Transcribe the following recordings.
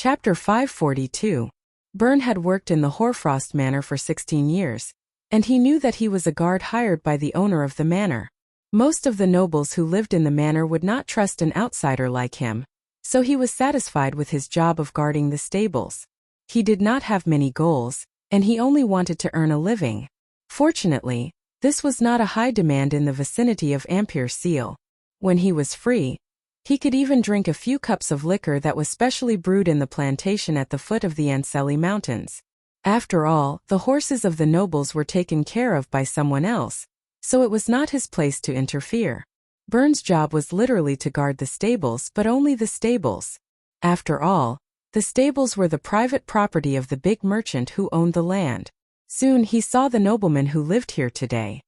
Chapter 542. Byrne had worked in the Hoarfrost Manor for 16 years, and he knew that he was a guard hired by the owner of the manor. Most of the nobles who lived in the manor would not trust an outsider like him, so he was satisfied with his job of guarding the stables. He did not have many goals, and he only wanted to earn a living. Fortunately, this was not a high demand in the vicinity of Ampere Seal. When he was free, he could even drink a few cups of liquor that was specially brewed in the plantation at the foot of the Anceli Mountains. After all, the horses of the nobles were taken care of by someone else, so it was not his place to interfere. Byrne's job was literally to guard the stables, but only the stables. After all, the stables were the private property of the big merchant who owned the land. Soon he saw the nobleman who lived here today.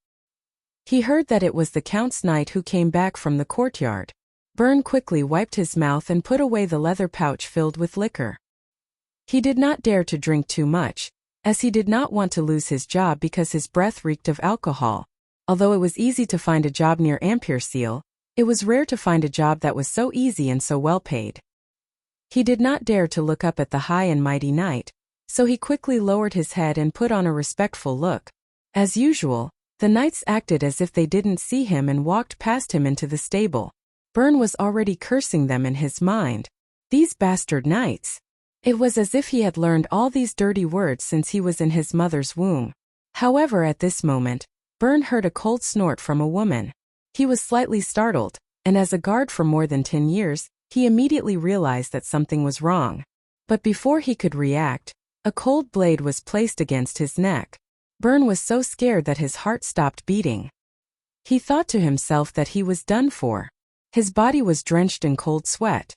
He heard that it was the Count's knight who came back from the courtyard. Byrne quickly wiped his mouth and put away the leather pouch filled with liquor. He did not dare to drink too much, as he did not want to lose his job because his breath reeked of alcohol. Although it was easy to find a job near Ampere Seal, it was rare to find a job that was so easy and so well paid. He did not dare to look up at the high and mighty knight, so he quickly lowered his head and put on a respectful look. As usual, the knights acted as if they didn't see him and walked past him into the stable. Byrne was already cursing them in his mind. These bastard knights! It was as if he had learned all these dirty words since he was in his mother's womb. However, at this moment, Byrne heard a cold snort from a woman. He was slightly startled, and as a guard for more than 10 years, he immediately realized that something was wrong. But before he could react, a cold blade was placed against his neck. Byrne was so scared that his heart stopped beating. He thought to himself that he was done for. His body was drenched in cold sweat.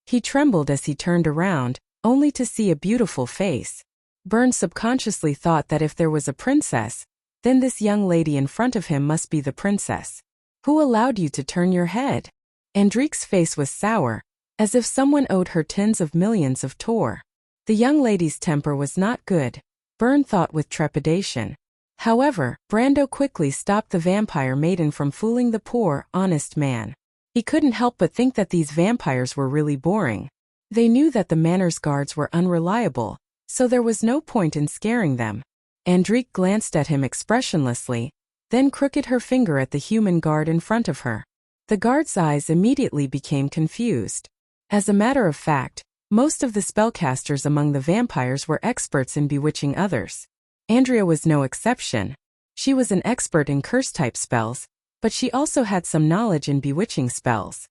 He trembled as he turned around, only to see a beautiful face. Byrne subconsciously thought that if there was a princess, then this young lady in front of him must be the princess. Who allowed you to turn your head? Andrique's face was sour, as if someone owed her tens of millions of tor. The young lady's temper was not good, Byrne thought with trepidation. However, Brando quickly stopped the vampire maiden from fooling the poor, honest man. He couldn't help but think that these vampires were really boring. They knew that the manor's guards were unreliable, so there was no point in scaring them. Andrique glanced at him expressionlessly, then crooked her finger at the human guard in front of her. The guard's eyes immediately became confused. As a matter of fact, most of the spellcasters among the vampires were experts in bewitching others. Andrea was no exception. She was an expert in curse-type spells, but she also had some knowledge in bewitching spells.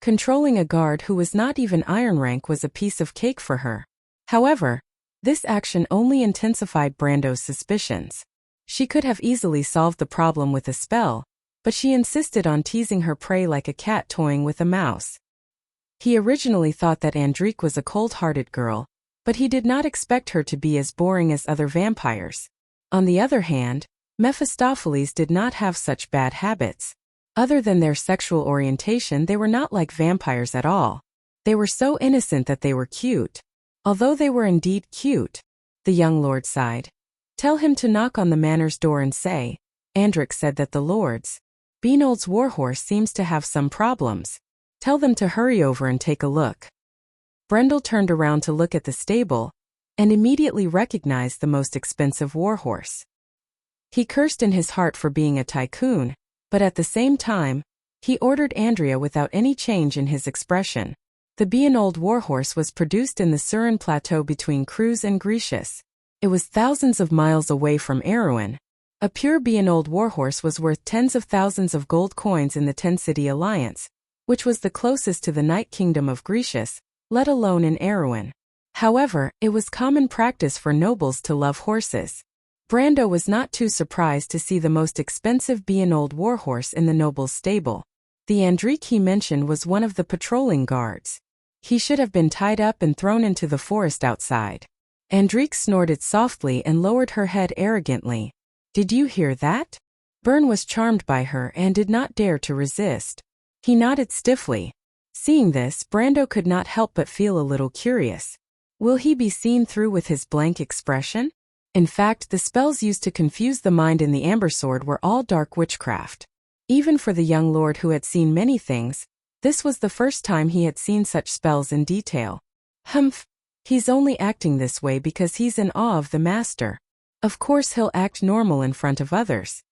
Controlling a guard who was not even iron rank was a piece of cake for her. However, this action only intensified Brando's suspicions. She could have easily solved the problem with a spell, but she insisted on teasing her prey like a cat toying with a mouse. He originally thought that Andrique was a cold-hearted girl, but he did not expect her to be as boring as other vampires. On the other hand, Mephistopheles did not have such bad habits. Other than their sexual orientation, they were not like vampires at all. They were so innocent that they were cute. Although they were indeed cute, the young lord sighed. Tell him to knock on the manor's door and say, Andrique said that the lord's Beanold's warhorse seems to have some problems. Tell them to hurry over and take a look. Brendel turned around to look at the stable, and immediately recognized the most expensive warhorse. He cursed in his heart for being a tycoon, but at the same time, he ordered Andrea without any change in his expression. The Beanold warhorse was produced in the Surin Plateau between Cruz and Grecius. It was thousands of miles away from Erewhon. A pure Beanold warhorse was worth tens of thousands of gold coins in the 10-city alliance, which was the closest to the Night Kingdom of Grecius, let alone in Erewhon. However, it was common practice for nobles to love horses. Brando was not too surprised to see the most expensive Beanold warhorse in the noble's stable. The Andrique he mentioned was one of the patrolling guards. He should have been tied up and thrown into the forest outside. Andrique snorted softly and lowered her head arrogantly. Did you hear that? Byrne was charmed by her and did not dare to resist. He nodded stiffly. Seeing this, Brando could not help but feel a little curious. Will he be seen through with his blank expression? In fact, the spells used to confuse the mind in the Amber Sword were all dark witchcraft. Even for the young lord who had seen many things, this was the first time he had seen such spells in detail. Humph, He's only acting this way because he's in awe of the master. Of course he'll act normal in front of others.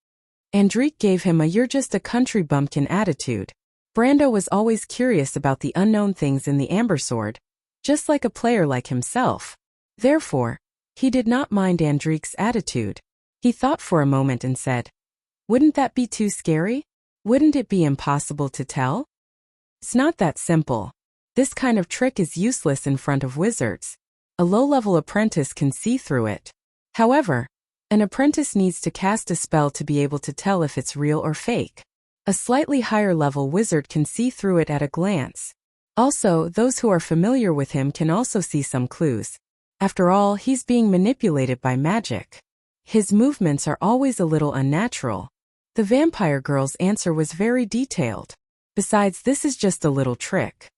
Andrique gave him a "you're just a country bumpkin" attitude. Brando was always curious about the unknown things in the Amber Sword, just like a player like himself. Therefore, he did not mind Andrique's attitude. He thought for a moment and said, "Wouldn't that be too scary? Wouldn't it be impossible to tell?" "It's not that simple. This kind of trick is useless in front of wizards. A low-level apprentice can see through it. However, an apprentice needs to cast a spell to be able to tell if it's real or fake. A slightly higher-level wizard can see through it at a glance. Also, those who are familiar with him can also see some clues. After all, he's being manipulated by magic. His movements are always a little unnatural." The vampire girl's answer was very detailed. Besides, this is just a little trick.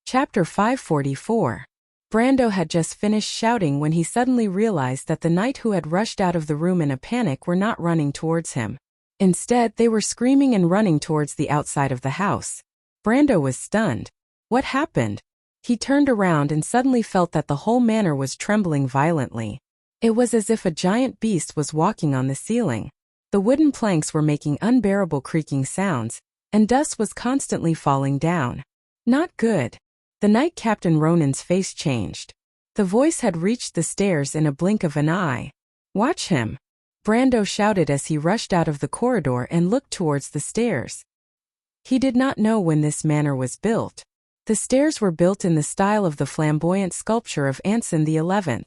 Chapter 544. Brando had just finished shouting when he suddenly realized that the knight who had rushed out of the room in a panic were not running towards him. Instead, they were screaming and running towards the outside of the house. Brando was stunned. What happened? He turned around and suddenly felt that the whole manor was trembling violently. It was as if a giant beast was walking on the ceiling. The wooden planks were making unbearable creaking sounds, and dust was constantly falling down. Not good. The Knight Captain Ronan's face changed. The voice had reached the stairs in a blink of an eye. "Watch him!" Brando shouted as he rushed out of the corridor and looked towards the stairs. He did not know when this manor was built. The stairs were built in the style of the flamboyant sculpture of Anson XI.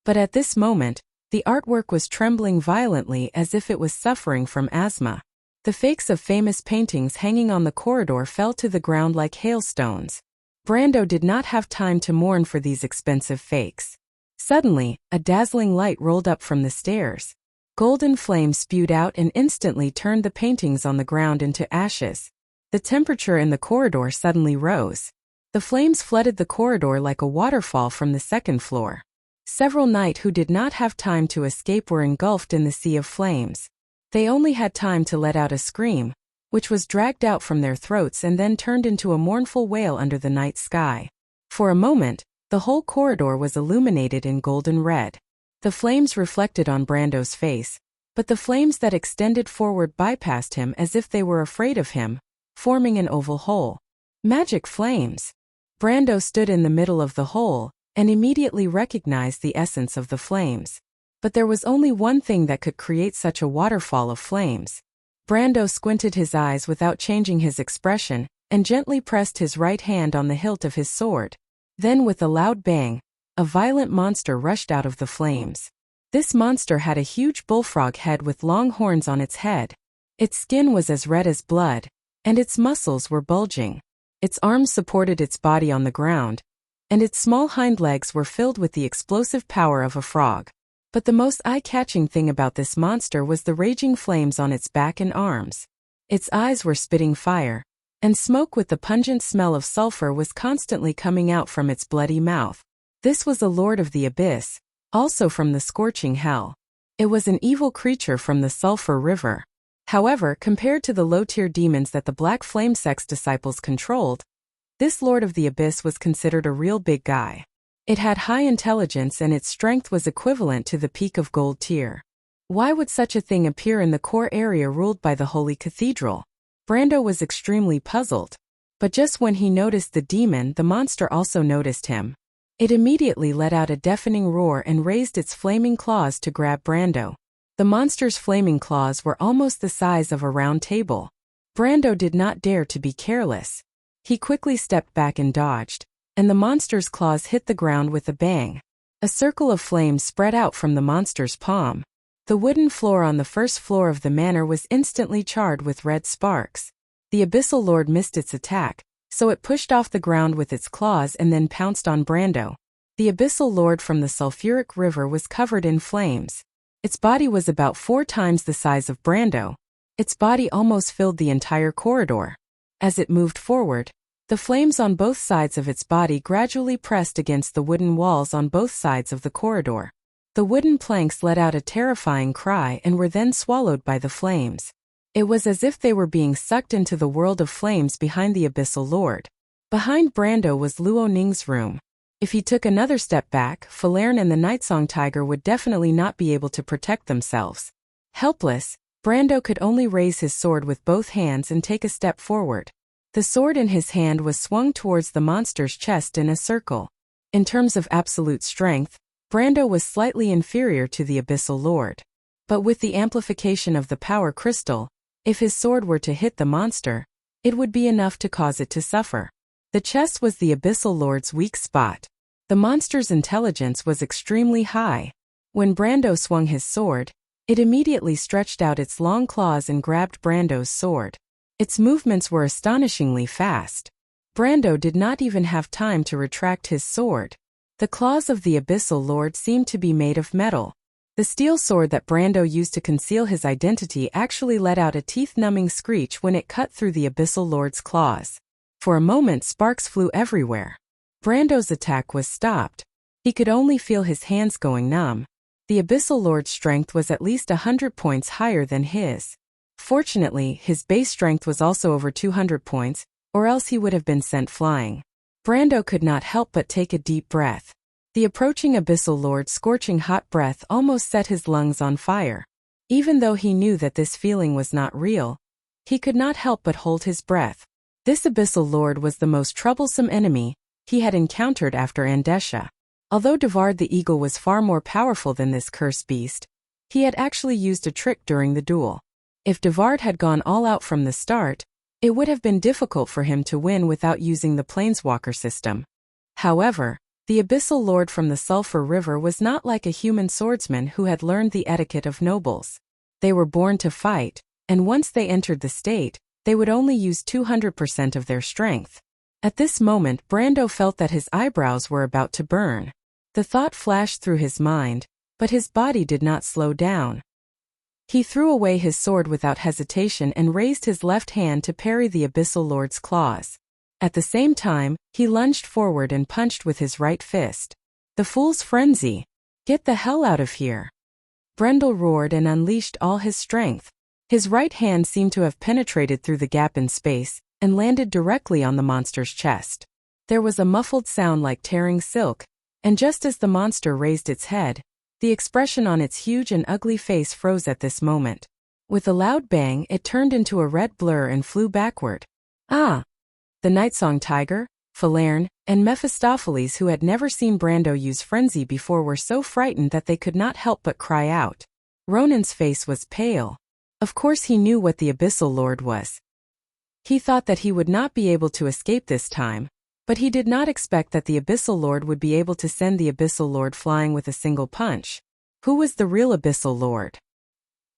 But at this moment, the artwork was trembling violently as if it was suffering from asthma. The fakes of famous paintings hanging on the corridor fell to the ground like hailstones. Brando did not have time to mourn for these expensive fakes. Suddenly, a dazzling light rolled up from the stairs. Golden flames spewed out and instantly turned the paintings on the ground into ashes. The temperature in the corridor suddenly rose. The flames flooded the corridor like a waterfall from the second floor. Several knights who did not have time to escape were engulfed in the sea of flames. They only had time to let out a scream, which was dragged out from their throats and then turned into a mournful wail under the night sky. For a moment, the whole corridor was illuminated in golden red. The flames reflected on Brando's face, but the flames that extended forward bypassed him as if they were afraid of him, forming an oval hole. Magic flames! Brando stood in the middle of the hole, and immediately recognized the essence of the flames. But there was only one thing that could create such a waterfall of flames. Brando squinted his eyes without changing his expression, and gently pressed his right hand on the hilt of his sword. Then with a loud bang, a violent monster rushed out of the flames. This monster had a huge bullfrog head with long horns on its head. Its skin was as red as blood, and its muscles were bulging. Its arms supported its body on the ground, and its small hind legs were filled with the explosive power of a frog. But the most eye-catching thing about this monster was the raging flames on its back and arms. Its eyes were spitting fire, and smoke with the pungent smell of sulfur was constantly coming out from its bloody mouth. This was a lord of the abyss, also from the scorching hell. It was an evil creature from the Sulphur River. However, compared to the low-tier demons that the Black Flame Sect's disciples controlled, this lord of the abyss was considered a real big guy. It had high intelligence and its strength was equivalent to the peak of gold tier. Why would such a thing appear in the core area ruled by the Holy Cathedral? Brando was extremely puzzled. But just when he noticed the demon, the monster also noticed him. It immediately let out a deafening roar and raised its flaming claws to grab Brando. The monster's flaming claws were almost the size of a round table. Brando did not dare to be careless. He quickly stepped back and dodged, and the monster's claws hit the ground with a bang. A circle of flames spread out from the monster's palm. The wooden floor on the first floor of the manor was instantly charred with red sparks. The Abyssal Lord missed its attack, so it pushed off the ground with its claws and then pounced on Brando. The Abyssal Lord from the sulfuric river was covered in flames. Its body was about 4 times the size of Brando. Its body almost filled the entire corridor. As it moved forward, the flames on both sides of its body gradually pressed against the wooden walls on both sides of the corridor. The wooden planks let out a terrifying cry and were then swallowed by the flames. It was as if they were being sucked into the world of flames behind the Abyssal Lord. Behind Brando was Luo Ning's room. If he took another step back, Falerne and the Nightsong Tiger would definitely not be able to protect themselves. Helpless, Brando could only raise his sword with both hands and take a step forward. The sword in his hand was swung towards the monster's chest in a circle. In terms of absolute strength, Brando was slightly inferior to the Abyssal Lord. But with the amplification of the power crystal, if his sword were to hit the monster, it would be enough to cause it to suffer. The chest was the Abyssal Lord's weak spot. The monster's intelligence was extremely high. When Brando swung his sword, it immediately stretched out its long claws and grabbed Brando's sword. Its movements were astonishingly fast. Brando did not even have time to retract his sword. The claws of the Abyssal Lord seemed to be made of metal. The steel sword that Brando used to conceal his identity actually let out a teeth-numbing screech when it cut through the Abyssal Lord's claws. For a moment, sparks flew everywhere. Brando's attack was stopped. He could only feel his hands going numb. The Abyssal Lord's strength was at least 100 points higher than his. Fortunately, his base strength was also over 200 points, or else he would have been sent flying. Brando could not help but take a deep breath. The approaching Abyssal Lord's scorching hot breath almost set his lungs on fire. Even though he knew that this feeling was not real, he could not help but hold his breath. This Abyssal Lord was the most troublesome enemy he had encountered after Andesha. Although Devard the Eagle was far more powerful than this cursed beast, he had actually used a trick during the duel. If Devard had gone all out from the start, it would have been difficult for him to win without using the Planeswalker system. However, the Abyssal Lord from the Sulphur River was not like a human swordsman who had learned the etiquette of nobles. They were born to fight, and once they entered the state, they would only use 200% of their strength. At this moment, Brando felt that his eyebrows were about to burn. The thought flashed through his mind, but his body did not slow down. He threw away his sword without hesitation and raised his left hand to parry the Abyssal Lord's claws. At the same time, he lunged forward and punched with his right fist. The fool's frenzy! Get the hell out of here! Brendel roared and unleashed all his strength. His right hand seemed to have penetrated through the gap in space and landed directly on the monster's chest. There was a muffled sound like tearing silk, and just as the monster raised its head, the expression on its huge and ugly face froze at this moment. With a loud bang, it turned into a red blur and flew backward. Ah! The Nightsong Tiger, Falerne, and Mephistopheles, who had never seen Brando use frenzy before, were so frightened that they could not help but cry out. Ronan's face was pale. Of course he knew what the Abyssal Lord was. He thought that he would not be able to escape this time, but he did not expect that the Abyssal Lord would be able to send the Abyssal Lord flying with a single punch. Who was the real Abyssal Lord?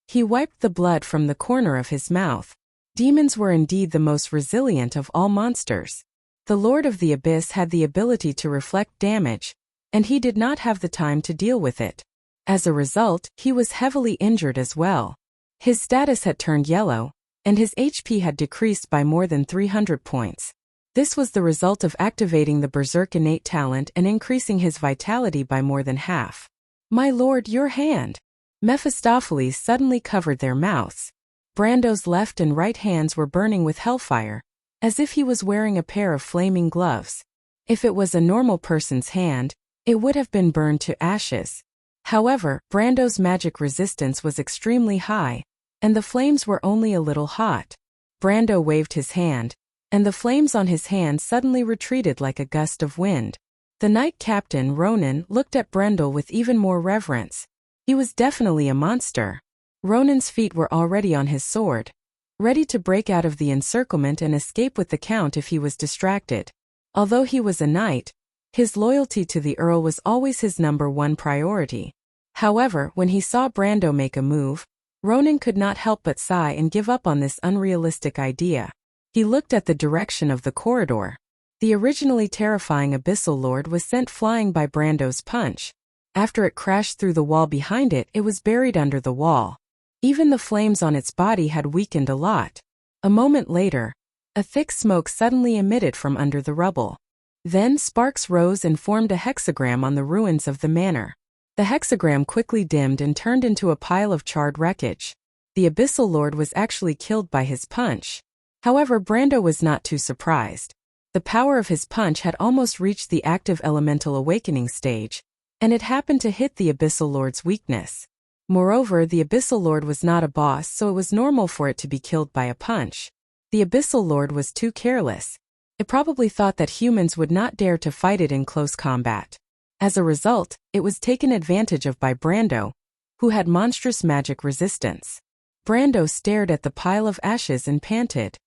He wiped the blood from the corner of his mouth. Demons were indeed the most resilient of all monsters. The Lord of the Abyss had the ability to reflect damage, and he did not have the time to deal with it. As a result, he was heavily injured as well. His status had turned yellow, and his HP had decreased by more than 300 points. This was the result of activating the Berserk innate talent and increasing his vitality by more than half. My lord, your hand! Mephistopheles suddenly covered their mouths. Brando's left and right hands were burning with hellfire, as if he was wearing a pair of flaming gloves. If it was a normal person's hand, it would have been burned to ashes. However, Brando's magic resistance was extremely high, and the flames were only a little hot. Brando waved his hand, and the flames on his hand suddenly retreated like a gust of wind. The Knight Captain, Ronan, looked at Brendel with even more reverence. He was definitely a monster. Ronan's feet were already on his sword, ready to break out of the encirclement and escape with the Count if he was distracted. Although he was a knight, his loyalty to the Earl was always his #1 priority. However, when he saw Brando make a move, Ronan could not help but sigh and give up on this unrealistic idea. He looked at the direction of the corridor. The originally terrifying Abyssal Lord was sent flying by Brando's punch. After it crashed through the wall behind it, it was buried under the wall. Even the flames on its body had weakened a lot. A moment later, a thick smoke suddenly emitted from under the rubble. Then sparks rose and formed a hexagram on the ruins of the manor. The hexagram quickly dimmed and turned into a pile of charred wreckage. The Abyssal Lord was actually killed by his punch. However, Brando was not too surprised. The power of his punch had almost reached the active elemental awakening stage, and it happened to hit the Abyssal Lord's weakness. Moreover, the Abyssal Lord was not a boss, so it was normal for it to be killed by a punch. The Abyssal Lord was too careless. It probably thought that humans would not dare to fight it in close combat. As a result, it was taken advantage of by Brando, who had monstrous magic resistance. Brando stared at the pile of ashes and panted.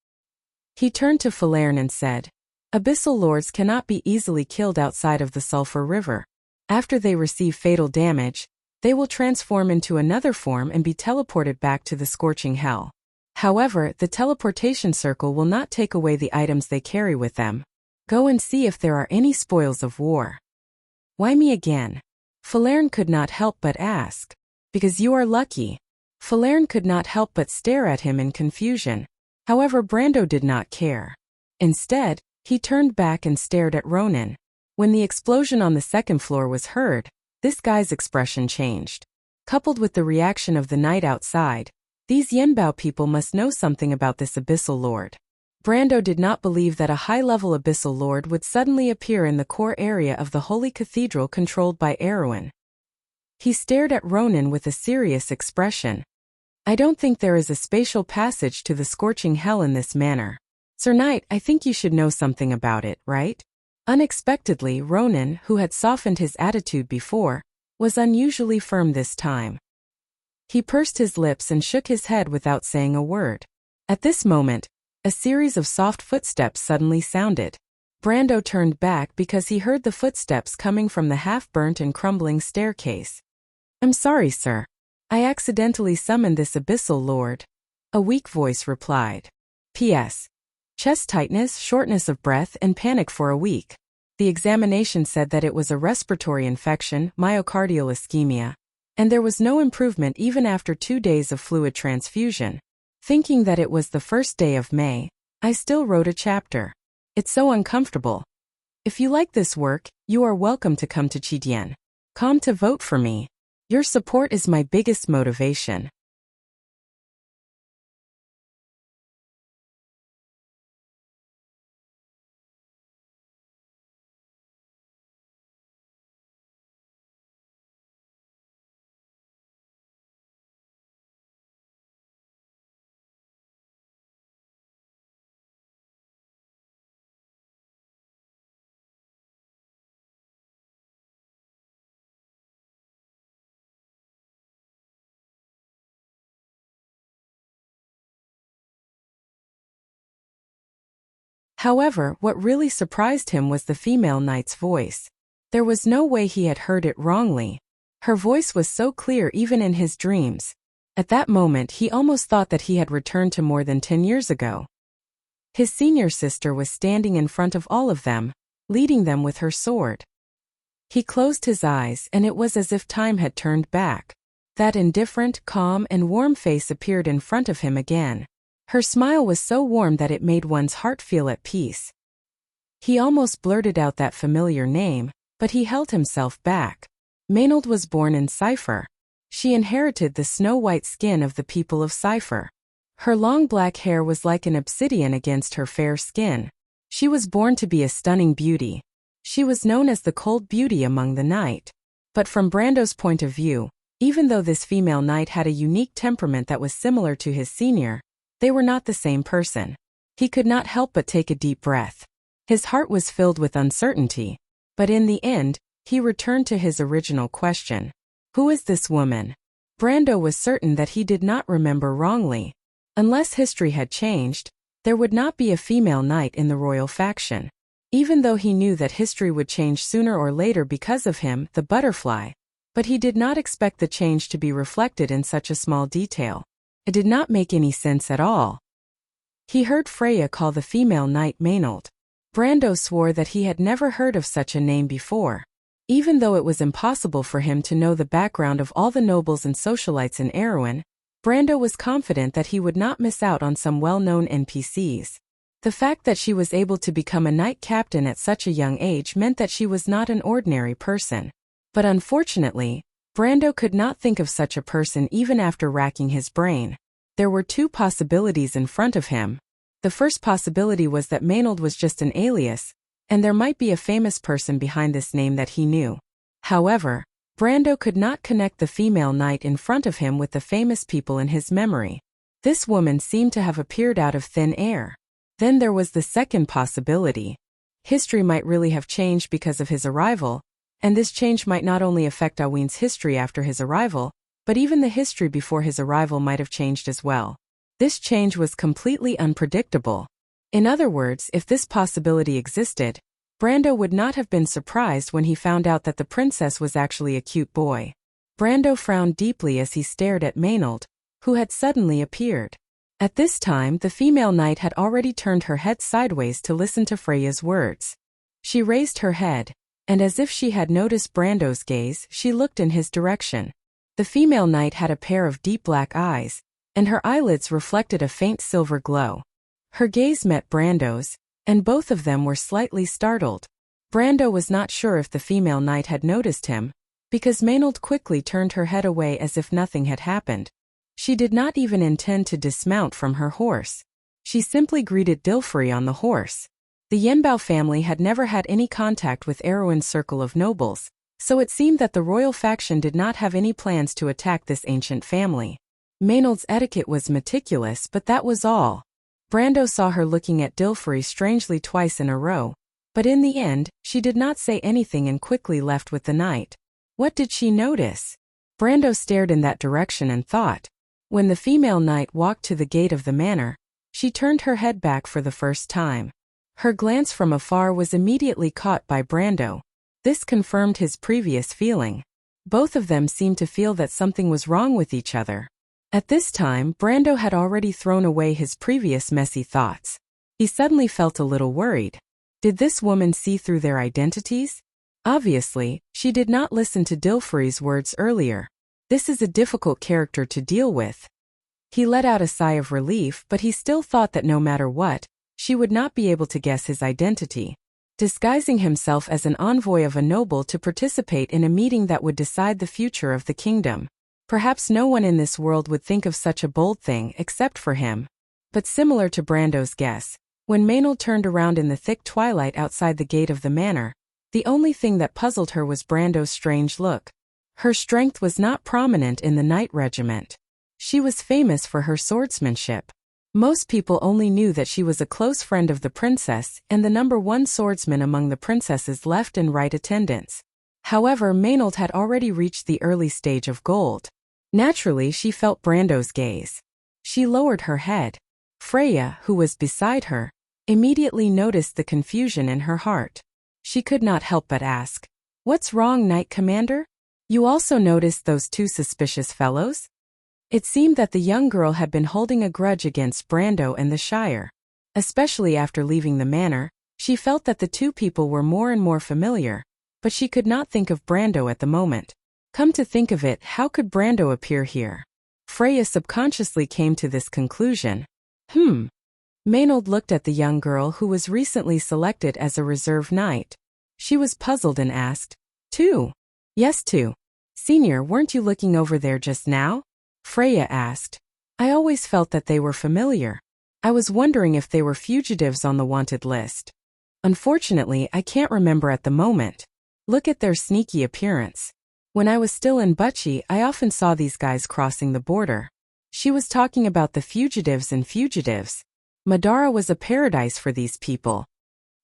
He turned to Falerne and said, "Abyssal Lords cannot be easily killed outside of the Sulphur River. After they receive fatal damage, they will transform into another form and be teleported back to the scorching hell. However, the teleportation circle will not take away the items they carry with them. Go and see if there are any spoils of war." "Why me again?" Falerne could not help but ask. "Because you are lucky." Falerne could not help but stare at him in confusion. However, Brando did not care. Instead, he turned back and stared at Ronan. When the explosion on the second floor was heard, this guy's expression changed. Coupled with the reaction of the night outside, these Yenbao people must know something about this Abyssal Lord. Brando did not believe that a high-level Abyssal Lord would suddenly appear in the core area of the Holy Cathedral controlled by Erwin. He stared at Ronan with a serious expression. "I don't think there is a spatial passage to the scorching hell in this manner. Sir Knight, I think you should know something about it, right?" Unexpectedly, Ronan, who had softened his attitude before, was unusually firm this time. He pursed his lips and shook his head without saying a word. At this moment, a series of soft footsteps suddenly sounded. Brando turned back because he heard the footsteps coming from the half-burnt and crumbling staircase. "I'm sorry, sir. I accidentally summoned this Abyssal Lord," a weak voice replied. "P.S. Chest tightness, shortness of breath, and panic for a week. The examination said that it was a respiratory infection, myocardial ischemia, and there was no improvement even after 2 days of fluid transfusion. Thinking that it was the first day of May, I still wrote a chapter. It's so uncomfortable. If you like this work, you are welcome to come to Chidian. Come to vote for me. Your support is my biggest motivation." However, what really surprised him was the female knight's voice. There was no way he had heard it wrongly. Her voice was so clear even in his dreams. At that moment he almost thought that he had returned to more than 10 years ago. His senior sister was standing in front of all of them, leading them with her sword. He closed his eyes and it was as if time had turned back. That indifferent, calm, and warm face appeared in front of him again. Her smile was so warm that it made one's heart feel at peace. He almost blurted out that familiar name, but he held himself back. Maynard was born in Cypher. She inherited the snow-white skin of the people of Cypher. Her long black hair was like an obsidian against her fair skin. She was born to be a stunning beauty. She was known as the cold beauty among the knight. But from Brando's point of view, even though this female knight had a unique temperament that was similar to his senior, they were not the same person. He could not help but take a deep breath. His heart was filled with uncertainty, but in the end, he returned to his original question. Who is this woman? Brando was certain that he did not remember wrongly. Unless history had changed, there would not be a female knight in the royal faction. Even though he knew that history would change sooner or later because of him, the butterfly, but he did not expect the change to be reflected in such a small detail. It did not make any sense at all. He heard Freya call the female knight Maynard. Brando swore that he had never heard of such a name before. Even though it was impossible for him to know the background of all the nobles and socialites in Erewhon, Brando was confident that he would not miss out on some well-known NPCs. The fact that she was able to become a knight captain at such a young age meant that she was not an ordinary person. But unfortunately, Brando could not think of such a person even after racking his brain. There were two possibilities in front of him. The first possibility was that Maynard was just an alias, and there might be a famous person behind this name that he knew. However, Brando could not connect the female knight in front of him with the famous people in his memory. This woman seemed to have appeared out of thin air. Then there was the second possibility. History might really have changed because of his arrival, and this change might not only affect Aween's history after his arrival, but even the history before his arrival might have changed as well. This change was completely unpredictable. In other words, if this possibility existed, Brando would not have been surprised when he found out that the princess was actually a cute boy. Brando frowned deeply as he stared at Maynard, who had suddenly appeared. At this time, the female knight had already turned her head sideways to listen to Freya's words. She raised her head, and as if she had noticed Brando's gaze, she looked in his direction. The female knight had a pair of deep black eyes, and her eyelids reflected a faint silver glow. Her gaze met Brando's, and both of them were slightly startled. Brando was not sure if the female knight had noticed him, because Maynard quickly turned her head away as if nothing had happened. She did not even intend to dismount from her horse. She simply greeted Dilfrey on the horse. The Yenbao family had never had any contact with Erewhon's circle of nobles, so it seemed that the royal faction did not have any plans to attack this ancient family. Maynard's etiquette was meticulous, but that was all. Brando saw her looking at Dilfrey strangely twice in a row, but in the end, she did not say anything and quickly left with the knight. What did she notice? Brando stared in that direction and thought. When the female knight walked to the gate of the manor, she turned her head back for the first time. Her glance from afar was immediately caught by Brando. This confirmed his previous feeling. Both of them seemed to feel that something was wrong with each other. At this time, Brando had already thrown away his previous messy thoughts. He suddenly felt a little worried. Did this woman see through their identities? Obviously, she did not listen to Dilfrey's words earlier. This is a difficult character to deal with. He let out a sigh of relief, but he still thought that no matter what, she would not be able to guess his identity. Disguising himself as an envoy of a noble to participate in a meeting that would decide the future of the kingdom. Perhaps no one in this world would think of such a bold thing except for him. But similar to Brando's guess, when Maynard turned around in the thick twilight outside the gate of the manor, the only thing that puzzled her was Brando's strange look. Her strength was not prominent in the knight regiment. She was famous for her swordsmanship. Most people only knew that she was a close friend of the princess and the #1 swordsman among the princess's left and right attendants. However, Maynard had already reached the early stage of gold. Naturally, she felt Brando's gaze. She lowered her head. Freya, who was beside her, immediately noticed the confusion in her heart. She could not help but ask, "What's wrong, Knight Commander? You also noticed those two suspicious fellows?" It seemed that the young girl had been holding a grudge against Brando and the Shire. Especially after leaving the manor, she felt that the two people were more and more familiar, but she could not think of Brando at the moment. Come to think of it, how could Brando appear here? Freya subconsciously came to this conclusion. Maynard looked at the young girl who was recently selected as a reserve knight. She was puzzled and asked, "Two?" "Yes, two. Senior, weren't you looking over there just now?" Freya asked. "I always felt that they were familiar. I was wondering if they were fugitives on the wanted list. Unfortunately, I can't remember at the moment. Look at their sneaky appearance. When I was still in Butchie, I often saw these guys crossing the border." She was talking about the fugitives and fugitives. Madara was a paradise for these people.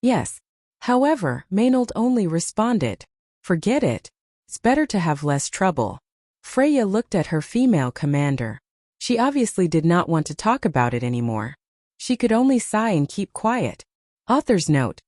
Yes. However, Maynard only responded, "Forget it. It's better to have less trouble." Freya looked at her female commander. She obviously did not want to talk about it anymore. She could only sigh and keep quiet. Author's note.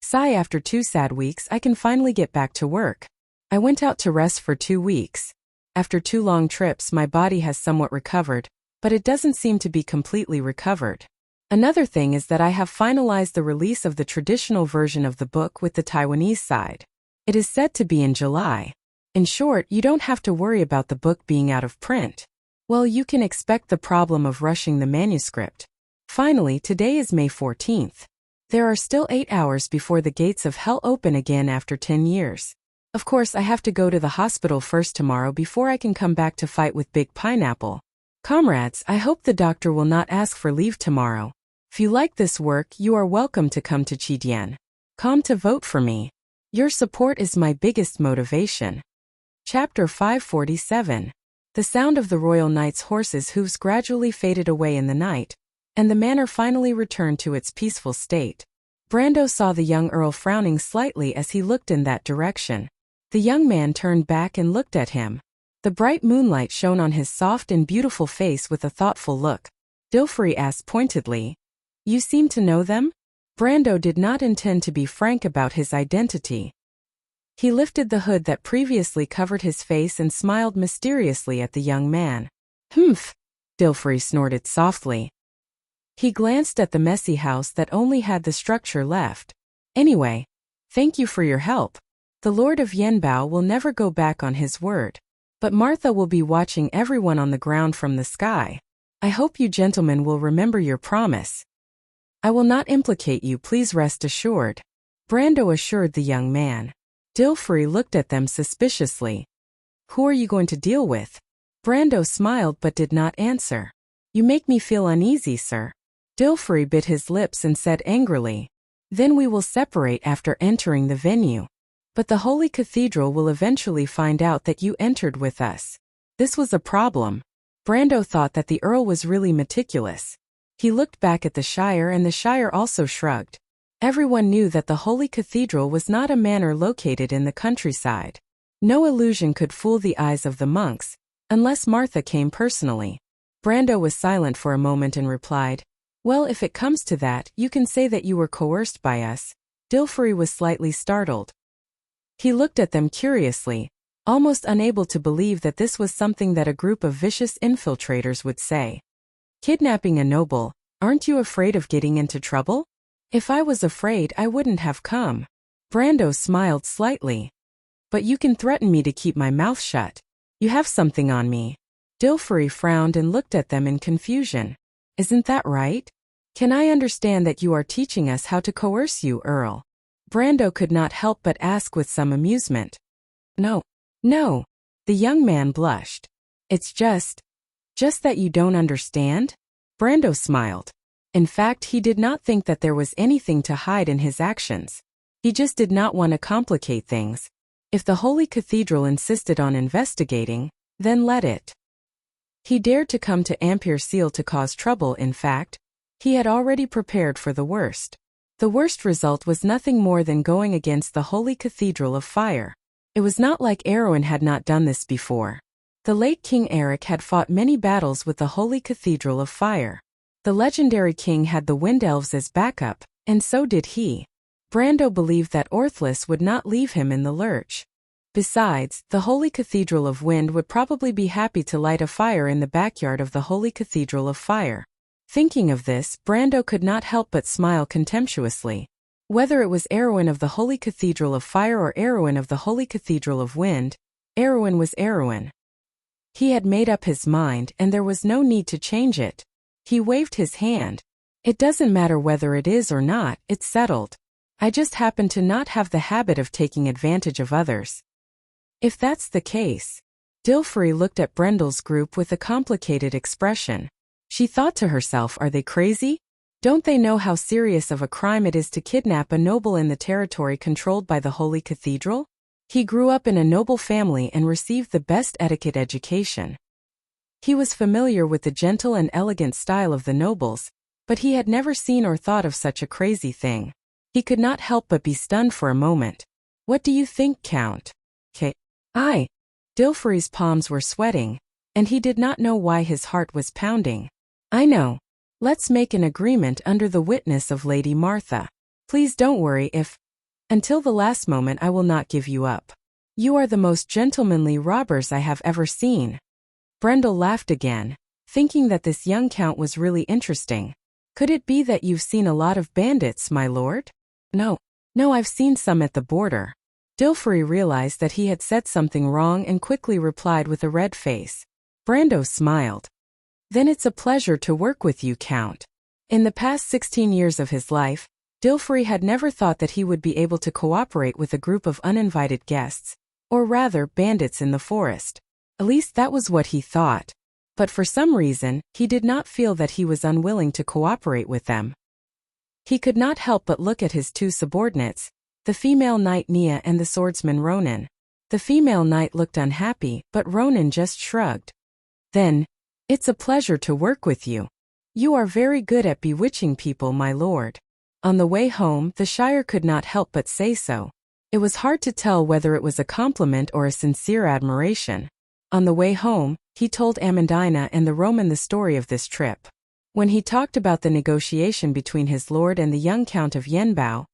Sigh, after 2 sad weeks, I can finally get back to work. I went out to rest for 2 weeks. After 2 long trips, my body has somewhat recovered, but it doesn't seem to be completely recovered. Another thing is that I have finalized the release of the traditional version of the book with the Taiwanese side. It is said to be in July. In short, you don't have to worry about the book being out of print. Well, you can expect the problem of rushing the manuscript. Finally, today is May 14th. There are still 8 hours before the gates of hell open again after 10 years. Of course, I have to go to the hospital first tomorrow before I can come back to fight with Big Pineapple. Comrades, I hope the doctor will not ask for leave tomorrow. If you like this work, you are welcome to come to Chidian. Come to vote for me. Your support is my biggest motivation. Chapter 547. The sound of the Royal Knight's horses' hooves gradually faded away in the night, and the manor finally returned to its peaceful state. Brando saw the young earl frowning slightly as he looked in that direction. The young man turned back and looked at him. The bright moonlight shone on his soft and beautiful face with a thoughtful look. Dilfrey asked pointedly, "You seem to know them?" Brando did not intend to be frank about his identity. He lifted the hood that previously covered his face and smiled mysteriously at the young man. "Humph," Dilfrey snorted softly. He glanced at the messy house that only had the structure left. "Anyway, thank you for your help. The Lord of Yenbao will never go back on his word. But Martha will be watching everyone on the ground from the sky. I hope you gentlemen will remember your promise." "I will not implicate you, please rest assured," Brando assured the young man. Dilfrey looked at them suspiciously. "Who are you going to deal with?" Brando smiled but did not answer. "You make me feel uneasy, sir." Dilfrey bit his lips and said angrily, "Then we will separate after entering the venue. But the Holy Cathedral will eventually find out that you entered with us." This was a problem. Brando thought that the Earl was really meticulous. He looked back at the Shire and the Shire also shrugged. Everyone knew that the Holy Cathedral was not a manor located in the countryside. No illusion could fool the eyes of the monks, unless Martha came personally. Brando was silent for a moment and replied, "Well, if it comes to that, you can say that you were coerced by us." Dilfrey was slightly startled. He looked at them curiously, almost unable to believe that this was something that a group of vicious infiltrators would say. "Kidnapping a noble, aren't you afraid of getting into trouble?" "If I was afraid, I wouldn't have come." Brando smiled slightly. "But you can threaten me to keep my mouth shut. You have something on me." Dilfrey frowned and looked at them in confusion. "Isn't that right? Can I understand that you are teaching us how to coerce you, Earl?" Brando could not help but ask with some amusement. No. The young man blushed. "It's just that you don't understand?" Brando smiled. In fact, he did not think that there was anything to hide in his actions. He just did not want to complicate things. If the Holy Cathedral insisted on investigating, then let it. He dared to come to Ampere Seal to cause trouble. In fact, he had already prepared for the worst. The worst result was nothing more than going against the Holy Cathedral of Fire. It was not like Erwin had not done this before. The late King Eric had fought many battles with the Holy Cathedral of Fire. The legendary king had the Wind Elves as backup, and so did he. Brando believed that Orthless would not leave him in the lurch. Besides, the Holy Cathedral of Wind would probably be happy to light a fire in the backyard of the Holy Cathedral of Fire. Thinking of this, Brando could not help but smile contemptuously. Whether it was Erwin of the Holy Cathedral of Fire or Erwin of the Holy Cathedral of Wind, Erwin was Erwin. He had made up his mind and there was no need to change it. He waved his hand. "It doesn't matter whether it is or not, it's settled. I just happen to not have the habit of taking advantage of others." "If that's the case." Dilfrey looked at Brendel's group with a complicated expression. She thought to herself, are they crazy? Don't they know how serious of a crime it is to kidnap a noble in the territory controlled by the Holy Cathedral? He grew up in a noble family and received the best etiquette education. He was familiar with the gentle and elegant style of the nobles, but he had never seen or thought of such a crazy thing. He could not help but be stunned for a moment. "What do you think, Count?" Dilfrey's palms were sweating, and he did not know why his heart was pounding. "I know. Let's make an agreement under the witness of Lady Martha. Please don't worry if... Until the last moment I will not give you up. You are the most gentlemanly robbers I have ever seen." Brendel laughed again, thinking that this young count was really interesting. Could it be that you've seen a lot of bandits, my lord? No, I've seen some at the border. Dilfrey realized that he had said something wrong and quickly replied with a red face. Brando smiled. Then it's a pleasure to work with you, Count. In the past 16 years of his life, Dilfrey had never thought that he would be able to cooperate with a group of uninvited guests, or rather bandits in the forest. At least that was what he thought. But for some reason, he did not feel that he was unwilling to cooperate with them. He could not help but look at his two subordinates, the female knight Nia and the swordsman Ronan. The female knight looked unhappy, but Ronan just shrugged. Then, it's a pleasure to work with you. You are very good at bewitching people, my lord. On the way home, the Shire could not help but say so. It was hard to tell whether it was a compliment or a sincere admiration. On the way home, he told Amandina and the Roman the story of this trip. When he talked about the negotiation between his lord and the young Count of Yenbao,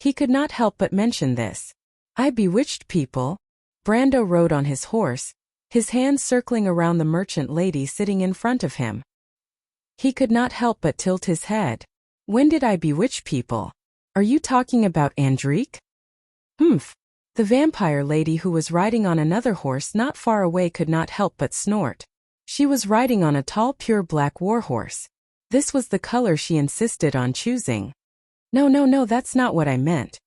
he could not help but mention this. I bewitched people. Brando rode on his horse, his hands circling around the merchant lady sitting in front of him. He could not help but tilt his head. When did I bewitch people? Are you talking about Andrique? Humph. The vampire lady who was riding on another horse not far away could not help but snort. She was riding on a tall pure black warhorse. This was the color she insisted on choosing. No, that's not what I meant.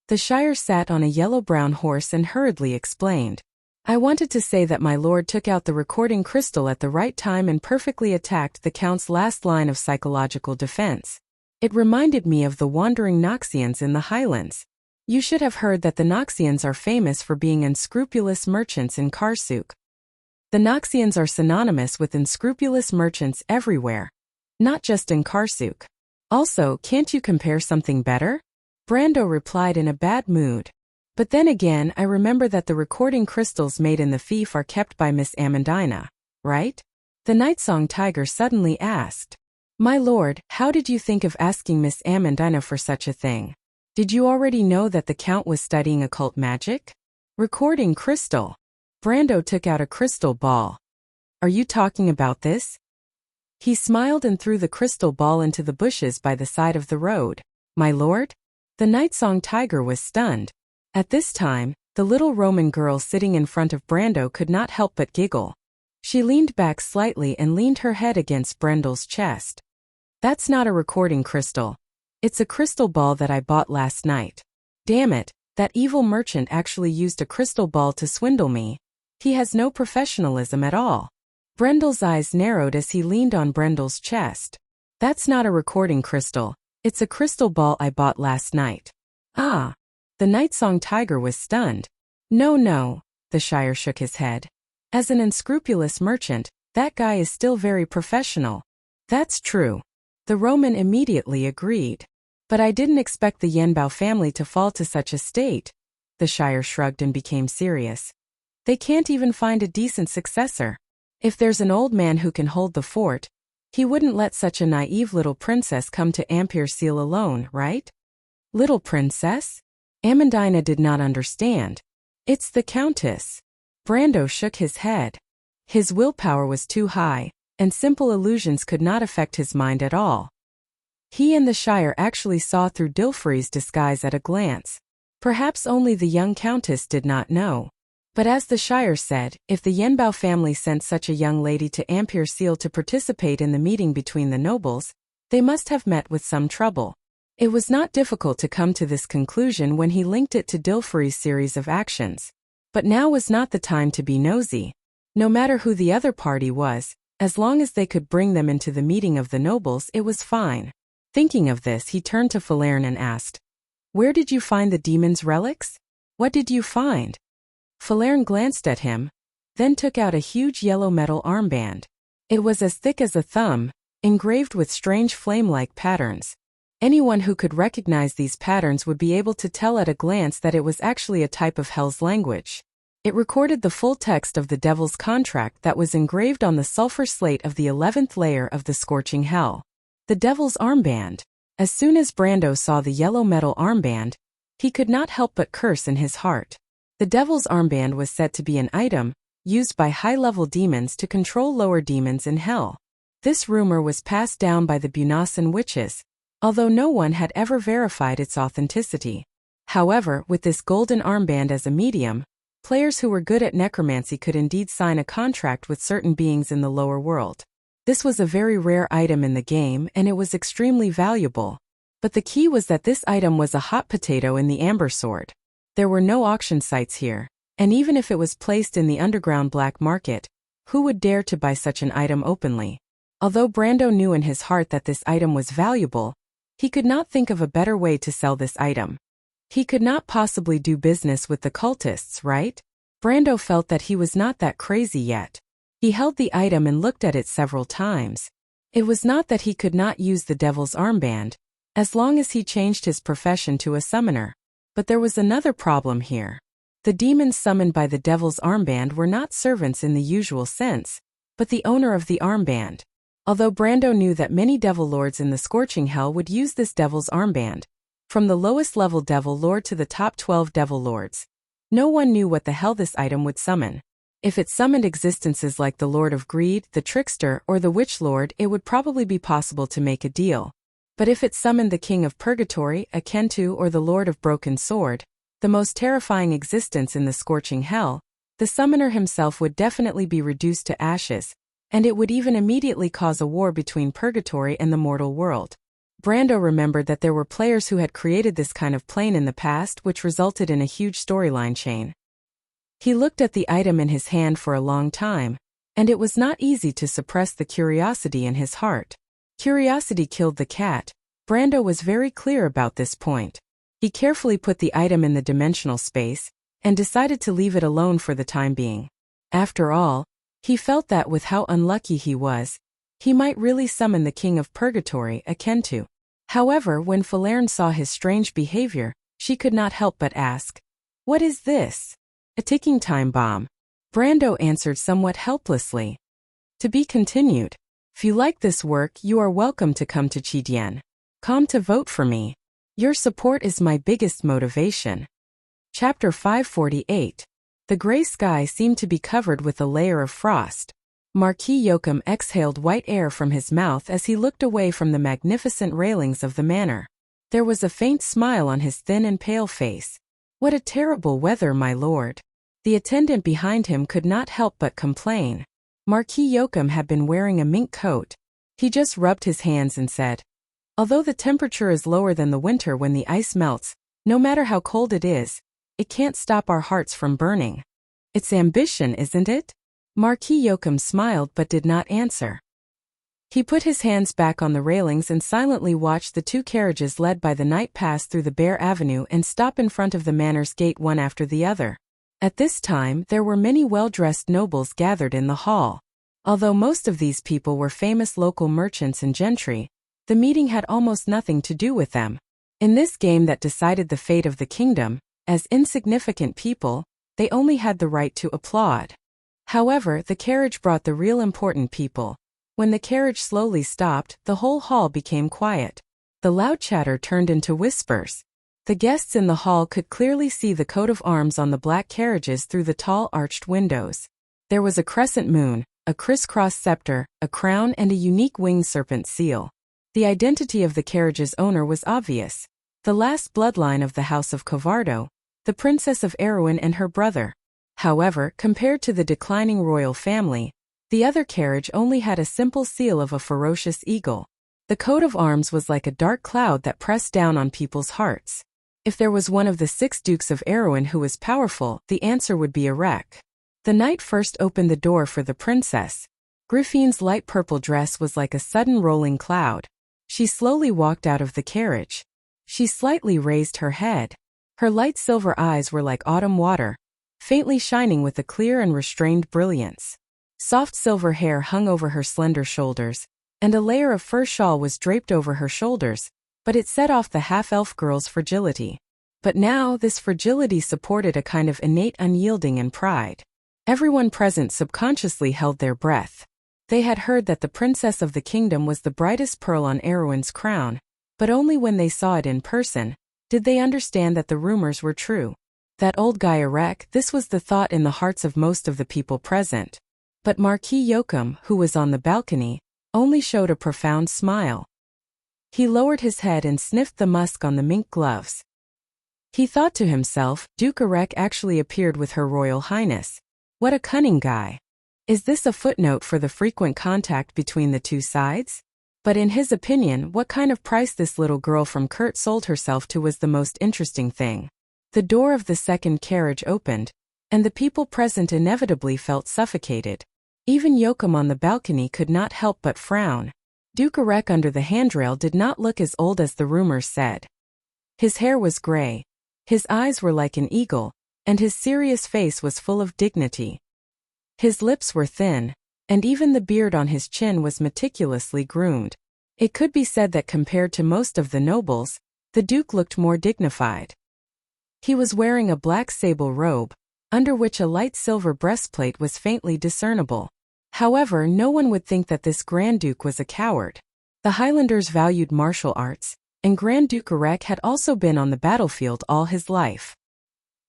The Shire sat on a yellow-brown horse and hurriedly explained. I wanted to say that my lord took out the recording crystal at the right time and perfectly attacked the Count's last line of psychological defense. It reminded me of the wandering Noxians in the Highlands. You should have heard that the Noxians are famous for being unscrupulous merchants in Karsuk. The Noxians are synonymous with unscrupulous merchants everywhere, not just in Karsuk. Also, can't you compare something better? Brando replied in a bad mood. But then again, I remember that the recording crystals made in the fief are kept by Miss Amandina, right? The Nightsong Tiger suddenly asked. My lord, how did you think of asking Miss Amandina for such a thing? Did you already know that the Count was studying occult magic? Recording crystal. Brando took out a crystal ball. Are you talking about this? He smiled and threw the crystal ball into the bushes by the side of the road. My lord? The Nightsong Tiger was stunned. At this time, the little Roman girl sitting in front of Brando could not help but giggle. She leaned back slightly and leaned her head against Brando's chest. That's not a recording crystal. It's a crystal ball that I bought last night. Damn it, that evil merchant actually used a crystal ball to swindle me. He has no professionalism at all. Brendel's eyes narrowed as he leaned on Brendel's chest. That's not a recording crystal. It's a crystal ball I bought last night. Ah. The Nightsong Tiger was stunned. No, the Shire shook his head. As an unscrupulous merchant, that guy is still very professional. That's true. The Roman immediately agreed. But I didn't expect the Yenbao family to fall to such a state. The Shire shrugged and became serious. They can't even find a decent successor. If there's an old man who can hold the fort, he wouldn't let such a naive little princess come to Ampere Seal alone, right? Little princess? Amandina did not understand. It's the Countess. Brando shook his head. His willpower was too high, and simple illusions could not affect his mind at all. He and the Shire actually saw through Dilfrey's disguise at a glance. Perhaps only the young Countess did not know. But as the Shire said, if the Yenbao family sent such a young lady to Ampere Seal to participate in the meeting between the nobles, they must have met with some trouble. It was not difficult to come to this conclusion when he linked it to Dilfrey's series of actions. But now was not the time to be nosy. No matter who the other party was, as long as they could bring them into the meeting of the nobles, it was fine. Thinking of this, he turned to Falerne and asked, Where did you find the demon's relics? What did you find? Falerne glanced at him, then took out a huge yellow metal armband. It was as thick as a thumb, engraved with strange flame-like patterns. Anyone who could recognize these patterns would be able to tell at a glance that it was actually a type of Hell's language. It recorded the full text of the Devil's contract that was engraved on the sulfur slate of the 11th layer of the Scorching Hell. The Devil's armband. As soon as Brando saw the yellow metal armband, he could not help but curse in his heart. The Devil's armband was said to be an item used by high-level demons to control lower demons in Hell. This rumor was passed down by the Bunasan witches, although no one had ever verified its authenticity. However, with this golden armband as a medium, players who were good at necromancy could indeed sign a contract with certain beings in the lower world. This was a very rare item in the game and it was extremely valuable. But the key was that this item was a hot potato in the Amber Sword. There were no auction sites here, and even if it was placed in the underground black market, who would dare to buy such an item openly? Although Brando knew in his heart that this item was valuable, he could not think of a better way to sell this item. He could not possibly do business with the cultists, right? Brando felt that he was not that crazy yet. He held the item and looked at it several times. It was not that he could not use the devil's armband, as long as he changed his profession to a summoner. But there was another problem here. The demons summoned by the devil's armband were not servants in the usual sense, but the owner of the armband. Although Brando knew that many devil lords in the scorching hell would use this devil's armband, from the lowest level devil lord to the top 12 devil lords, no one knew what the hell this item would summon. If it summoned existences like the Lord of Greed, the Trickster, or the Witch Lord, it would probably be possible to make a deal. But if it summoned the King of Purgatory, a Kentu, or the Lord of Broken Sword, the most terrifying existence in the scorching hell, the summoner himself would definitely be reduced to ashes, and it would even immediately cause a war between Purgatory and the mortal world. Brando remembered that there were players who had created this kind of plane in the past, which resulted in a huge storyline chain. He looked at the item in his hand for a long time, and it was not easy to suppress the curiosity in his heart. Curiosity killed the cat. Brando was very clear about this point. He carefully put the item in the dimensional space, and decided to leave it alone for the time being. After all, he felt that with how unlucky he was, he might really summon the King of Purgatory, a Kentu. However, when Falerne saw his strange behavior, she could not help but ask, "What is this?" "A ticking time bomb." Brando answered somewhat helplessly. To be continued. If you like this work, you are welcome to come to Chidian. Come to vote for me. Your support is my biggest motivation. Chapter 548. The gray sky seemed to be covered with a layer of frost. Marquis Yoakum exhaled white air from his mouth as he looked away from the magnificent railings of the manor. There was a faint smile on his thin and pale face. "What a terrible weather, my lord." The attendant behind him could not help but complain. Marquis Yoakum had been wearing a mink coat. He just rubbed his hands and said, "Although the temperature is lower than the winter when the ice melts, no matter how cold it is, it can't stop our hearts from burning. It's ambition, isn't it?" Marquis Yoakum smiled but did not answer. He put his hands back on the railings and silently watched the two carriages led by the night pass through the bare avenue and stop in front of the manor's gate one after the other. At this time, there were many well-dressed nobles gathered in the hall. Although most of these people were famous local merchants and gentry, the meeting had almost nothing to do with them. In this game that decided the fate of the kingdom, as insignificant people, they only had the right to applaud. However, the carriage brought the real important people. When the carriage slowly stopped, the whole hall became quiet. The loud chatter turned into whispers. The guests in the hall could clearly see the coat of arms on the black carriages through the tall arched windows. There was a crescent moon, a crisscross scepter, a crown, and a unique winged serpent seal. The identity of the carriage's owner was obvious. The last bloodline of the House of Covardo, the Princess of Erewhon and her brother. However, compared to the declining royal family, the other carriage only had a simple seal of a ferocious eagle. The coat of arms was like a dark cloud that pressed down on people's hearts. If there was one of the 6 Dukes of Erewhon who was powerful, the answer would be a wreck. The knight first opened the door for the princess. Griffine's light purple dress was like a sudden rolling cloud. She slowly walked out of the carriage. She slightly raised her head. Her light silver eyes were like autumn water, faintly shining with a clear and restrained brilliance. Soft silver hair hung over her slender shoulders, and a layer of fur shawl was draped over her shoulders, but it set off the half-elf girl's fragility. But now this fragility supported a kind of innate unyielding and pride. Everyone present subconsciously held their breath. They had heard that the princess of the kingdom was the brightest pearl on Erewhon's crown, but only when they saw it in person did they understand that the rumors were true. That old guy a wreck, this was the thought in the hearts of most of the people present. But Marquis Yoakum, who was on the balcony, only showed a profound smile. He lowered his head and sniffed the musk on the mink gloves. He thought to himself, Duke Erek actually appeared with Her Royal Highness. What a cunning guy. Is this a footnote for the frequent contact between the two sides? But in his opinion, what kind of price this little girl from Kurt sold herself to was the most interesting thing. The door of the second carriage opened, and the people present inevitably felt suffocated. Even Joachim on the balcony could not help but frown. Duke Erek under the handrail did not look as old as the rumors said. His hair was gray. His eyes were like an eagle, and his serious face was full of dignity. His lips were thin, and even the beard on his chin was meticulously groomed. It could be said that compared to most of the nobles, the Duke looked more dignified. He was wearing a black sable robe, under which a light silver breastplate was faintly discernible. However, no one would think that this Grand Duke was a coward. The Highlanders valued martial arts, and Grand Duke Erek had also been on the battlefield all his life.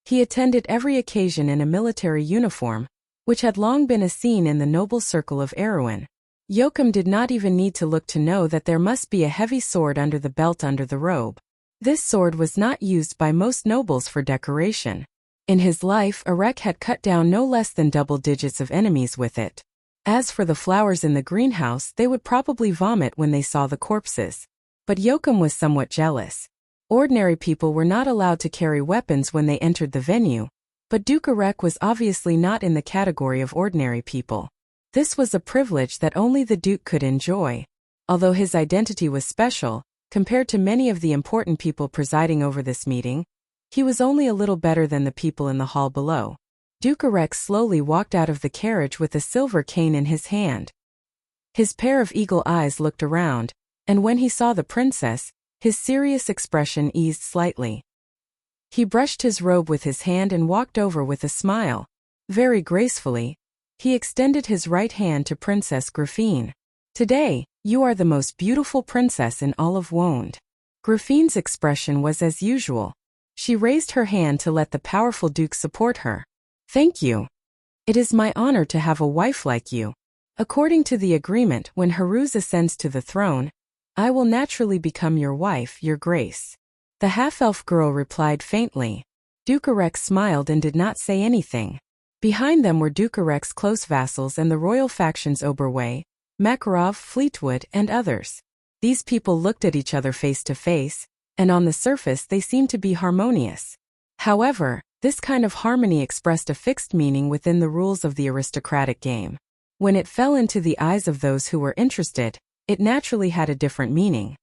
He attended every occasion in a military uniform, which had long been a scene in the noble circle of Erewhon. Joachim did not even need to look to know that there must be a heavy sword under the belt under the robe. This sword was not used by most nobles for decoration. In his life, Erek had cut down no less than double digits of enemies with it. As for the flowers in the greenhouse, they would probably vomit when they saw the corpses. But Joachim was somewhat jealous. Ordinary people were not allowed to carry weapons when they entered the venue, but Duke Erek was obviously not in the category of ordinary people. This was a privilege that only the Duke could enjoy. Although his identity was special, compared to many of the important people presiding over this meeting, he was only a little better than the people in the hall below. Duke Erek slowly walked out of the carriage with a silver cane in his hand. His pair of eagle eyes looked around, and when he saw the princess, his serious expression eased slightly. He brushed his robe with his hand and walked over with a smile. Very gracefully, he extended his right hand to Princess Grafine. Today, you are the most beautiful princess in all of Wond. Grafine's expression was as usual. She raised her hand to let the powerful Duke support her. Thank you. It is my honor to have a wife like you. According to the agreement, when Haruz ascends to the throne, I will naturally become your wife, your grace. The half-elf girl replied faintly. Duke Erek smiled and did not say anything. Behind them were Duke Erek's close vassals and the royal factions Oberway, Makarov, Fleetwood, and others. These people looked at each other face to face, and on the surface they seemed to be harmonious. However, this kind of harmony expressed a fixed meaning within the rules of the aristocratic game. When it fell into the eyes of those who were interested, it naturally had a different meaning.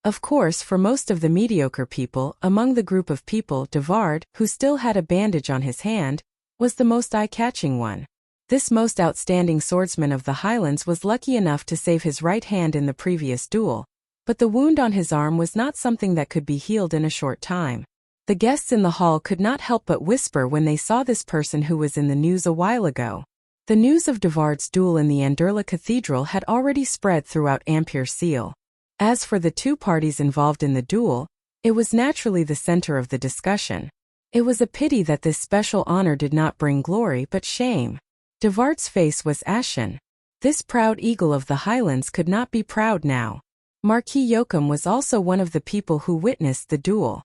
Of course, for most of the mediocre people, among the group of people, Devard, who still had a bandage on his hand, was the most eye-catching one. This most outstanding swordsman of the Highlands was lucky enough to save his right hand in the previous duel, but the wound on his arm was not something that could be healed in a short time. The guests in the hall could not help but whisper when they saw this person who was in the news a while ago. The news of Devard's duel in the Anderla Cathedral had already spread throughout Ampere-Seal. As for the two parties involved in the duel, it was naturally the center of the discussion. It was a pity that this special honor did not bring glory but shame. Devard's face was ashen. This proud eagle of the Highlands could not be proud now. Marquis Joachim was also one of the people who witnessed the duel.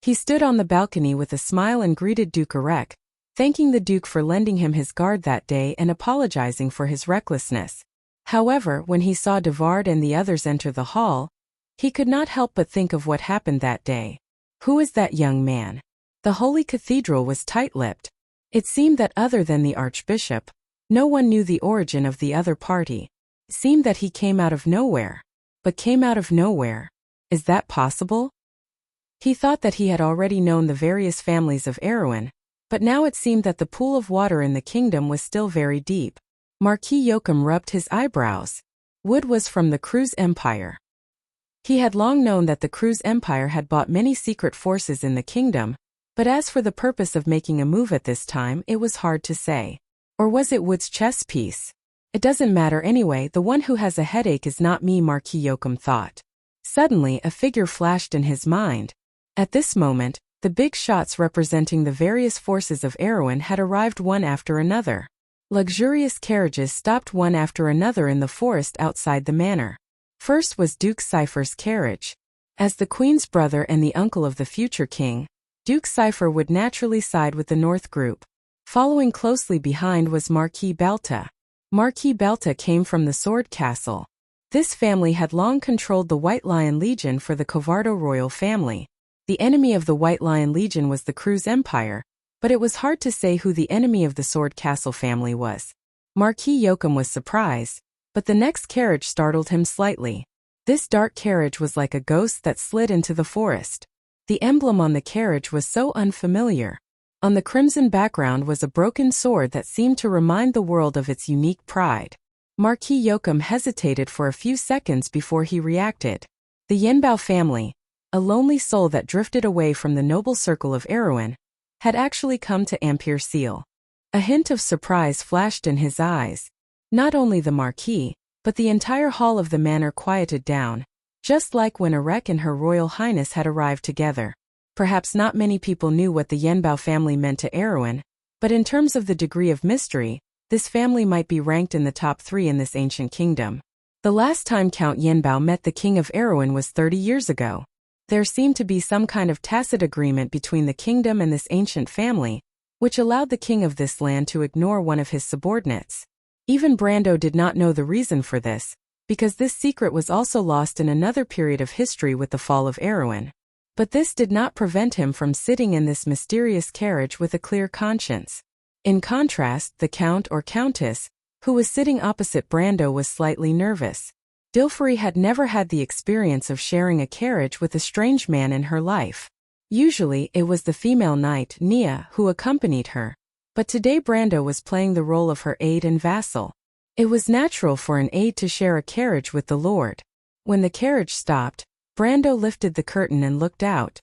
He stood on the balcony with a smile and greeted Duke Erek, thanking the Duke for lending him his guard that day and apologizing for his recklessness. However, when he saw Devard and the others enter the hall, he could not help but think of what happened that day. Who is that young man? The Holy Cathedral was tight-lipped. It seemed that other than the Archbishop, no one knew the origin of the other party. It seemed that he came out of nowhere. But came out of nowhere? Is that possible? He thought that he had already known the various families of Erewhon, but now it seemed that the pool of water in the kingdom was still very deep. Marquis Joachim rubbed his eyebrows. Wood was from the Cruz Empire. He had long known that the Cruz Empire had bought many secret forces in the kingdom, but as for the purpose of making a move at this time, it was hard to say. Or was it Wood's chess piece? It doesn't matter anyway, the one who has a headache is not me, Marquis Joachim thought. Suddenly, a figure flashed in his mind. At this moment, the big shots representing the various forces of Erewhon had arrived one after another. Luxurious carriages stopped one after another in the forest outside the manor. First was Duke Cypher's carriage. As the Queen's brother and the uncle of the future king, Duke Cypher would naturally side with the North group. Following closely behind was Marquis Balta. Marquis Balta came from the Sword Castle. This family had long controlled the White Lion Legion for the Covardo royal family. The enemy of the White Lion Legion was the Cruz Empire, but it was hard to say who the enemy of the Sword Castle family was. Marquis Joachim was surprised, but the next carriage startled him slightly. This dark carriage was like a ghost that slid into the forest. The emblem on the carriage was so unfamiliar. On the crimson background was a broken sword that seemed to remind the world of its unique pride. Marquis Joachim hesitated for a few seconds before he reacted. The Yenbao family, a lonely soul that drifted away from the noble circle of Erewhon, had actually come to Ampere Seal. A hint of surprise flashed in his eyes. Not only the Marquis, but the entire hall of the manor quieted down, just like when Erek and Her Royal Highness had arrived together. Perhaps not many people knew what the Yenbao family meant to Erewhon, but in terms of the degree of mystery, this family might be ranked in the top 3 in this ancient kingdom. The last time Count Yenbao met the king of Erewhon was 30 years ago. There seemed to be some kind of tacit agreement between the kingdom and this ancient family, which allowed the king of this land to ignore one of his subordinates. Even Brando did not know the reason for this, because this secret was also lost in another period of history with the fall of Erewhon. But this did not prevent him from sitting in this mysterious carriage with a clear conscience. In contrast, the count or countess, who was sitting opposite Brando, was slightly nervous. Dilfrey had never had the experience of sharing a carriage with a strange man in her life. Usually, it was the female knight, Nia, who accompanied her. But today Brando was playing the role of her aide and vassal. It was natural for an aide to share a carriage with the lord. When the carriage stopped, Brando lifted the curtain and looked out.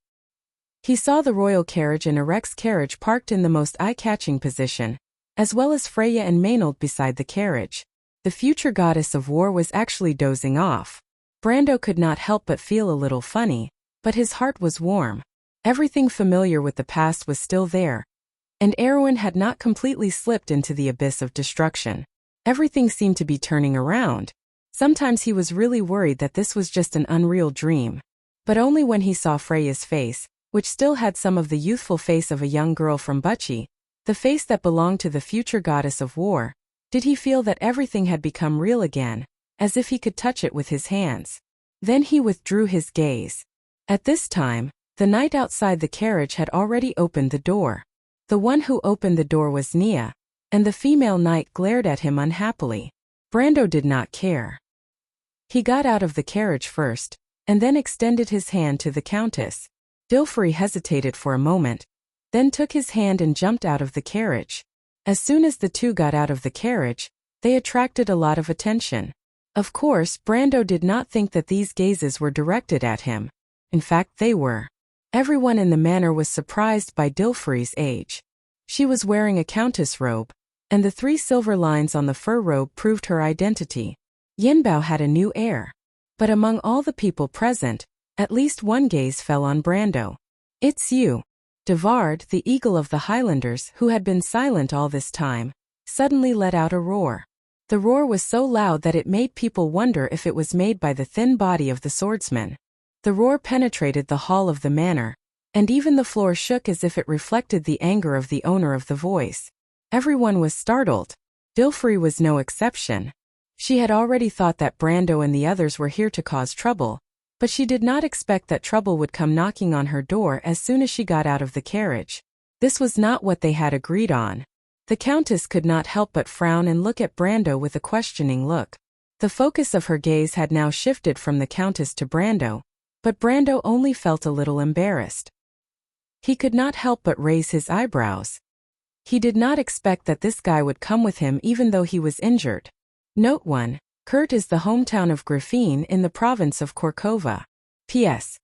He saw the royal carriage and Erek's carriage parked in the most eye-catching position, as well as Freya and Maynard beside the carriage. The future goddess of war was actually dozing off. Brando could not help but feel a little funny, but his heart was warm. Everything familiar with the past was still there, and Erewhon had not completely slipped into the abyss of destruction. Everything seemed to be turning around. Sometimes he was really worried that this was just an unreal dream. But only when he saw Freya's face, which still had some of the youthful face of a young girl from Bucci, the face that belonged to the future goddess of war, did he feel that everything had become real again, as if he could touch it with his hands. Then he withdrew his gaze. At this time, the knight outside the carriage had already opened the door. The one who opened the door was Nia, and the female knight glared at him unhappily. Brando did not care. He got out of the carriage first, and then extended his hand to the countess. Dilfrey hesitated for a moment, then took his hand and jumped out of the carriage. As soon as the two got out of the carriage, they attracted a lot of attention. Of course, Brando did not think that these gazes were directed at him. In fact, they were. Everyone in the manor was surprised by Dilfrey's age. She was wearing a countess robe, and the 3 silver lines on the fur robe proved her identity. Yenbao had a new heir. But among all the people present, at least one gaze fell on Brando. "It's you." Devard, the eagle of the Highlanders, who had been silent all this time, suddenly let out a roar. The roar was so loud that it made people wonder if it was made by the thin body of the swordsman. The roar penetrated the hall of the manor, and even the floor shook as if it reflected the anger of the owner of the voice. Everyone was startled. Dilfrey was no exception. She had already thought that Brando and the others were here to cause trouble, but she did not expect that trouble would come knocking on her door as soon as she got out of the carriage. This was not what they had agreed on. The countess could not help but frown and look at Brando with a questioning look. The focus of her gaze had now shifted from the countess to Brando, but Brando only felt a little embarrassed. He could not help but raise his eyebrows. He did not expect that this guy would come with him even though he was injured. Note 1. Kurt is the hometown of Grafine in the province of Corcova. P.S.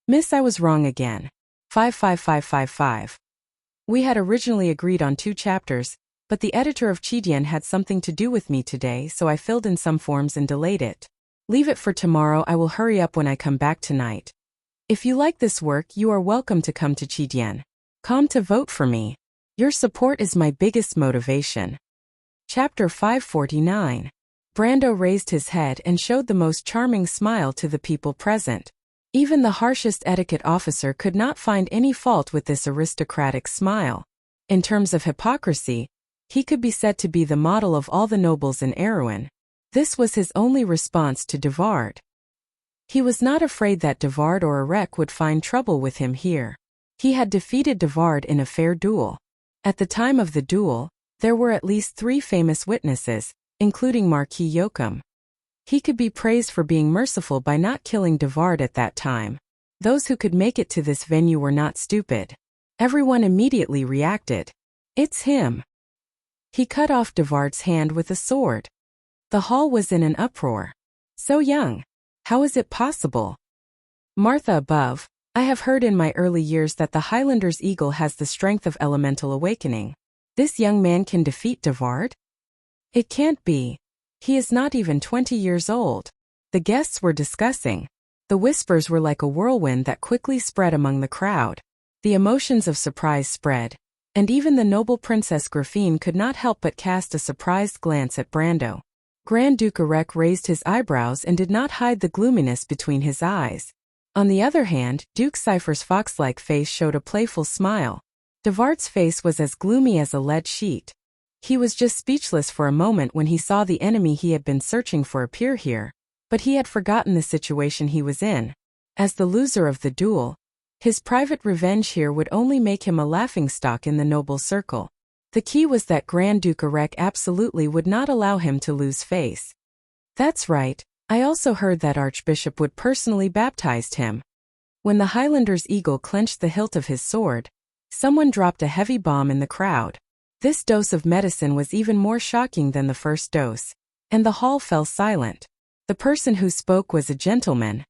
Miss, I was wrong again. 55555. We had originally agreed on 2 chapters, but the editor of Chidian had something to do with me today, so I filled in some forms and delayed it. Leave it for tomorrow. I will hurry up when I come back tonight. If you like this work, you are welcome to come to Chidian. Come to vote for me. Your support is my biggest motivation. Chapter 549. Brando raised his head and showed the most charming smile to the people present. Even the harshest etiquette officer could not find any fault with this aristocratic smile. In terms of hypocrisy, he could be said to be the model of all the nobles in Erewhon. This was his only response to Devard. He was not afraid that Devard or Erec would find trouble with him here. He had defeated Devard in a fair duel. At the time of the duel, there were at least 3 famous witnesses, including Marquis Yoakum. He could be praised for being merciful by not killing Devard at that time. Those who could make it to this venue were not stupid. Everyone immediately reacted. It's him. He cut off Devard's hand with a sword. The hall was in an uproar. So young. How is it possible? Martha above, I have heard in my early years that the Highlander's eagle has the strength of elemental awakening. This young man can defeat Devard? It can't be. He is not even 20 years old. The guests were discussing. The whispers were like a whirlwind that quickly spread among the crowd. The emotions of surprise spread, and even the noble Princess Graphine could not help but cast a surprised glance at Brando. Grand Duke Erec raised his eyebrows and did not hide the gloominess between his eyes. On the other hand, Duke Cypher's fox-like face showed a playful smile. Devard's face was as gloomy as a lead sheet. He was just speechless for a moment when he saw the enemy he had been searching for appear here, but he had forgotten the situation he was in. As the loser of the duel, his private revenge here would only make him a laughingstock in the noble circle. The key was that Grand Duke Erec absolutely would not allow him to lose face. That's right, I also heard that Archbishop would personally baptize him. When the Highlander's eagle clenched the hilt of his sword, someone dropped a heavy bomb in the crowd. This dose of medicine was even more shocking than the first dose, and the hall fell silent. The person who spoke was a gentleman.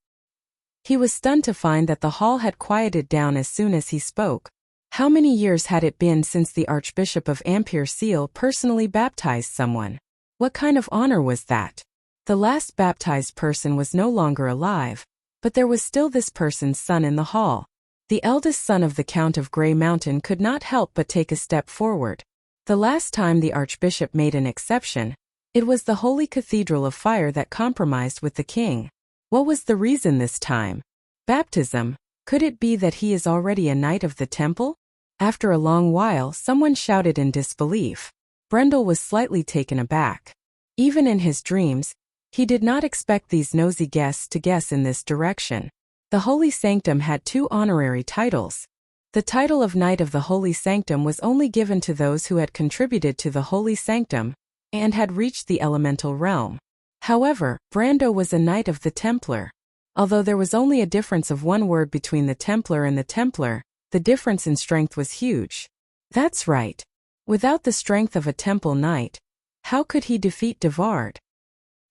He was stunned to find that the hall had quieted down as soon as he spoke. How many years had it been since the Archbishop of Ampere Seal personally baptized someone? What kind of honor was that? The last baptized person was no longer alive, but there was still this person's son in the hall. The eldest son of the Count of Grey Mountain could not help but take a step forward. The last time the Archbishop made an exception, it was the Holy Cathedral of Fire that compromised with the king. What was the reason this time? Baptism. Could it be that he is already a knight of the temple? After a long while, someone shouted in disbelief. Brendel was slightly taken aback. Even in his dreams, he did not expect these nosy guests to guess in this direction. The Holy Sanctum had 2 honorary titles. The title of Knight of the Holy Sanctum was only given to those who had contributed to the Holy Sanctum and had reached the elemental realm. However, Brando was a Knight of the Templar. Although there was only a difference of 1 word between the Templar and the Templar, the difference in strength was huge. That's right. Without the strength of a Temple Knight, how could he defeat Devard?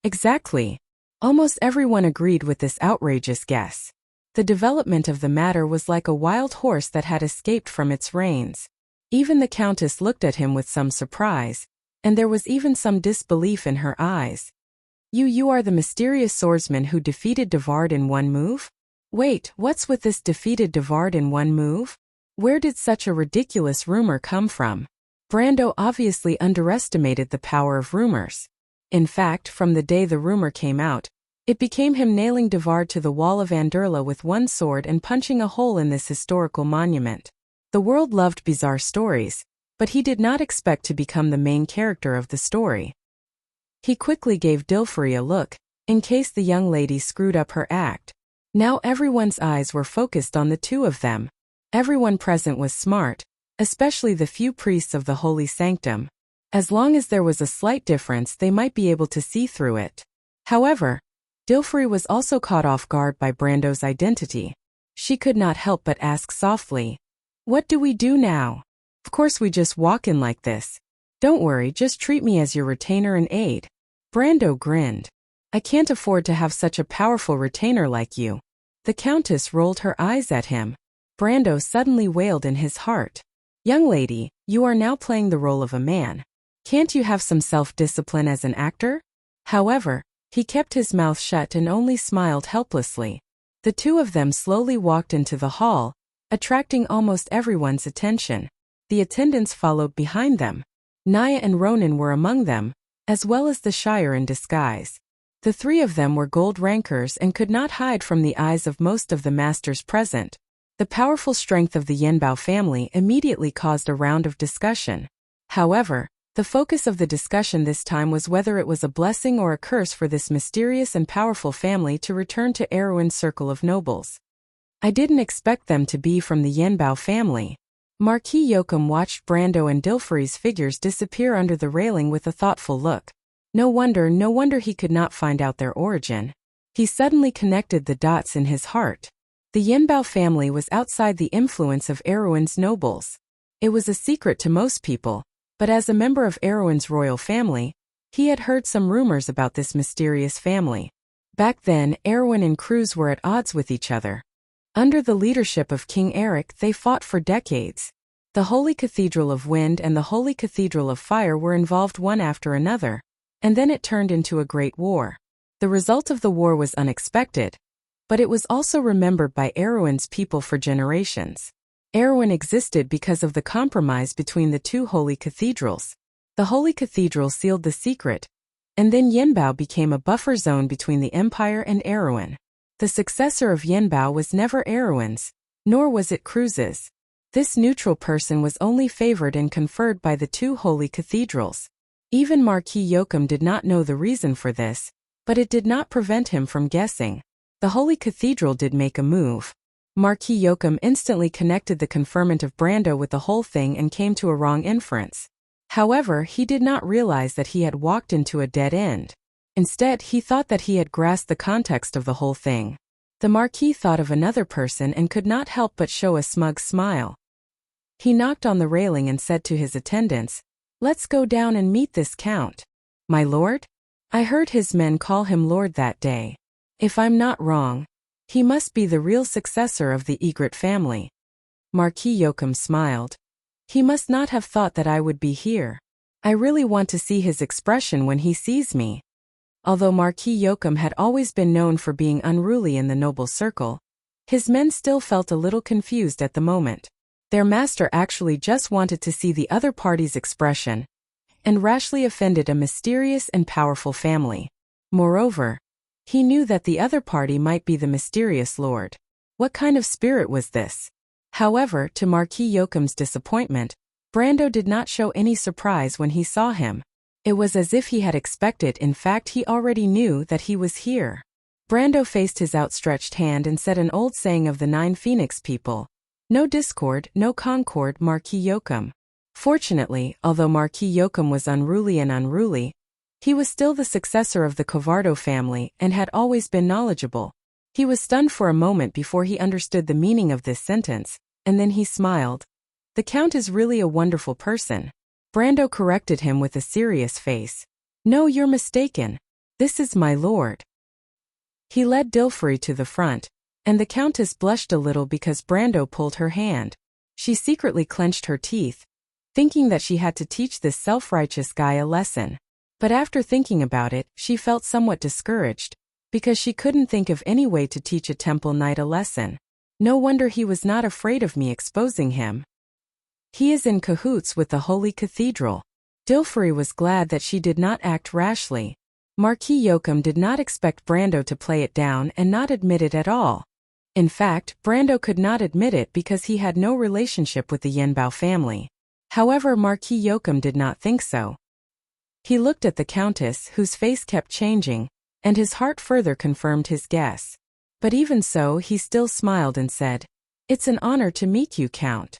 Exactly. Almost everyone agreed with this outrageous guess. The development of the matter was like a wild horse that had escaped from its reins. Even the Countess looked at him with some surprise, and there was even some disbelief in her eyes. You are the mysterious swordsman who defeated Devard in 1 move? Wait, what's with this defeated Devard in 1 move? Where did such a ridiculous rumor come from? Brando obviously underestimated the power of rumors. In fact, from the day the rumor came out, it became him nailing Devard to the wall of Anderla with 1 sword and punching a hole in this historical monument. The world loved bizarre stories, but he did not expect to become the main character of the story. He quickly gave Dilfrey a look, in case the young lady screwed up her act. Now everyone's eyes were focused on the 2 of them. Everyone present was smart, especially the few priests of the Holy Sanctum. As long as there was a slight difference, they might be able to see through it. However, Dilfrey was also caught off guard by Brando's identity. She could not help but ask softly, "What do we do now?" "Of course we just walk in like this. Don't worry, just treat me as your retainer and aide." Brando grinned. "I can't afford to have such a powerful retainer like you." The Countess rolled her eyes at him. Brando suddenly wailed in his heart. "Young lady, you are now playing the role of a man. Can't you have some self-discipline as an actor?" However, he kept his mouth shut and only smiled helplessly. The 2 of them slowly walked into the hall, attracting almost everyone's attention. The attendants followed behind them. Naya and Ronan were among them, as well as the Shire in disguise. The three of them were gold rankers and could not hide from the eyes of most of the masters present. The powerful strength of the Yanbao family immediately caused a round of discussion. However, the focus of the discussion this time was whether it was a blessing or a curse for this mysterious and powerful family to return to Erwin's circle of nobles. I didn't expect them to be from the Yanbao family. Marquis Yoakum watched Brando and Dilfri's figures disappear under the railing with a thoughtful look. No wonder he could not find out their origin. He suddenly connected the dots in his heart. The Yanbao family was outside the influence of Erwin's nobles. It was a secret to most people, but as a member of Erwin's royal family, he had heard some rumors about this mysterious family. Back then, Erwin and Cruz were at odds with each other. Under the leadership of King Eric, they fought for decades. The Holy Cathedral of Wind and the Holy Cathedral of Fire were involved one after another, and then it turned into a great war. The result of the war was unexpected, but it was also remembered by Erwin's people for generations. Erwin existed because of the compromise between the two holy cathedrals. The Holy Cathedral sealed the secret, and then Yanbao became a buffer zone between the Empire and Erwin. The successor of Yanbao was never Erwin's, nor was it Cruz's. This neutral person was only favored and conferred by the two holy cathedrals. Even Marquis Yoakum did not know the reason for this, but it did not prevent him from guessing. The Holy Cathedral did make a move. Marquis Yoakum instantly connected the conferment of Brando with the whole thing and came to a wrong inference. However, he did not realize that he had walked into a dead end. Instead, he thought that he had grasped the context of the whole thing. The Marquis thought of another person and could not help but show a smug smile. He knocked on the railing and said to his attendants, "Let's go down and meet this count." "My lord?" I heard his men call him lord that day. If I'm not wrong, he must be the real successor of the Egret family. Marquis Yoakum smiled. He must not have thought that I would be here. I really want to see his expression when he sees me. Although Marquis Yoakum had always been known for being unruly in the noble circle, his men still felt a little confused at the moment. Their master actually just wanted to see the other party's expression, and rashly offended a mysterious and powerful family. Moreover, he knew that the other party might be the mysterious lord. What kind of spirit was this? However, to Marquis Yoakum's disappointment, Brando did not show any surprise when he saw him. It was as if he had expected. In fact, he already knew that he was here. Brando faced his outstretched hand and said an old saying of the 9 Phoenix people: "No discord, no concord, Marquis Yoakum." Fortunately, although Marquis Yoakum was unruly, he was still the successor of the Covardo family and had always been knowledgeable. He was stunned for a moment before he understood the meaning of this sentence, and then he smiled. "The Count is really a wonderful person." Brando corrected him with a serious face. "No, you're mistaken. This is my lord." He led Dilfri to the front, and the Countess blushed a little because Brando pulled her hand. She secretly clenched her teeth, thinking that she had to teach this self-righteous guy a lesson. But after thinking about it, she felt somewhat discouraged, because she couldn't think of any way to teach a temple knight a lesson. No wonder he was not afraid of me exposing him. He is in cahoots with the Holy Cathedral. Dilfri was glad that she did not act rashly. Marquis Yoakum did not expect Brando to play it down and not admit it at all. In fact, Brando could not admit it because he had no relationship with the Yanbao family. However, Marquis Yoakum did not think so. He looked at the Countess, whose face kept changing, and his heart further confirmed his guess. But even so, he still smiled and said, "It's an honor to meet you, Count."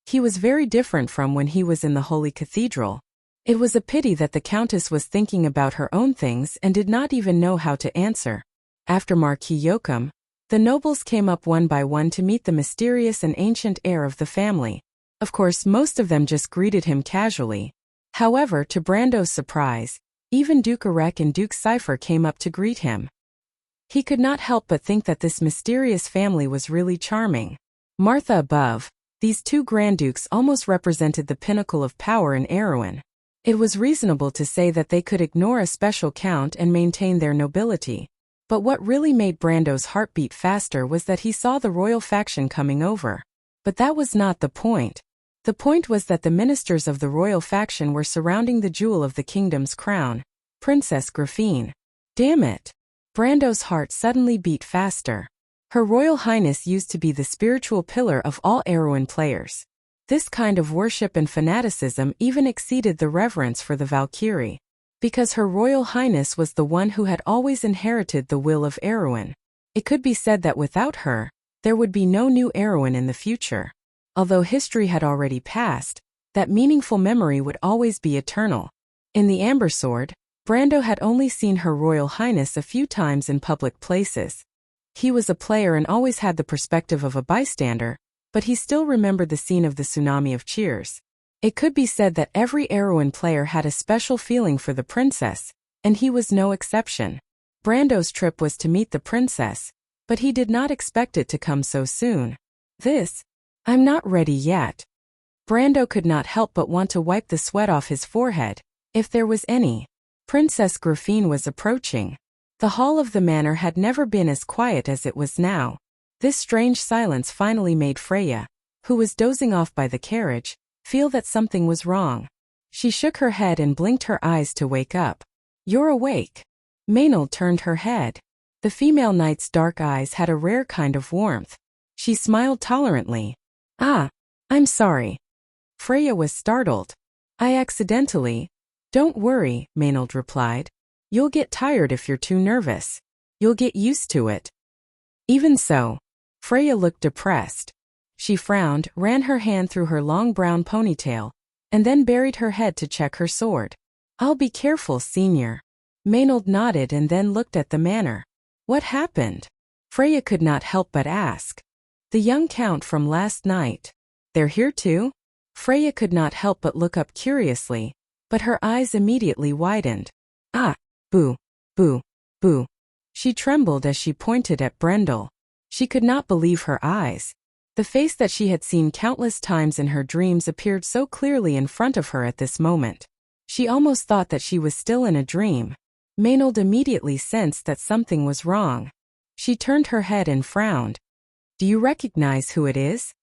He was very different from when he was in the Holy Cathedral. It was a pity that the Countess was thinking about her own things and did not even know how to answer. After Marquis Yoakum, the nobles came up one by one to meet the mysterious and ancient heir of the family. Of course, most of them just greeted him casually. However, to Brando's surprise, even Duke Arek and Duke Cypher came up to greet him. He could not help but think that this mysterious family was really charming. Martha above, these 2 Grand Dukes almost represented the pinnacle of power in Erewhon. It was reasonable to say that they could ignore a special count and maintain their nobility. But what really made Brando's heart beat faster was that he saw the royal faction coming over. But that was not the point. The point was that the ministers of the royal faction were surrounding the jewel of the kingdom's crown, Princess Griffine. Damn it! Brando's heart suddenly beat faster. Her Royal Highness used to be the spiritual pillar of all Erewhon players. This kind of worship and fanaticism even exceeded the reverence for the Valkyrie. Because Her Royal Highness was the one who had always inherited the will of Erewhon. It could be said that without her, there would be no new Erewhon in the future. Although history had already passed, that meaningful memory would always be eternal. In the Amber Sword, Brando had only seen Her Royal Highness a few times in public places. He was a player and always had the perspective of a bystander, but he still remembered the scene of the tsunami of cheers. It could be said that every Erewhon player had a special feeling for the princess, and he was no exception. Brando's trip was to meet the princess, but he did not expect it to come so soon. I'm not ready yet. Brando could not help but want to wipe the sweat off his forehead, if there was any. Princess Griffine was approaching. The hall of the manor had never been as quiet as it was now. This strange silence finally made Freya, who was dozing off by the carriage, feel that something was wrong. She shook her head and blinked her eyes to wake up. You're awake. Maynard turned her head. The female knight's dark eyes had a rare kind of warmth. She smiled tolerantly. I'm sorry. Freya was startled. I accidentally. Don't worry, Maynard replied. You'll get tired if you're too nervous. You'll get used to it. Even so, Freya looked depressed. She frowned, ran her hand through her long brown ponytail, and then buried her head to check her sword. I'll be careful, Senior. Maynard nodded and then looked at the manor. What happened? Freya could not help but ask. The young count from last night. They're here too? Freya could not help but look up curiously, but her eyes immediately widened. Boo, boo, boo. She trembled as she pointed at Brendel. She could not believe her eyes. The face that she had seen countless times in her dreams appeared so clearly in front of her at this moment. She almost thought that she was still in a dream. Maynard immediately sensed that something was wrong. She turned her head and frowned. Do you recognize who it is?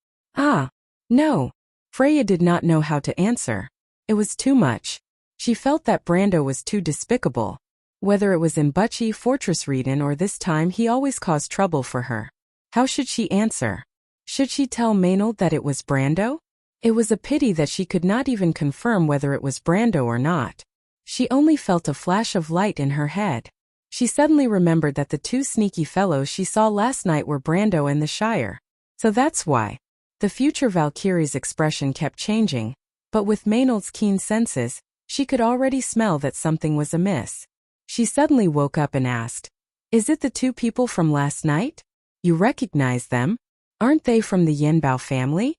No. Freya did not know how to answer. It was too much. She felt that Brando was too despicable. Whether it was in Butchie Fortress Reedon or this time he always caused trouble for her. How should she answer? Should she tell Maynard that it was Brando? It was a pity that she could not even confirm whether it was Brando or not. She only felt a flash of light in her head. She suddenly remembered that the two sneaky fellows she saw last night were Brando and the Shire. So that's why. The future Valkyrie's expression kept changing, but with Maynard's keen senses, she could already smell that something was amiss. She suddenly woke up and asked, Is it the two people from last night? You recognize them? Aren't they from the Yenbao family?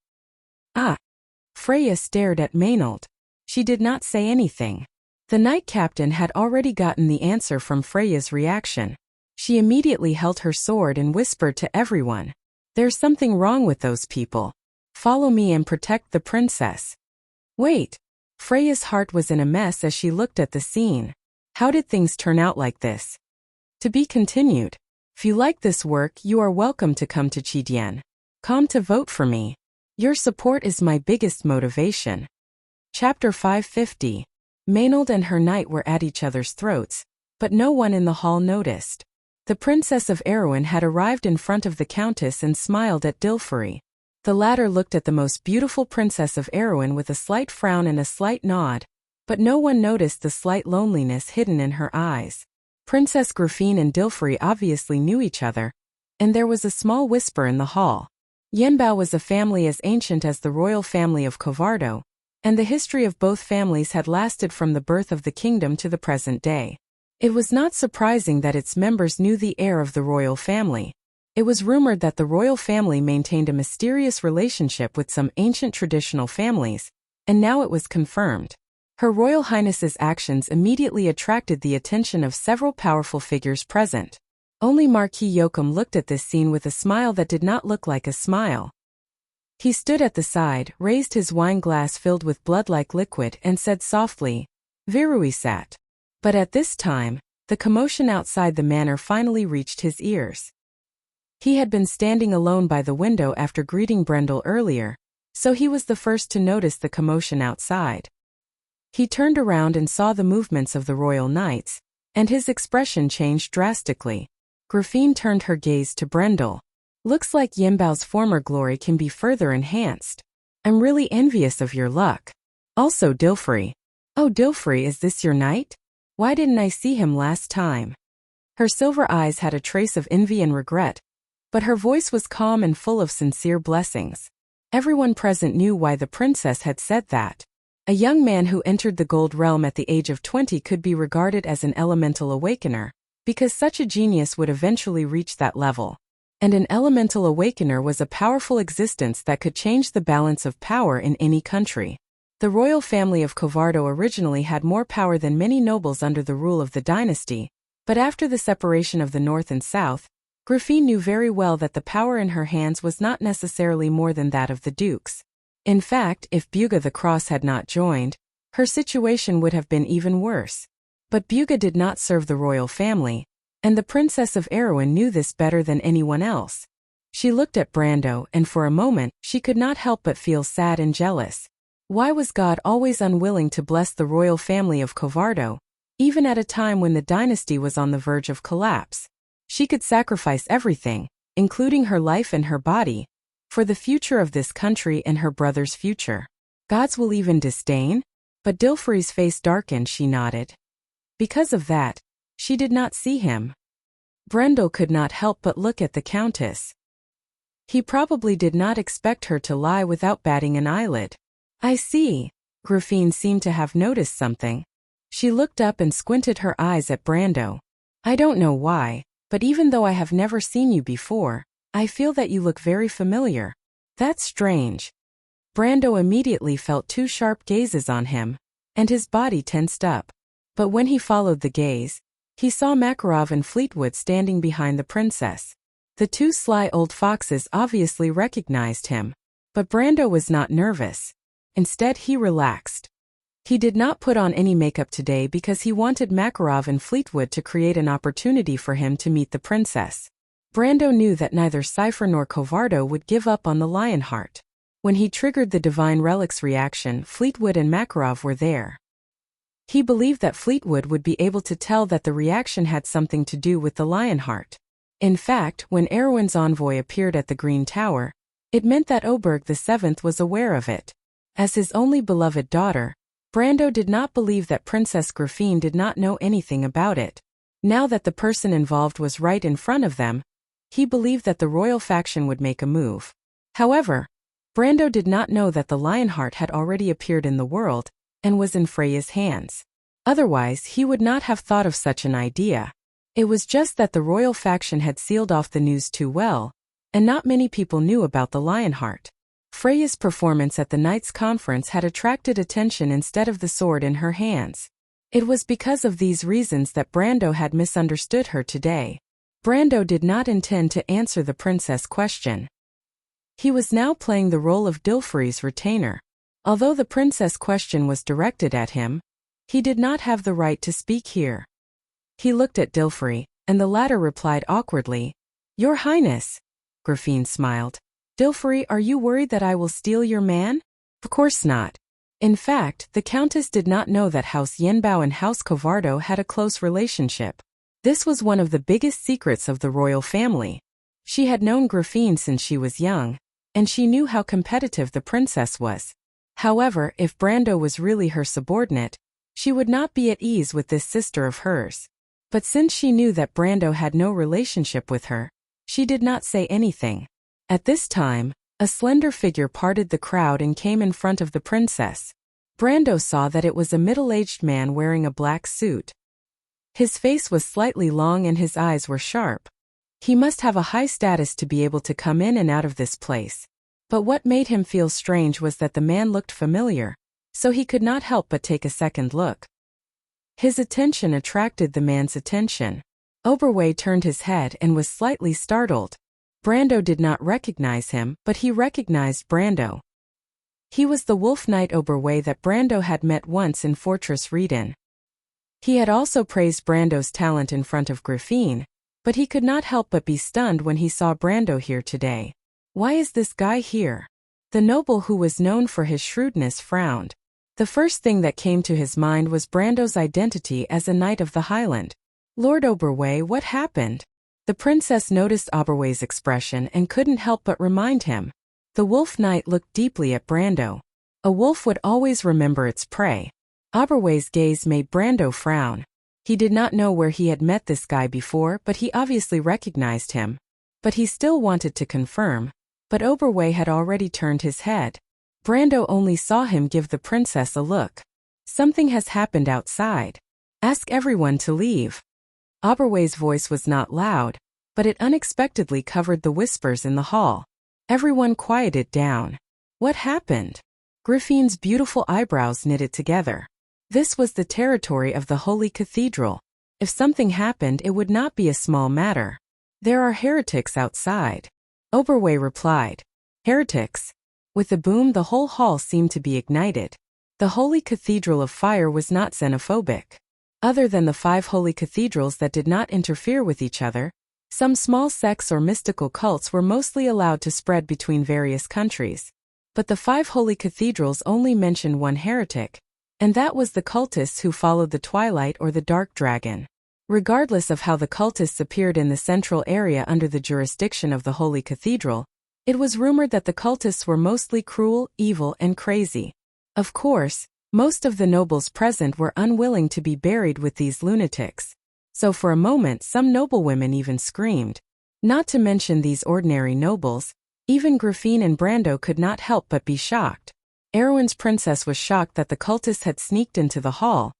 Freya stared at Maynard. She did not say anything. The knight captain had already gotten the answer from Freya's reaction. She immediately held her sword and whispered to everyone, There's something wrong with those people. Follow me and protect the princess. Wait. Freya's heart was in a mess as she looked at the scene. How did things turn out like this? To be continued. If you like this work, you are welcome to come to Chidian. Come to vote for me. Your support is my biggest motivation. Chapter 550. Maynard and her knight were at each other's throats, but no one in the hall noticed. The Princess of Erewhon had arrived in front of the Countess and smiled at Dilfari. The latter looked at the most beautiful Princess of Erewhon with a slight frown and a slight nod, but no one noticed the slight loneliness hidden in her eyes. Princess Griffine and Dilfari obviously knew each other, and there was a small whisper in the hall. Yenbao was a family as ancient as the royal family of Covardo, and the history of both families had lasted from the birth of the kingdom to the present day. It was not surprising that its members knew the heir of the royal family. It was rumored that the royal family maintained a mysterious relationship with some ancient traditional families, and now it was confirmed. Her Royal Highness's actions immediately attracted the attention of several powerful figures present. Only Marquis Yoakum looked at this scene with a smile that did not look like a smile. He stood at the side, raised his wine glass filled with blood-like liquid and said softly, Viruisat. But at this time, the commotion outside the manor finally reached his ears. He had been standing alone by the window after greeting Brendel earlier, so he was the first to notice the commotion outside. He turned around and saw the movements of the royal knights, and his expression changed drastically. Griffine turned her gaze to Brendel. Looks like Yinbao's former glory can be further enhanced. I'm really envious of your luck. Also Dilfrey. Oh Dilfrey, is this your knight? Why didn't I see him last time? Her silver eyes had a trace of envy and regret, but her voice was calm and full of sincere blessings. Everyone present knew why the princess had said that. A young man who entered the gold realm at the age of 20 could be regarded as an elemental awakener, because such a genius would eventually reach that level. And an elemental awakener was a powerful existence that could change the balance of power in any country. The royal family of Covardo originally had more power than many nobles under the rule of the dynasty, but after the separation of the north and south, Griffine knew very well that the power in her hands was not necessarily more than that of the dukes. In fact, if Buga the Cross had not joined, her situation would have been even worse. But Buga did not serve the royal family, and the Princess of Erewhon knew this better than anyone else. She looked at Brando, and for a moment, she could not help but feel sad and jealous. Why was God always unwilling to bless the royal family of Covardo, even at a time when the dynasty was on the verge of collapse? She could sacrifice everything, including her life and her body, for the future of this country and her brother's future. Gods will even disdain? But Dilfrey's face darkened. She nodded. Because of that, she did not see him. Brendel could not help but look at the Countess. He probably did not expect her to lie without batting an eyelid. I see. Griffine seemed to have noticed something. She looked up and squinted her eyes at Brando. I don't know why, but even though I have never seen you before, I feel that you look very familiar. That's strange. Brando immediately felt two sharp gazes on him, and his body tensed up. But when he followed the gaze, he saw Makarov and Fleetwood standing behind the princess. The two sly old foxes obviously recognized him, but Brando was not nervous. Instead, he relaxed. He did not put on any makeup today because he wanted Makarov and Fleetwood to create an opportunity for him to meet the princess. Brando knew that neither Cypher nor Covardo would give up on the Lionheart. When he triggered the Divine Relics reaction, Fleetwood and Makarov were there. He believed that Fleetwood would be able to tell that the reaction had something to do with the Lionheart. In fact, when Erewhon's envoy appeared at the Green Tower, it meant that Oberg VII was aware of it. As his only beloved daughter, Brando did not believe that Princess Griffine did not know anything about it. Now that the person involved was right in front of them, he believed that the royal faction would make a move. However, Brando did not know that the Lionheart had already appeared in the world and was in Freya's hands. Otherwise, he would not have thought of such an idea. It was just that the royal faction had sealed off the news too well, and not many people knew about the Lionheart. Freya's performance at the Knights' Conference had attracted attention instead of the sword in her hands. It was because of these reasons that Brando had misunderstood her today. Brando did not intend to answer the princess question. He was now playing the role of Dilfrey's retainer. Although the princess question was directed at him, he did not have the right to speak here. He looked at Dilfrey, and the latter replied awkwardly, "Your Highness." Griffine smiled. "Dilfrey, are you worried that I will steal your man?" Of course not. In fact, the Countess did not know that House Yinbao and House Covardo had a close relationship. This was one of the biggest secrets of the royal family. She had known Griffine since she was young, and she knew how competitive the princess was. However, if Brando was really her subordinate, she would not be at ease with this sister of hers. But since she knew that Brando had no relationship with her, she did not say anything. At this time, a slender figure parted the crowd and came in front of the princess. Brando saw that it was a middle-aged man wearing a black suit. His face was slightly long and his eyes were sharp. He must have a high status to be able to come in and out of this place. But what made him feel strange was that the man looked familiar, so he could not help but take a second look. His attention attracted the man's attention. Oberway turned his head and was slightly startled. Brando did not recognize him, but he recognized Brando. He was the Wolf Knight Oberway that Brando had met once in Fortress Reden. He had also praised Brando's talent in front of Griffine, but he could not help but be stunned when he saw Brando here today. Why is this guy here? The noble who was known for his shrewdness frowned. The first thing that came to his mind was Brando's identity as a knight of the Highland. Lord Oberway, what happened? The princess noticed Oberway's expression and couldn't help but remind him. The wolf knight looked deeply at Brando. A wolf would always remember its prey. Oberway's gaze made Brando frown. He did not know where he had met this guy before, but he obviously recognized him. But he still wanted to confirm. But Oberway had already turned his head. Brando only saw him give the princess a look. Something has happened outside. Ask everyone to leave. Oberway's voice was not loud, but it unexpectedly covered the whispers in the hall. Everyone quieted down. What happened? Griffin's beautiful eyebrows knitted together. This was the territory of the Holy Cathedral. If something happened, it would not be a small matter. There are heretics outside. Oberway replied. Heretics? With a boom, the whole hall seemed to be ignited. The Holy Cathedral of Fire was not xenophobic. Other than the 5 holy cathedrals that did not interfere with each other, some small sects or mystical cults were mostly allowed to spread between various countries. But the 5 holy cathedrals only mentioned one heretic, and that was the cultists who followed the Twilight or the Dark Dragon. Regardless of how the cultists appeared in the central area under the jurisdiction of the Holy Cathedral, it was rumored that the cultists were mostly cruel, evil, and crazy. Of course, most of the nobles present were unwilling to be buried with these lunatics. So for a moment some noblewomen even screamed. Not to mention these ordinary nobles, even Griffin and Brando could not help but be shocked. Erwin's princess was shocked that the cultists had sneaked into the hall,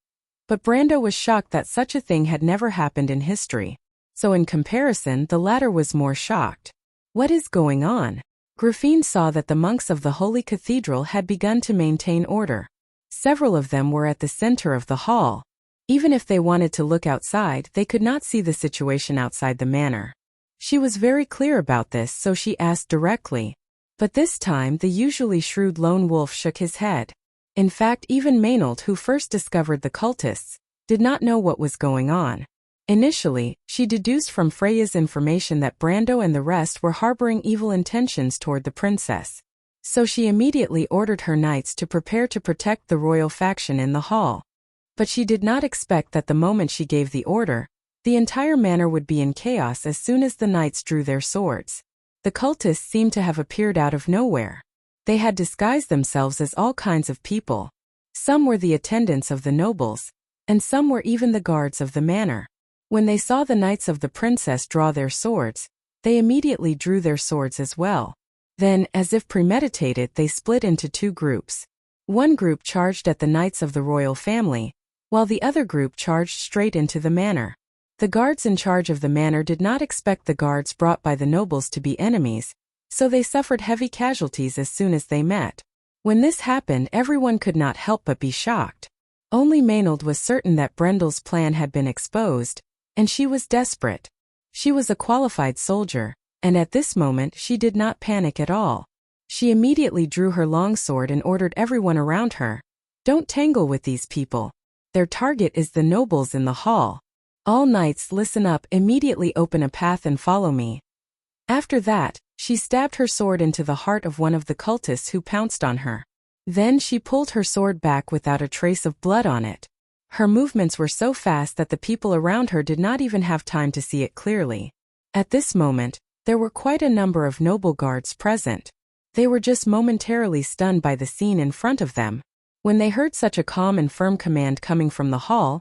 but Brando was shocked that such a thing had never happened in history. So in comparison, the latter was more shocked. What is going on? Griffin saw that the monks of the Holy Cathedral had begun to maintain order. Several of them were at the center of the hall. Even if they wanted to look outside, they could not see the situation outside the manor. She was very clear about this, so she asked directly. But this time the usually shrewd lone wolf shook his head. In fact, even Maynard, who first discovered the cultists, did not know what was going on. Initially, she deduced from Freya's information that Brando and the rest were harboring evil intentions toward the princess. So she immediately ordered her knights to prepare to protect the royal faction in the hall. But she did not expect that the moment she gave the order, the entire manor would be in chaos as soon as the knights drew their swords. The cultists seemed to have appeared out of nowhere. They had disguised themselves as all kinds of people. Some were the attendants of the nobles, and some were even the guards of the manor. When they saw the knights of the princess draw their swords, they immediately drew their swords as well. Then, as if premeditated, they split into 2 groups. One group charged at the knights of the royal family, while the other group charged straight into the manor. The guards in charge of the manor did not expect the guards brought by the nobles to be enemies, so they suffered heavy casualties as soon as they met. When this happened, everyone could not help but be shocked. Only Maynard was certain that Brendel's plan had been exposed, and she was desperate. She was a qualified soldier, and at this moment she did not panic at all. She immediately drew her longsword and ordered everyone around her. Don't tangle with these people. Their target is the nobles in the hall. All knights, listen up, immediately open a path and follow me. After that, she stabbed her sword into the heart of one of the cultists who pounced on her. Then she pulled her sword back without a trace of blood on it. Her movements were so fast that the people around her did not even have time to see it clearly. At this moment, there were quite a number of noble guards present. They were just momentarily stunned by the scene in front of them. When they heard such a calm and firm command coming from the hall,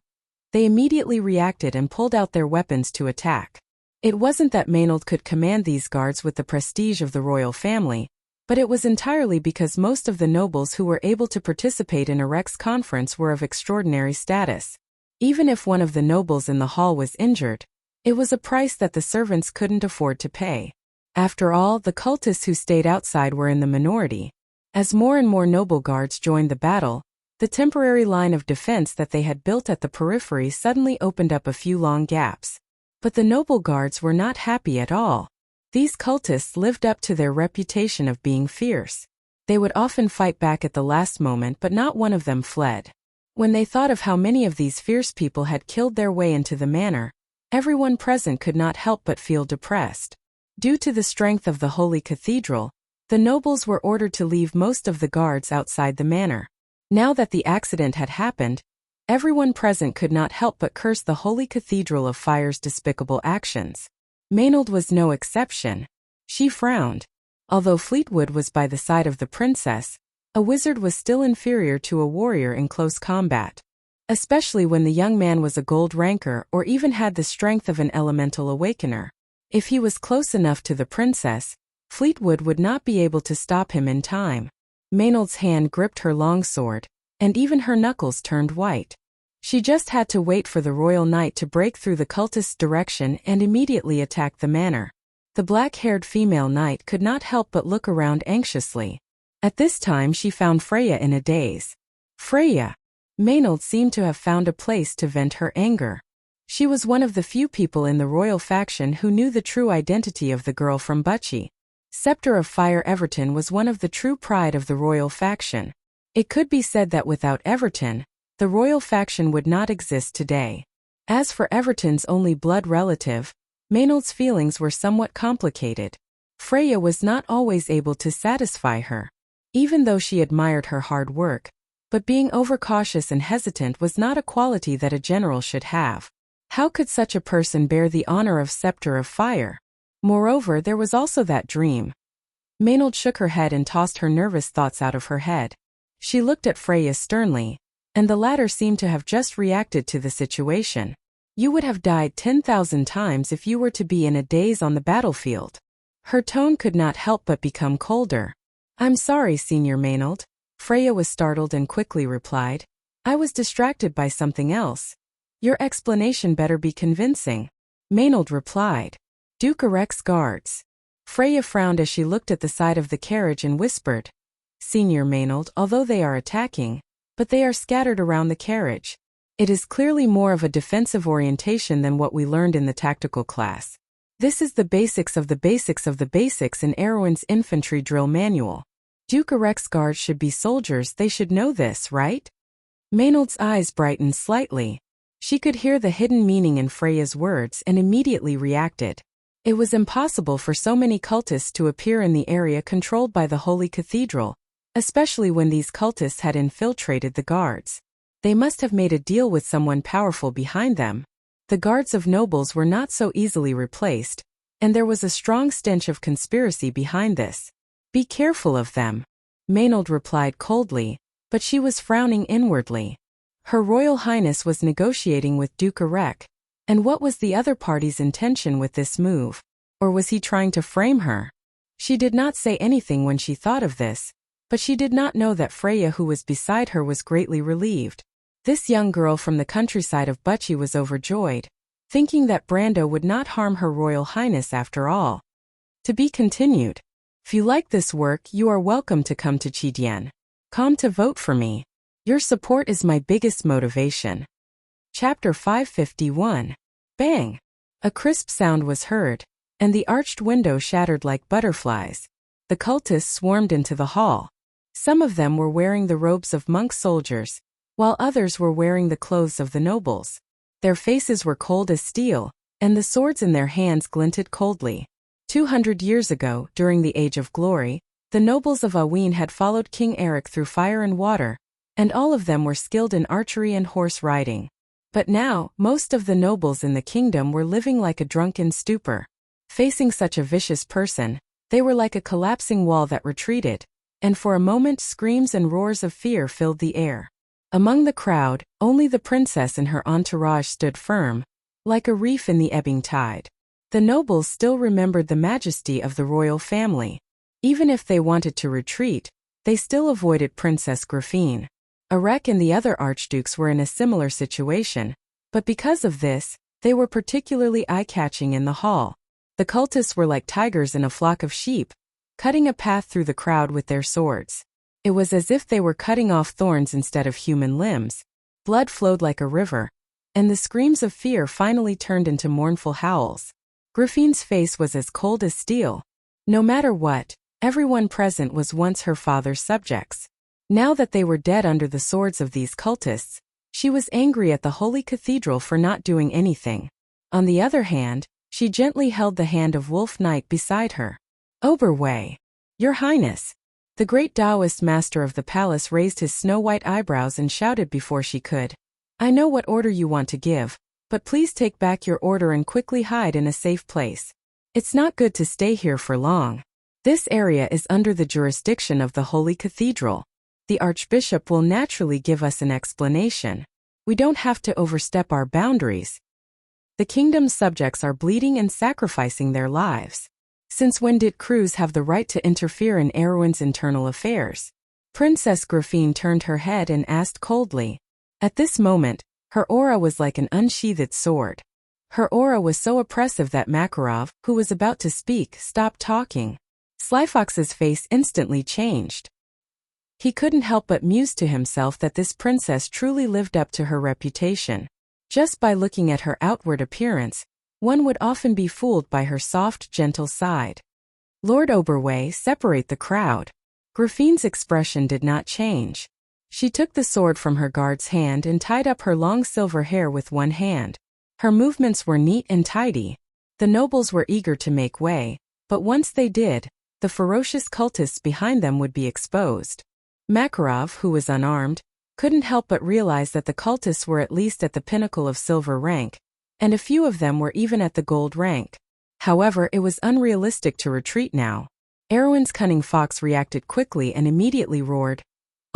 they immediately reacted and pulled out their weapons to attack. It wasn't that Maynard could command these guards with the prestige of the royal family, but it was entirely because most of the nobles who were able to participate in a Rex conference were of extraordinary status. Even if one of the nobles in the hall was injured, it was a price that the servants couldn't afford to pay. After all, the cultists who stayed outside were in the minority. As more and more noble guards joined the battle, the temporary line of defense that they had built at the periphery suddenly opened up a few long gaps. But the noble guards were not happy at all. These cultists lived up to their reputation of being fierce. They would often fight back at the last moment, but not one of them fled. When they thought of how many of these fierce people had killed their way into the manor, everyone present could not help but feel depressed. Due to the strength of the Holy Cathedral, The nobles were ordered to leave most of the guards outside the manor. Now that the accident had happened, everyone present could not help but curse the Holy Cathedral of Fire's despicable actions. Maynard was no exception. She frowned. Although Fleetwood was by the side of the princess, a wizard was still inferior to a warrior in close combat. Especially when the young man was a gold ranker or even had the strength of an elemental awakener. If he was close enough to the princess, Fleetwood would not be able to stop him in time. Maynard's hand gripped her longsword, and even her knuckles turned white. She just had to wait for the royal knight to break through the cultist's direction and immediately attack the manor. The black-haired female knight could not help but look around anxiously. At this time she found Freya in a daze. Freya! Maynard seemed to have found a place to vent her anger. She was one of the few people in the royal faction who knew the true identity of the girl from Wuxia. Scepter of Fire Everton was one of the true pride of the royal faction. It could be said that without Everton, the royal faction would not exist today. As for Everton's only blood relative, Maynard's feelings were somewhat complicated. Freya was not always able to satisfy her, even though she admired her hard work, but being overcautious and hesitant was not a quality that a general should have. How could such a person bear the honor of Scepter of Fire? Moreover, there was also that dream. Maynard shook her head and tossed her nervous thoughts out of her head. She looked at Freya sternly, and the latter seemed to have just reacted to the situation. You would have died 10,000 times if you were to be in a daze on the battlefield. Her tone could not help but become colder. I'm sorry, Senior Maynard. Freya was startled and quickly replied. I was distracted by something else. Your explanation better be convincing. Maynard replied. Duke Erect's guards. Freya frowned as she looked at the side of the carriage and whispered. Senior Maynard, although they are attacking, but they are scattered around the carriage. It is clearly more of a defensive orientation than what we learned in the tactical class. This is the basics of the basics of the basics in Erwin's infantry drill manual. Duke Erect's guards should be soldiers, they should know this, right? Maynard's eyes brightened slightly. She could hear the hidden meaning in Freya's words and immediately reacted. It was impossible for so many cultists to appear in the area controlled by the Holy Cathedral, especially when these cultists had infiltrated the guards. They must have made a deal with someone powerful behind them. The guards of nobles were not so easily replaced, and there was a strong stench of conspiracy behind this. Be careful of them, Maynard replied coldly, but she was frowning inwardly. Her Royal Highness was negotiating with Duke Erect, and what was the other party's intention with this move? Or was he trying to frame her? She did not say anything when she thought of this, but she did not know that Freya, who was beside her, was greatly relieved. This young girl from the countryside of Wuxia was overjoyed, thinking that Brando would not harm her Royal Highness after all. To be continued. If you like this work, you are welcome to come to Chidian. Come to vote for me. Your support is my biggest motivation. Chapter 551. Bang! A crisp sound was heard, and the arched window shattered like butterflies. The cultists swarmed into the hall. Some of them were wearing the robes of monk soldiers, while others were wearing the clothes of the nobles. Their faces were cold as steel, and the swords in their hands glinted coldly. 200 years ago, during the Age of Glory, the nobles of Aween had followed King Eric through fire and water, and all of them were skilled in archery and horse riding. But now, most of the nobles in the kingdom were living like a drunken stupor. Facing such a vicious person, they were like a collapsing wall that retreated, and for a moment screams and roars of fear filled the air. Among the crowd, only the princess and her entourage stood firm, like a reef in the ebbing tide. The nobles still remembered the majesty of the royal family. Even if they wanted to retreat, they still avoided Princess Grafine. Erec and the other archdukes were in a similar situation, but because of this, they were particularly eye-catching in the hall. The cultists were like tigers in a flock of sheep, cutting a path through the crowd with their swords. It was as if they were cutting off thorns instead of human limbs. Blood flowed like a river, and the screams of fear finally turned into mournful howls. Grafine's face was as cold as steel. No matter what, everyone present was once her father's subjects. Now that they were dead under the swords of these cultists, she was angry at the Holy Cathedral for not doing anything. On the other hand, she gently held the hand of Wolf Knight beside her. Oberway. Your Highness. The great Taoist master of the palace raised his snow-white eyebrows and shouted before she could. I know what order you want to give, but please take back your order and quickly hide in a safe place. It's not good to stay here for long. This area is under the jurisdiction of the Holy Cathedral. The Archbishop will naturally give us an explanation. We don't have to overstep our boundaries. The kingdom's subjects are bleeding and sacrificing their lives. Since when did crews have the right to interfere in Erwin's internal affairs? Princess Grafine turned her head and asked coldly. At this moment, her aura was like an unsheathed sword. Her aura was so oppressive that Makarov, who was about to speak, stopped talking. Slyfox's face instantly changed. He couldn't help but muse to himself that this princess truly lived up to her reputation. Just by looking at her outward appearance, one would often be fooled by her soft, gentle side. Lord Oberway, separate the crowd. Grafine's expression did not change. She took the sword from her guard's hand and tied up her long silver hair with one hand. Her movements were neat and tidy. The nobles were eager to make way, but once they did, the ferocious cultists behind them would be exposed. Makarov, who was unarmed, couldn't help but realize that the cultists were at least at the pinnacle of silver rank, and a few of them were even at the gold rank. However, it was unrealistic to retreat now. Erwin's cunning fox reacted quickly and immediately roared,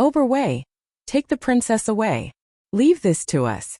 Oberway, take the princess away. Leave this to us.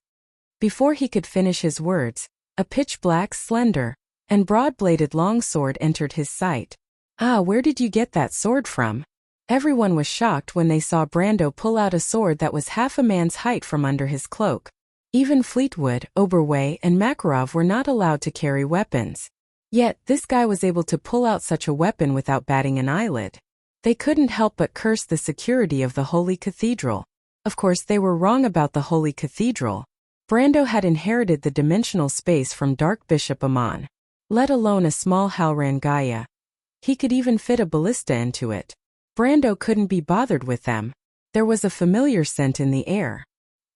Before he could finish his words, a pitch-black, slender, and broad-bladed longsword entered his sight. Ah, where did you get that sword from? Everyone was shocked when they saw Brando pull out a sword that was half a man's height from under his cloak. Even Fleetwood, Oberway, and Makarov were not allowed to carry weapons. Yet, this guy was able to pull out such a weapon without batting an eyelid. They couldn't help but curse the security of the Holy Cathedral. Of course, they were wrong about the Holy Cathedral. Brando had inherited the dimensional space from Dark Bishop Amon, let alone a small Halran Gaia. He could even fit a ballista into it. Brando couldn't be bothered with them. There was a familiar scent in the air.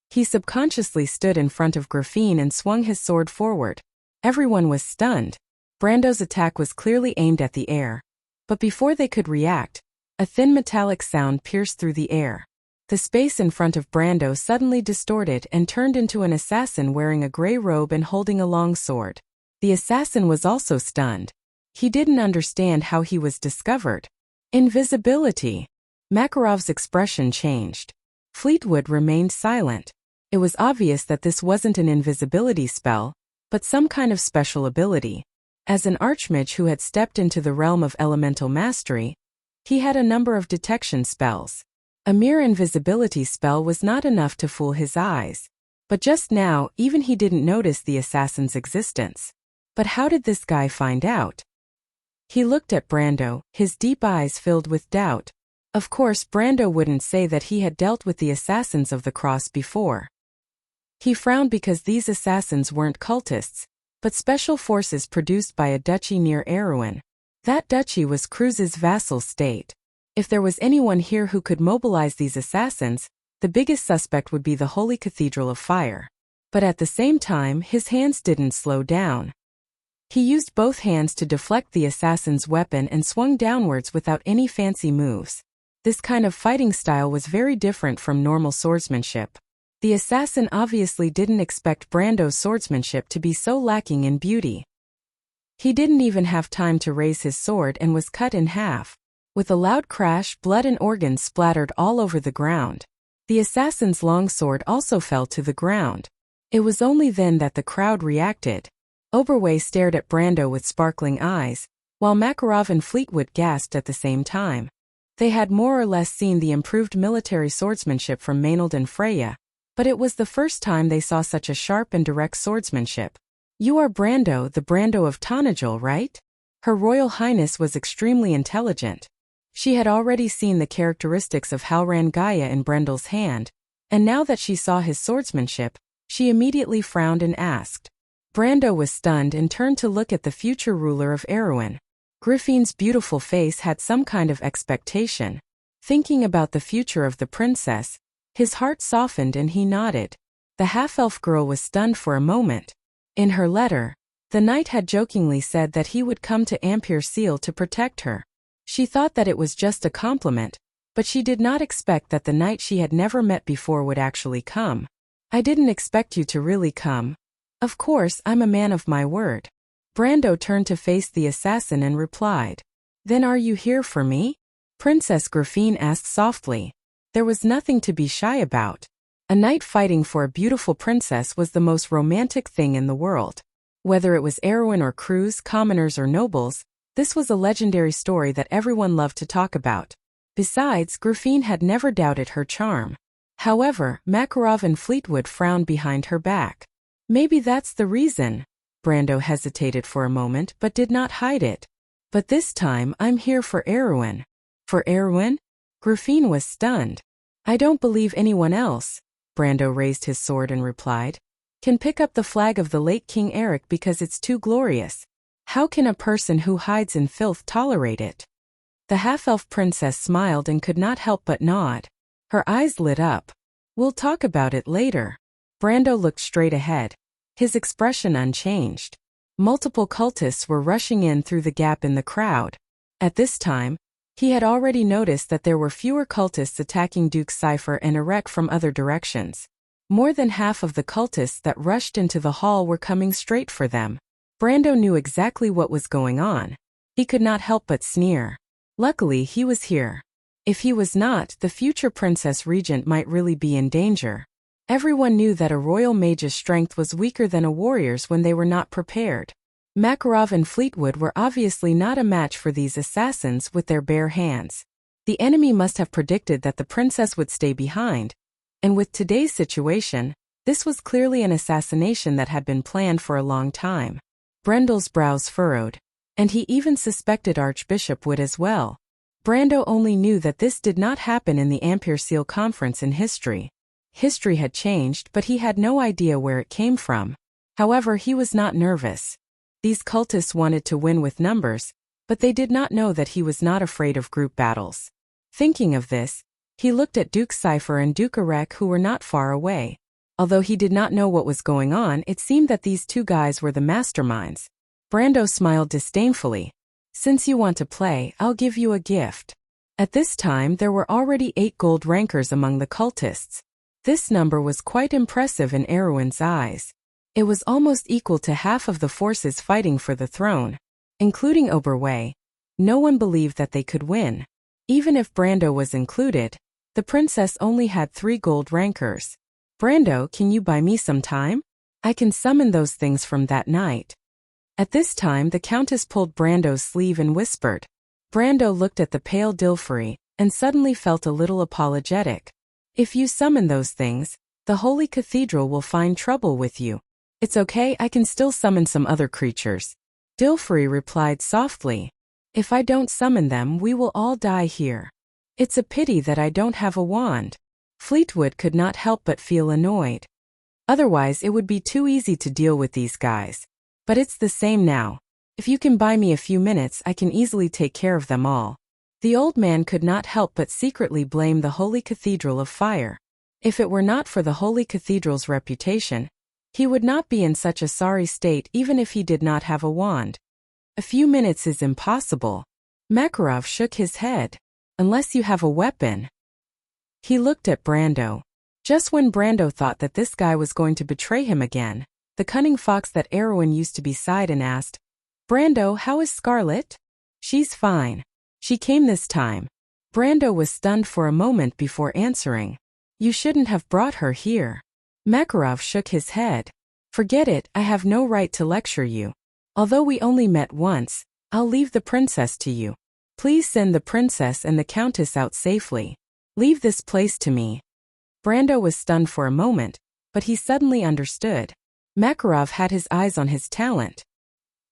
He subconsciously stood in front of Grafine and swung his sword forward. Everyone was stunned. Brando's attack was clearly aimed at the air. But before they could react, a thin metallic sound pierced through the air. The space in front of Brando suddenly distorted and turned into an assassin wearing a gray robe and holding a long sword. The assassin was also stunned. He didn't understand how he was discovered. Invisibility. Makarov's expression changed. Fleetwood remained silent. It was obvious that this wasn't an invisibility spell, but some kind of special ability. As an archmage who had stepped into the realm of elemental mastery, he had a number of detection spells. A mere invisibility spell was not enough to fool his eyes. But just now, even he didn't notice the assassin's existence. But how did this guy find out? He looked at Brando, his deep eyes filled with doubt. Of course, Brando wouldn't say that he had dealt with the assassins of the cross before. He frowned because these assassins weren't cultists, but special forces produced by a duchy near Erwin. That duchy was Cruz's vassal state. If there was anyone here who could mobilize these assassins, the biggest suspect would be the Holy Cathedral of Fire. But at the same time, his hands didn't slow down. He used both hands to deflect the assassin's weapon and swung downwards without any fancy moves. This kind of fighting style was very different from normal swordsmanship. The assassin obviously didn't expect Brando's swordsmanship to be so lacking in beauty. He didn't even have time to raise his sword and was cut in half. With a loud crash, blood and organs splattered all over the ground. The assassin's longsword also fell to the ground. It was only then that the crowd reacted. Oberway stared at Brando with sparkling eyes, while Makarov and Fleetwood gasped at the same time. They had more or less seen the improved military swordsmanship from Maynard and Freya, but it was the first time they saw such a sharp and direct swordsmanship. You are Brando, the Brando of Tanajul, right? Her Royal Highness was extremely intelligent. She had already seen the characteristics of Halran Gaia in Brendel's hand, and now that she saw his swordsmanship, she immediately frowned and asked. Brando was stunned and turned to look at the future ruler of Erwin. Griffine's beautiful face had some kind of expectation. Thinking about the future of the princess, his heart softened and he nodded. The half-elf girl was stunned for a moment. In her letter, the knight had jokingly said that he would come to Ampere Seal to protect her. She thought that it was just a compliment, but she did not expect that the knight she had never met before would actually come. I didn't expect you to really come. Of course, I'm a man of my word. Brando turned to face the assassin and replied. Then are you here for me? Princess Grafine asked softly. There was nothing to be shy about. A knight fighting for a beautiful princess was the most romantic thing in the world. Whether it was Erwin or Cruz, commoners or nobles, this was a legendary story that everyone loved to talk about. Besides, Grafine had never doubted her charm. However, Makarov and Fleetwood frowned behind her back. Maybe that's the reason. Brando hesitated for a moment but did not hide it. But this time I'm here for Erwin. For Erwin? Grafine was stunned. I don't believe anyone else, Brando raised his sword and replied, can pick up the flag of the late King Eric because it's too glorious. How can a person who hides in filth tolerate it? The half-elf princess smiled and could not help but nod. Her eyes lit up. We'll talk about it later. Brando looked straight ahead, his expression unchanged. Multiple cultists were rushing in through the gap in the crowd. At this time, he had already noticed that there were fewer cultists attacking Duke Cypher and Erek from other directions. More than half of the cultists that rushed into the hall were coming straight for them. Brando knew exactly what was going on. He could not help but sneer. Luckily, he was here. If he was not, the future Princess Regent might really be in danger. Everyone knew that a royal mage's strength was weaker than a warrior's when they were not prepared. Makarov and Fleetwood were obviously not a match for these assassins with their bare hands. The enemy must have predicted that the princess would stay behind, and with today's situation, this was clearly an assassination that had been planned for a long time. Brendel's brows furrowed, and he even suspected Archbishop would as well. Brando only knew that this did not happen in the Ampere Seal Conference in history. History had changed, but he had no idea where it came from. However, he was not nervous. These cultists wanted to win with numbers, but they did not know that he was not afraid of group battles. Thinking of this, he looked at Duke Cypher and Duke Erek, who were not far away. Although he did not know what was going on, it seemed that these two guys were the masterminds. Brando smiled disdainfully. Since you want to play, I'll give you a gift. At this time there were already 8 gold rankers among the cultists. This number was quite impressive in Erwin's eyes. It was almost equal to half of the forces fighting for the throne. Including Oberway, no one believed that they could win. Even if Brando was included, the princess only had 3 gold rankers. Brando, can you buy me some time? I can summon those things from that night. At this time the Countess pulled Brando's sleeve and whispered. Brando looked at the pale Dilfrey, and suddenly felt a little apologetic. If you summon those things, the Holy Cathedral will find trouble with you. It's okay, I can still summon some other creatures. Dilfrey replied softly. If I don't summon them, we will all die here. It's a pity that I don't have a wand. Fleetwood could not help but feel annoyed. Otherwise it would be too easy to deal with these guys. But it's the same now. If you can buy me a few minutes, I can easily take care of them all. The old man could not help but secretly blame the Holy Cathedral of Fire. If it were not for the Holy Cathedral's reputation, he would not be in such a sorry state even if he did not have a wand. A few minutes is impossible. Makarov shook his head. Unless you have a weapon. He looked at Brando. Just when Brando thought that this guy was going to betray him again, the cunning fox that Erwin used to be sighed and asked, Brando, how is Scarlet? She's fine. She came this time. Brando was stunned for a moment before answering. You shouldn't have brought her here. Makarov shook his head. Forget it, I have no right to lecture you. Although we only met once, I'll leave the princess to you. Please send the princess and the countess out safely. Leave this place to me. Brando was stunned for a moment, but he suddenly understood. Makarov had his eyes on his talent.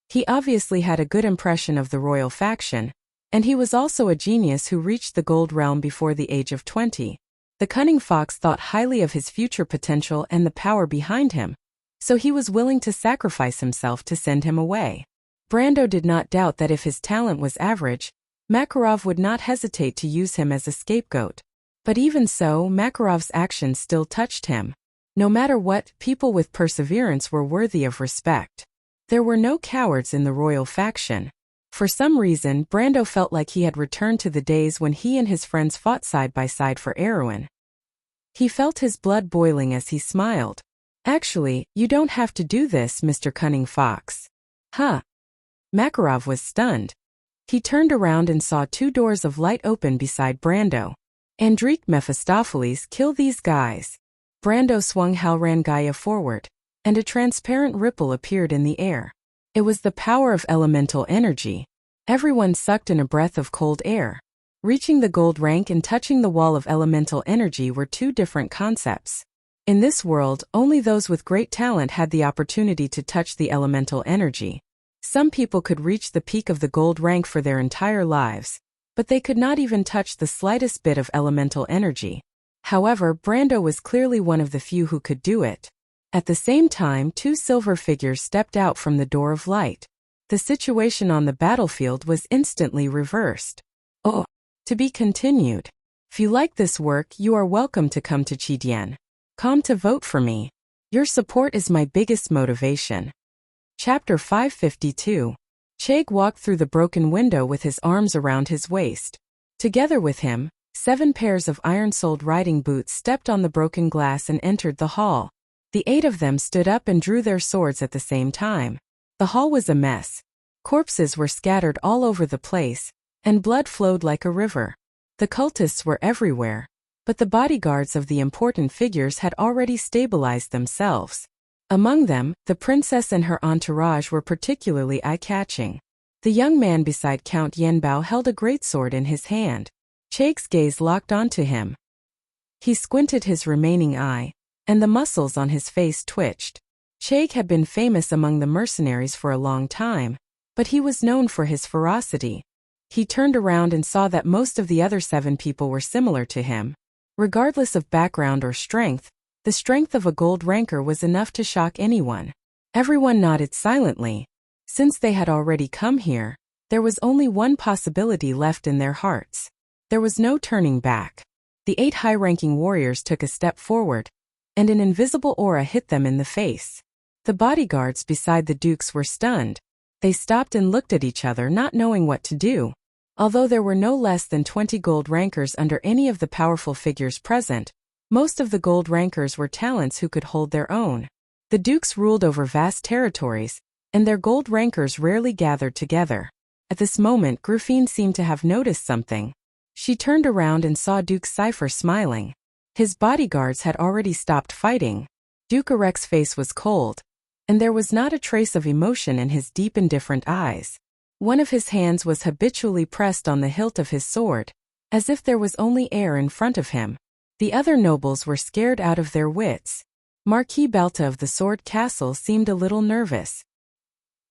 He obviously had a good impression of the royal faction, and he was also a genius who reached the Gold Realm before the age of 20. The cunning fox thought highly of his future potential and the power behind him, so he was willing to sacrifice himself to send him away. Brando did not doubt that if his talent was average, Makarov would not hesitate to use him as a scapegoat. But even so, Makarov's actions still touched him. No matter what, people with perseverance were worthy of respect. There were no cowards in the royal faction. For some reason, Brando felt like he had returned to the days when he and his friends fought side by side for Erewhon. He felt his blood boiling as he smiled. "Actually, you don't have to do this, Mr. Cunning Fox." "Huh?" Makarov was stunned. He turned around and saw two doors of light open beside Brando. "Andrik Mephistopheles, kill these guys." Brando swung Halrangaya forward, and a transparent ripple appeared in the air. It was the power of elemental energy. Everyone sucked in a breath of cold air. Reaching the gold rank and touching the wall of elemental energy were two different concepts. In this world, only those with great talent had the opportunity to touch the elemental energy. Some people could reach the peak of the gold rank for their entire lives, but they could not even touch the slightest bit of elemental energy. However, Brando was clearly one of the few who could do it. At the same time, two silver figures stepped out from the door of light. The situation on the battlefield was instantly reversed. Oh, to be continued. If you like this work, you are welcome to come to Chidian. Come to vote for me. Your support is my biggest motivation. Chapter 552. Cheg walked through the broken window with his arms around his waist. Together with him, 7 pairs of iron-soled riding boots stepped on the broken glass and entered the hall. The 8 of them stood up and drew their swords at the same time. The hall was a mess. Corpses were scattered all over the place, and blood flowed like a river. The cultists were everywhere, but the bodyguards of the important figures had already stabilized themselves. Among them, the princess and her entourage were particularly eye-catching. The young man beside Count Yenbao held a greatsword in his hand. Cheg's gaze locked onto him. He squinted his remaining eye, and the muscles on his face twitched. Cheg had been famous among the mercenaries for a long time, but he was known for his ferocity. He turned around and saw that most of the other 7 people were similar to him. Regardless of background or strength, the strength of a gold ranker was enough to shock anyone. Everyone nodded silently. Since they had already come here, there was only one possibility left in their hearts. There was no turning back. The 8 high-ranking warriors took a step forward, and an invisible aura hit them in the face. The bodyguards beside the dukes were stunned. They stopped and looked at each other, not knowing what to do. Although there were no less than 20 gold rankers under any of the powerful figures present, most of the gold rankers were talents who could hold their own. The dukes ruled over vast territories, and their gold rankers rarely gathered together. At this moment, Gruffine seemed to have noticed something. She turned around and saw Duke Cypher smiling. His bodyguards had already stopped fighting. Duke Arek's face was cold, and there was not a trace of emotion in his deep indifferent eyes. One of his hands was habitually pressed on the hilt of his sword, as if there was only air in front of him. The other nobles were scared out of their wits. Marquis Balta of the Sword Castle seemed a little nervous.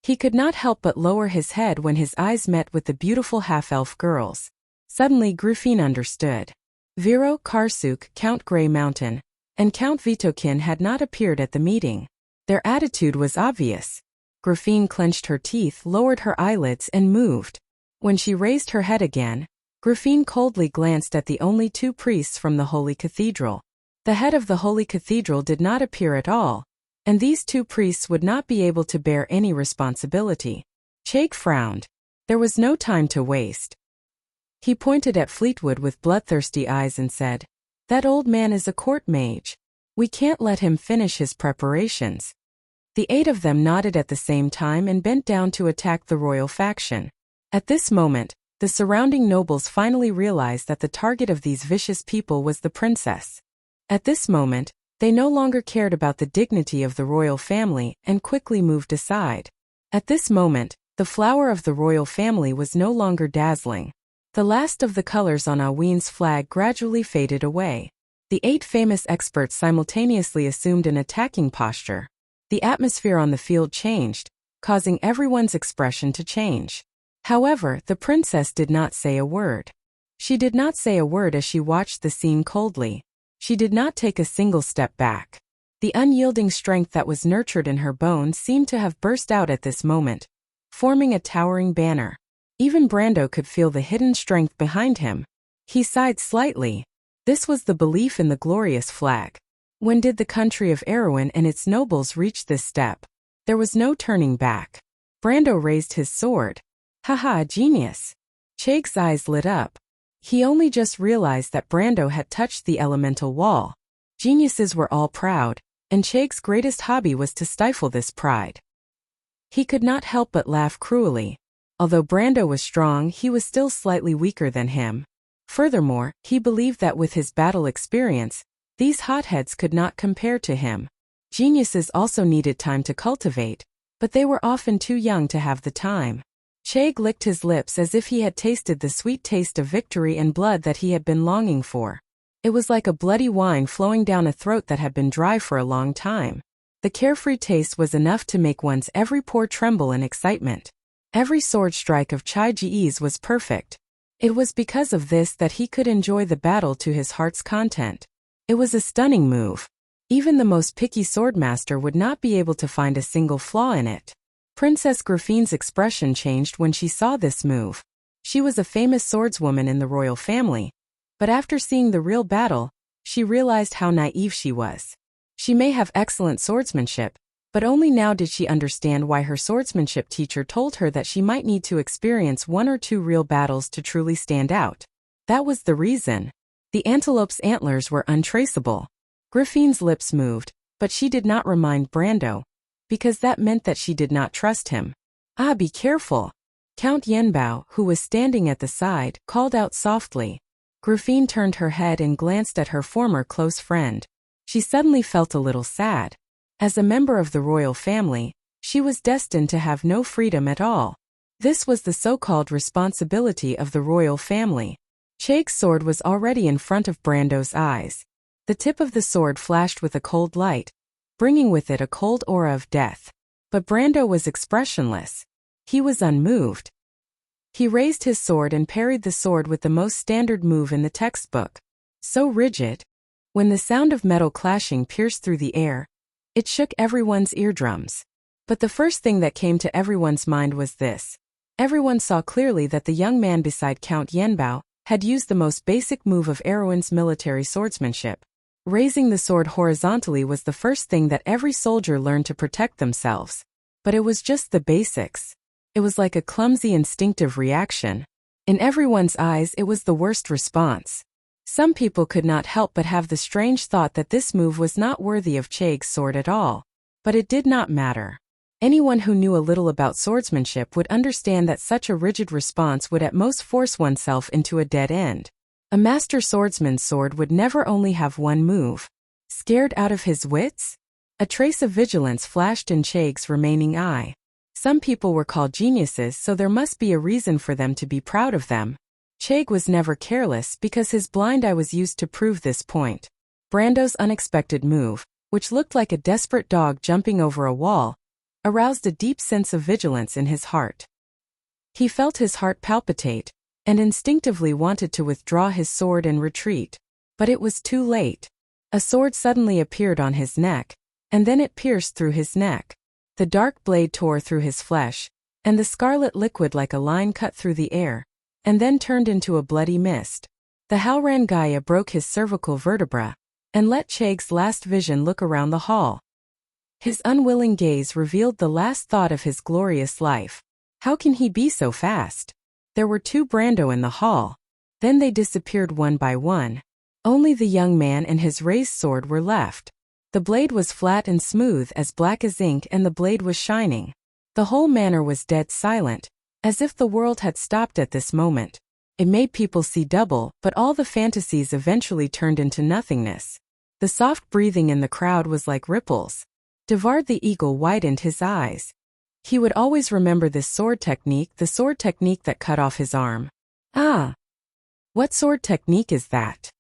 He could not help but lower his head when his eyes met with the beautiful half-elf girls. Suddenly Gruffine understood. Viro, Karsuk, Count Grey Mountain, and Count Vitokin had not appeared at the meeting. Their attitude was obvious. Gruffine clenched her teeth, lowered her eyelids, and moved. When she raised her head again, Gruffine coldly glanced at the only 2 priests from the Holy Cathedral. The head of the Holy Cathedral did not appear at all, and these 2 priests would not be able to bear any responsibility. Cheg frowned. There was no time to waste. He pointed at Fleetwood with bloodthirsty eyes and said, "That old man is a court mage. We can't let him finish his preparations." The 8 of them nodded at the same time and bent down to attack the royal faction. At this moment, the surrounding nobles finally realized that the target of these vicious people was the princess. At this moment, they no longer cared about the dignity of the royal family and quickly moved aside. At this moment, the flower of the royal family was no longer dazzling. The last of the colors on Aween's flag gradually faded away. The 8 famous experts simultaneously assumed an attacking posture. The atmosphere on the field changed, causing everyone's expression to change. However, the princess did not say a word. She did not say a word as she watched the scene coldly. She did not take a single step back. The unyielding strength that was nurtured in her bones seemed to have burst out at this moment, forming a towering banner. Even Brando could feel the hidden strength behind him. He sighed slightly. This was the belief in the glorious flag. When did the country of Erewhon and its nobles reach this step? There was no turning back. Brando raised his sword. Haha, genius. Chake's eyes lit up. He only just realized that Brando had touched the elemental wall. Geniuses were all proud, and Chake's greatest hobby was to stifle this pride. He could not help but laugh cruelly. Although Brando was strong, he was still slightly weaker than him. Furthermore, he believed that with his battle experience, these hotheads could not compare to him. Geniuses also needed time to cultivate, but they were often too young to have the time. Chake licked his lips as if he had tasted the sweet taste of victory and blood that he had been longing for. It was like a bloody wine flowing down a throat that had been dry for a long time. The carefree taste was enough to make one's every pore tremble in excitement. Every sword strike of Chai Ji's was perfect. It was because of this that he could enjoy the battle to his heart's content. It was a stunning move. Even the most picky swordmaster would not be able to find a single flaw in it. Princess Griffine's expression changed when she saw this move. She was a famous swordswoman in the royal family, but after seeing the real battle, she realized how naive she was. She may have excellent swordsmanship, but only now did she understand why her swordsmanship teacher told her that she might need to experience 1 or 2 real battles to truly stand out. That was the reason. The antelope's antlers were untraceable. Griffine's lips moved, but she did not remind Brando, because that meant that she did not trust him. Ah, be careful. Count Yenbao, who was standing at the side, called out softly. Griffine turned her head and glanced at her former close friend. She suddenly felt a little sad. As a member of the royal family, she was destined to have no freedom at all. This was the so-called responsibility of the royal family. Chake's sword was already in front of Brando's eyes. The tip of the sword flashed with a cold light, bringing with it a cold aura of death. But Brando was expressionless. He was unmoved. He raised his sword and parried the sword with the most standard move in the textbook. So rigid. When the sound of metal clashing pierced through the air, it shook everyone's eardrums. But the first thing that came to everyone's mind was this. Everyone saw clearly that the young man beside Count Yenbao had used the most basic move of Erewhon's military swordsmanship. Raising the sword horizontally was the first thing that every soldier learned to protect themselves. But it was just the basics. It was like a clumsy instinctive reaction. In everyone's eyes, it was the worst response. Some people could not help but have the strange thought that this move was not worthy of Chake's sword at all. But it did not matter. Anyone who knew a little about swordsmanship would understand that such a rigid response would at most force oneself into a dead end. A master swordsman's sword would never only have one move. Scared out of his wits? A trace of vigilance flashed in Chake's remaining eye. Some people were called geniuses, so there must be a reason for them to be proud of them. Chake was never careless because his blind eye was used to prove this point. Brando's unexpected move, which looked like a desperate dog jumping over a wall, aroused a deep sense of vigilance in his heart. He felt his heart palpitate, and instinctively wanted to withdraw his sword and retreat. But it was too late. A sword suddenly appeared on his neck, and then it pierced through his neck. The dark blade tore through his flesh, and the scarlet liquid like a line cut through the air, and then turned into a bloody mist. The Halran Gaia broke his cervical vertebra, and let Chake's last vision look around the hall. His unwilling gaze revealed the last thought of his glorious life. How can he be so fast? There were 2 Brando in the hall. Then they disappeared one by one. Only the young man and his raised sword were left. The blade was flat and smooth as black as ink, and the blade was shining. The whole manor was dead silent, as if the world had stopped at this moment. It made people see double, but all the fantasies eventually turned into nothingness. The soft breathing in the crowd was like ripples. Devard the eagle widened his eyes. He would always remember this sword technique, the sword technique that cut off his arm. Ah! What sword technique is that?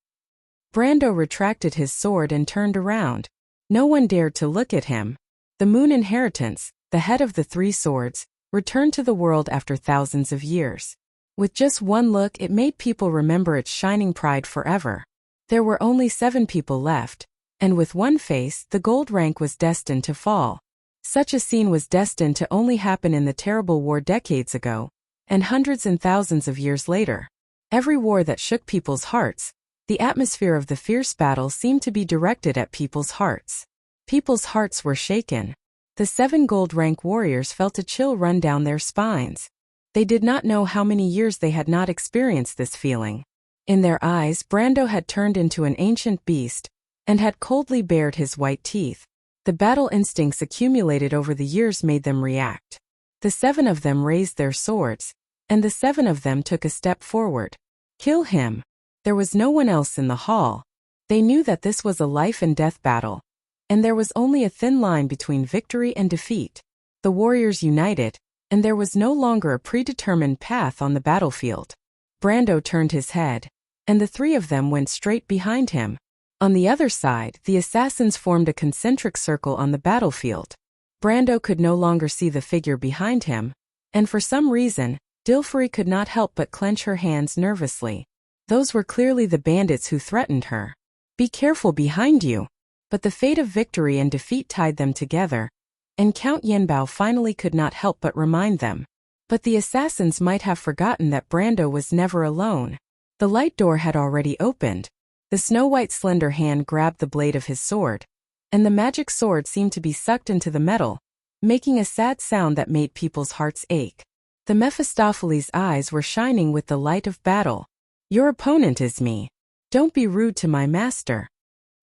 Brando retracted his sword and turned around. No one dared to look at him. The Moon Inheritance, the head of the 3 swords, returned to the world after thousands of years. With just one look, it made people remember its shining pride forever. There were only 7 people left, and with one face, the gold rank was destined to fall. Such a scene was destined to only happen in the terrible war decades ago, and hundreds and thousands of years later. Every war that shook people's hearts, the atmosphere of the fierce battle seemed to be directed at people's hearts. People's hearts were shaken. The 7 gold rank warriors felt a chill run down their spines. They did not know how many years they had not experienced this feeling. In their eyes, Brando had turned into an ancient beast and had coldly bared his white teeth. The battle instincts accumulated over the years made them react. The 7 of them raised their swords, and the 7 of them took a step forward. Kill him. There was no one else in the hall. They knew that this was a life and death battle, and there was only a thin line between victory and defeat. The warriors united, and there was no longer a predetermined path on the battlefield. Brando turned his head, and the 3 of them went straight behind him. On the other side, the assassins formed a concentric circle on the battlefield. Brando could no longer see the figure behind him, and for some reason, Dilfrey could not help but clench her hands nervously. Those were clearly the bandits who threatened her. Be careful behind you. But the fate of victory and defeat tied them together, and Count Yenbao finally could not help but remind them. But the assassins might have forgotten that Brando was never alone. The light door had already opened. The snow-white slender hand grabbed the blade of his sword, and the magic sword seemed to be sucked into the metal, making a sad sound that made people's hearts ache. The Mephistopheles' eyes were shining with the light of battle. Your opponent is me. Don't be rude to my master.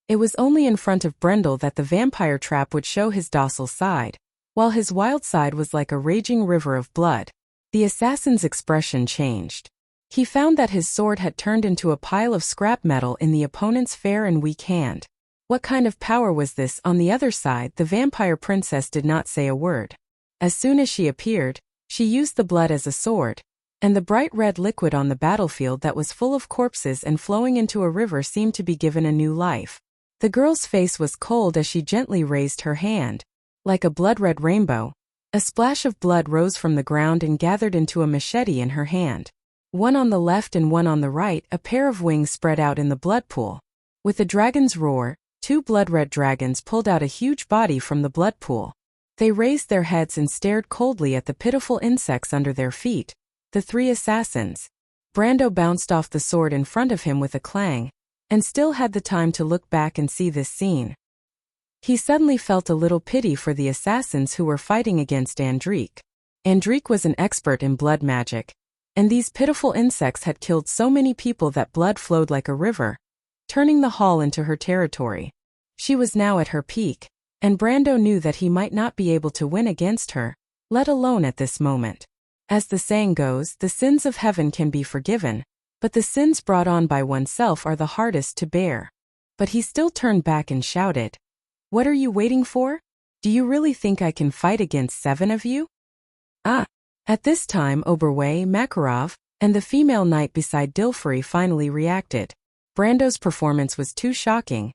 It was only in front of Brendel that the vampire trap would show his docile side, while his wild side was like a raging river of blood. The assassin's expression changed. He found that his sword had turned into a pile of scrap metal in the opponent's fair and weak hand. What kind of power was this? On the other side, the vampire princess did not say a word. As soon as she appeared, she used the blood as a sword, and the bright red liquid on the battlefield that was full of corpses and flowing into a river seemed to be given a new life. The girl's face was cold as she gently raised her hand. Like a blood-red rainbow, a splash of blood rose from the ground and gathered into a machete in her hand. One on the left and one on the right, a pair of wings spread out in the blood pool. With a dragon's roar, 2 blood-red dragons pulled out a huge body from the blood pool. They raised their heads and stared coldly at the pitiful insects under their feet. The 3 assassins. Brando bounced off the sword in front of him with a clang, and still had the time to look back and see this scene. He suddenly felt a little pity for the assassins who were fighting against Andrique. Andrique was an expert in blood magic, and these pitiful insects had killed so many people that blood flowed like a river, turning the hall into her territory. She was now at her peak, and Brando knew that he might not be able to win against her, let alone at this moment. As the saying goes, the sins of heaven can be forgiven, but the sins brought on by oneself are the hardest to bear. But he still turned back and shouted, "What are you waiting for? Do you really think I can fight against 7 of you?" Ah! At this time Oberway, Makarov, and the female knight beside Dilfrey finally reacted. Brando's performance was too shocking,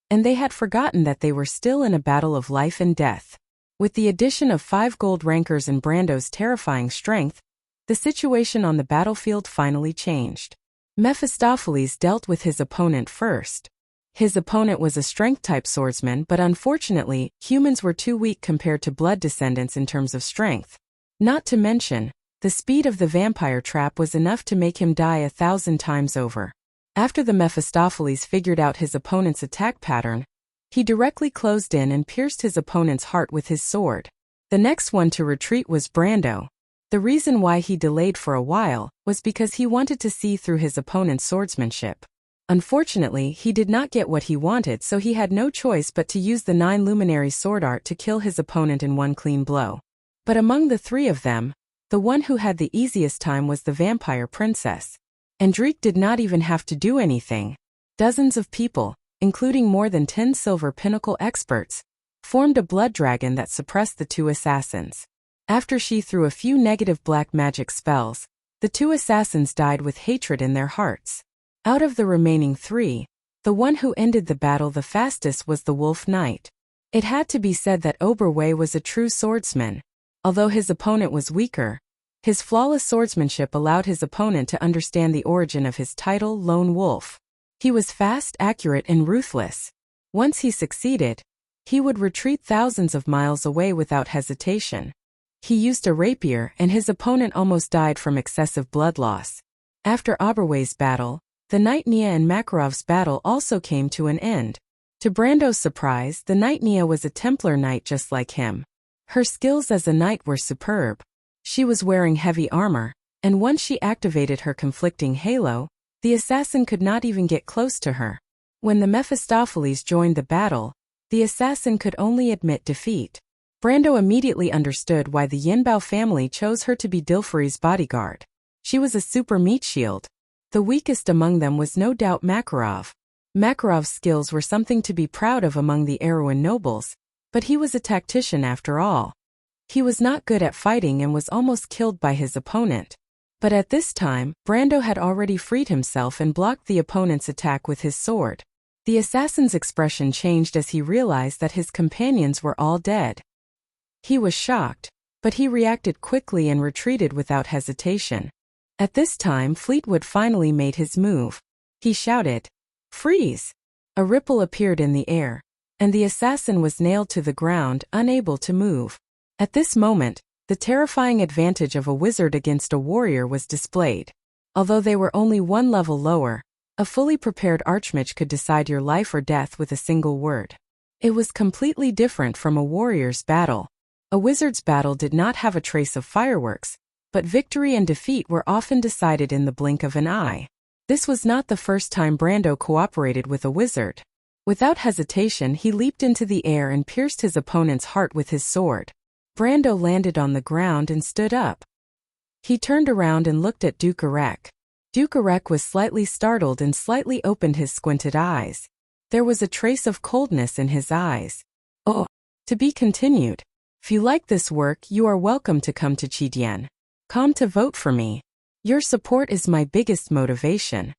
and they had forgotten that they were still in a battle of life and death. With the addition of 5 gold rankers and Brando's terrifying strength, the situation on the battlefield finally changed. Mephistopheles dealt with his opponent first. His opponent was a strength-type swordsman, but unfortunately, humans were too weak compared to blood descendants in terms of strength. Not to mention, the speed of the vampire trap was enough to make him die 1,000 times over. After the Mephistopheles figured out his opponent's attack pattern, he directly closed in and pierced his opponent's heart with his sword. The next one to retreat was Brando. The reason why he delayed for a while was because he wanted to see through his opponent's swordsmanship. Unfortunately, he did not get what he wanted, so he had no choice but to use the 9 luminary sword art to kill his opponent in one clean blow. But among the 3 of them, the one who had the easiest time was the vampire princess. Andrique did not even have to do anything. Dozens of people, including more than 10 silver pinnacle experts, formed a blood dragon that suppressed the 2 assassins. After she threw a few negative black magic spells, the 2 assassins died with hatred in their hearts. Out of the remaining 3, the one who ended the battle the fastest was the Wolf Knight. It had to be said that Oberway was a true swordsman. Although his opponent was weaker, his flawless swordsmanship allowed his opponent to understand the origin of his title, Lone Wolf. He was fast, accurate, and ruthless. Once he succeeded, he would retreat thousands of miles away without hesitation. He used a rapier, and his opponent almost died from excessive blood loss. After Oberway's battle, the Knight Nia and Makarov's battle also came to an end. To Brando's surprise, the Knight Nia was a Templar knight just like him. Her skills as a knight were superb. She was wearing heavy armor, and once she activated her conflicting halo, the assassin could not even get close to her. When the Mephistopheles joined the battle, the assassin could only admit defeat. Brando immediately understood why the Yinbao family chose her to be Dilfari's bodyguard. She was a super meat shield. The weakest among them was no doubt Makarov. Makarov's skills were something to be proud of among the Erewhon nobles, but he was a tactician after all. He was not good at fighting and was almost killed by his opponent. But at this time, Brando had already freed himself and blocked the opponent's attack with his sword. The assassin's expression changed as he realized that his companions were all dead. He was shocked, but he reacted quickly and retreated without hesitation. At this time, Fleetwood finally made his move. He shouted, "Freeze!" A ripple appeared in the air, and the assassin was nailed to the ground, unable to move. At this moment, the terrifying advantage of a wizard against a warrior was displayed. Although they were only one level lower, a fully prepared archmage could decide your life or death with a single word. It was completely different from a warrior's battle. A wizard's battle did not have a trace of fireworks, but victory and defeat were often decided in the blink of an eye. This was not the first time Brando cooperated with a wizard. Without hesitation, he leaped into the air and pierced his opponent's heart with his sword. Brando landed on the ground and stood up. He turned around and looked at Duke Arek. Duke Arek was slightly startled and slightly opened his squinted eyes. There was a trace of coldness in his eyes. "Oh, to be continued. If you like this work, you are welcome to come to Chidian. Come to vote for me. Your support is my biggest motivation."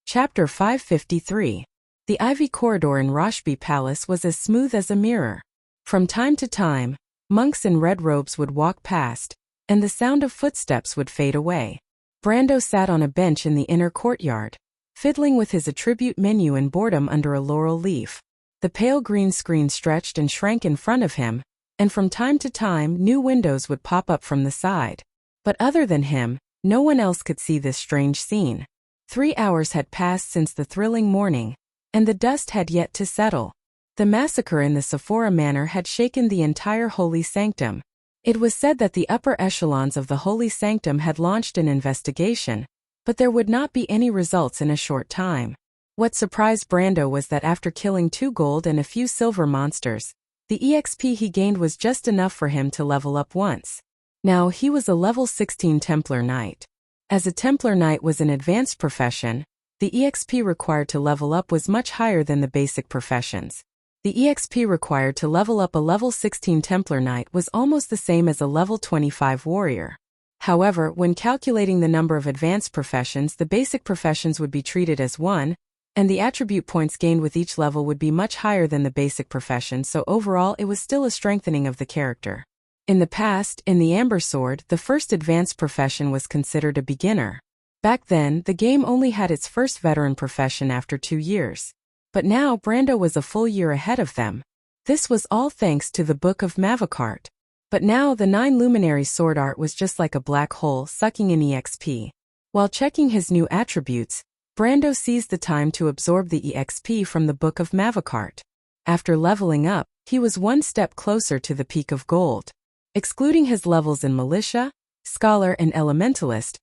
Chapter 553. The ivy corridor in Roshby Palace was as smooth as a mirror. From time to time, monks in red robes would walk past, and the sound of footsteps would fade away. Brando sat on a bench in the inner courtyard, fiddling with his attribute menu in boredom under a laurel leaf. The pale green screen stretched and shrank in front of him, and from time to time new windows would pop up from the side. But other than him, no one else could see this strange scene. 3 hours had passed since the thrilling morning, and the dust had yet to settle. The massacre in the Sephora Manor had shaken the entire holy sanctum. It was said that the upper echelons of the holy sanctum had launched an investigation, but there would not be any results in a short time. What surprised Brando was that after killing 2 gold and a few silver monsters, the EXP he gained was just enough for him to level up once. Now he was a level 16 Templar Knight. As a Templar Knight was an advanced profession, the EXP required to level up was much higher than the basic professions. The EXP required to level up a level 16 Templar Knight was almost the same as a level 25 warrior. However, when calculating the number of advanced professions, the basic professions would be treated as one, and the attribute points gained with each level would be much higher than the basic profession, so overall it was still a strengthening of the character. In the past, in the Amber Sword, the first advanced profession was considered a beginner. Back then, the game only had its first veteran profession after 2 years. But now Brando was a full year ahead of them. This was all thanks to the Book of Mavakart. But now the 9 luminary sword art was just like a black hole sucking in EXP. While checking his new attributes, Brando seized the time to absorb the EXP from the Book of Mavakart. After leveling up, he was one step closer to the peak of gold. Excluding his levels in Militia, Scholar and Elementalist,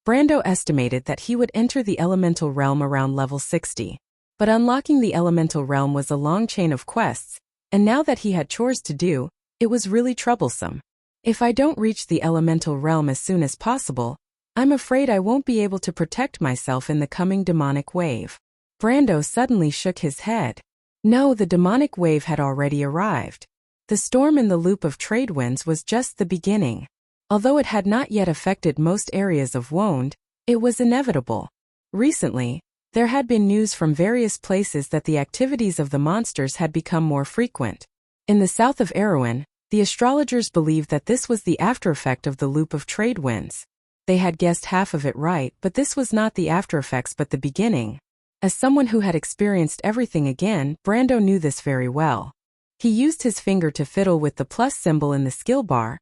Brando estimated that he would enter the Elemental Realm around level 60. But unlocking the Elemental Realm was a long chain of quests, and now that he had chores to do, it was really troublesome. If I don't reach the Elemental Realm as soon as possible, I'm afraid I won't be able to protect myself in the coming demonic wave. Brando suddenly shook his head. No, the demonic wave had already arrived. The storm in the loop of trade winds was just the beginning. Although it had not yet affected most areas of Wonde, it was inevitable. Recently, there had been news from various places that the activities of the monsters had become more frequent. In the south of Erewhon, the astrologers believed that this was the aftereffect of the loop of trade winds. They had guessed half of it right, but this was not the aftereffects but the beginning. As someone who had experienced everything again, Brando knew this very well. He used his finger to fiddle with the plus symbol in the skill bar,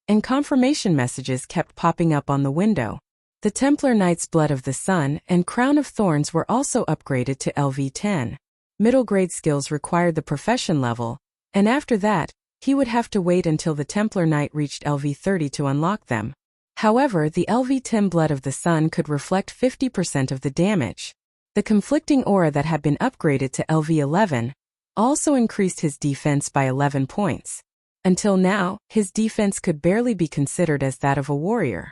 and confirmation messages kept popping up on the window. The Templar Knight's Blood of the Sun and Crown of Thorns were also upgraded to LV10. Middle grade skills required the profession level, and after that, he would have to wait until the Templar Knight reached LV30 to unlock them. However, the LV-10 blood of the sun could reflect 50% of the damage. The conflicting aura that had been upgraded to LV-11 also increased his defense by 11 points. Until now, his defense could barely be considered as that of a warrior.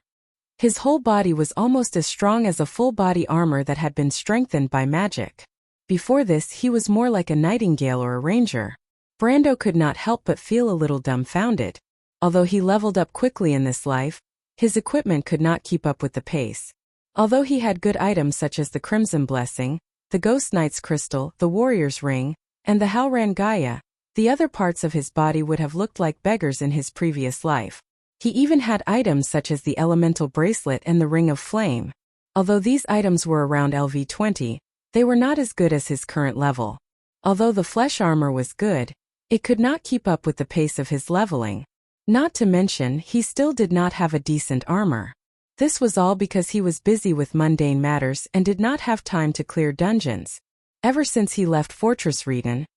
His whole body was almost as strong as a full-body armor that had been strengthened by magic. Before this, he was more like a nightingale or a ranger. Brando could not help but feel a little dumbfounded. Although he leveled up quickly in this life, his equipment could not keep up with the pace. Although he had good items such as the Crimson Blessing, the Ghost Knight's Crystal, the Warrior's Ring, and the Halran Gaia, the other parts of his body would have looked like beggars in his previous life. He even had items such as the Elemental Bracelet and the Ring of Flame. Although these items were around LV-20, they were not as good as his current level. Although the flesh armor was good, it could not keep up with the pace of his leveling. Not to mention, he still did not have a decent armor. This was all because he was busy with mundane matters and did not have time to clear dungeons. Ever since he left Fortress Reden,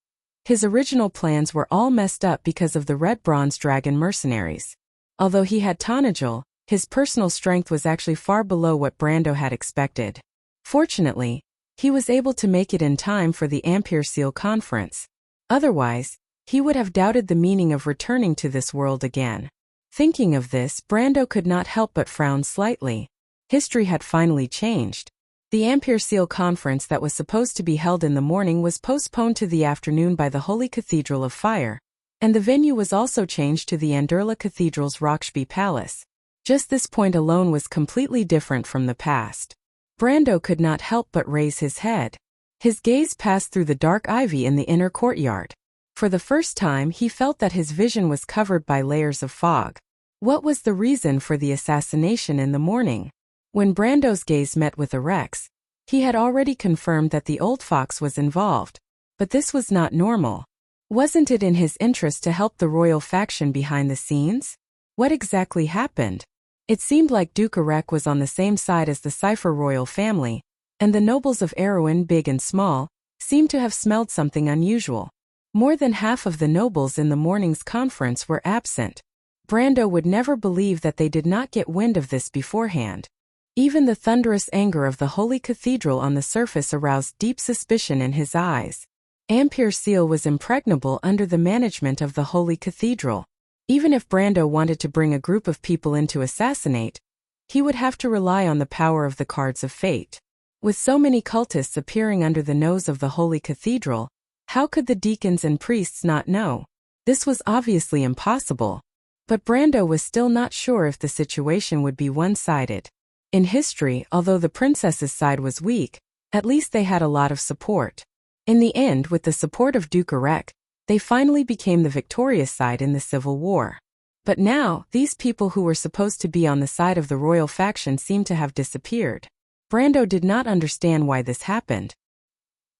his original plans were all messed up because of the Red Bronze Dragon mercenaries. Although he had Tonagel, his personal strength was actually far below what Brando had expected. Fortunately, he was able to make it in time for the Ampere Seal conference. Otherwise, he would have doubted the meaning of returning to this world again. Thinking of this, Brando could not help but frown slightly. History had finally changed. The Ampere Seal conference that was supposed to be held in the morning was postponed to the afternoon by the Holy Cathedral of Fire, and the venue was also changed to the Anderla Cathedral's Rockshby Palace. Just this point alone was completely different from the past. Brando could not help but raise his head. His gaze passed through the dark ivy in the inner courtyard. For the first time, he felt that his vision was covered by layers of fog. What was the reason for the assassination in the morning? When Brando's gaze met with Rex, he had already confirmed that the old fox was involved. But this was not normal. Wasn't it in his interest to help the royal faction behind the scenes? What exactly happened? It seemed like Duke Arek was on the same side as the Cypher royal family, and the nobles of Erewhon, big and small, seemed to have smelled something unusual. More than half of the nobles in the morning's conference were absent. Brando would never believe that they did not get wind of this beforehand. Even the thunderous anger of the Holy Cathedral on the surface aroused deep suspicion in his eyes. Ampere Seal was impregnable under the management of the Holy Cathedral. Even if Brando wanted to bring a group of people in to assassinate, he would have to rely on the power of the Cards of Fate. With so many cultists appearing under the nose of the Holy Cathedral, how could the deacons and priests not know? This was obviously impossible. But Brando was still not sure if the situation would be one-sided. In history, although the princess's side was weak, at least they had a lot of support. In the end, with the support of Duke Arek, they finally became the victorious side in the civil war. But now, these people who were supposed to be on the side of the royal faction seemed to have disappeared. Brando did not understand why this happened.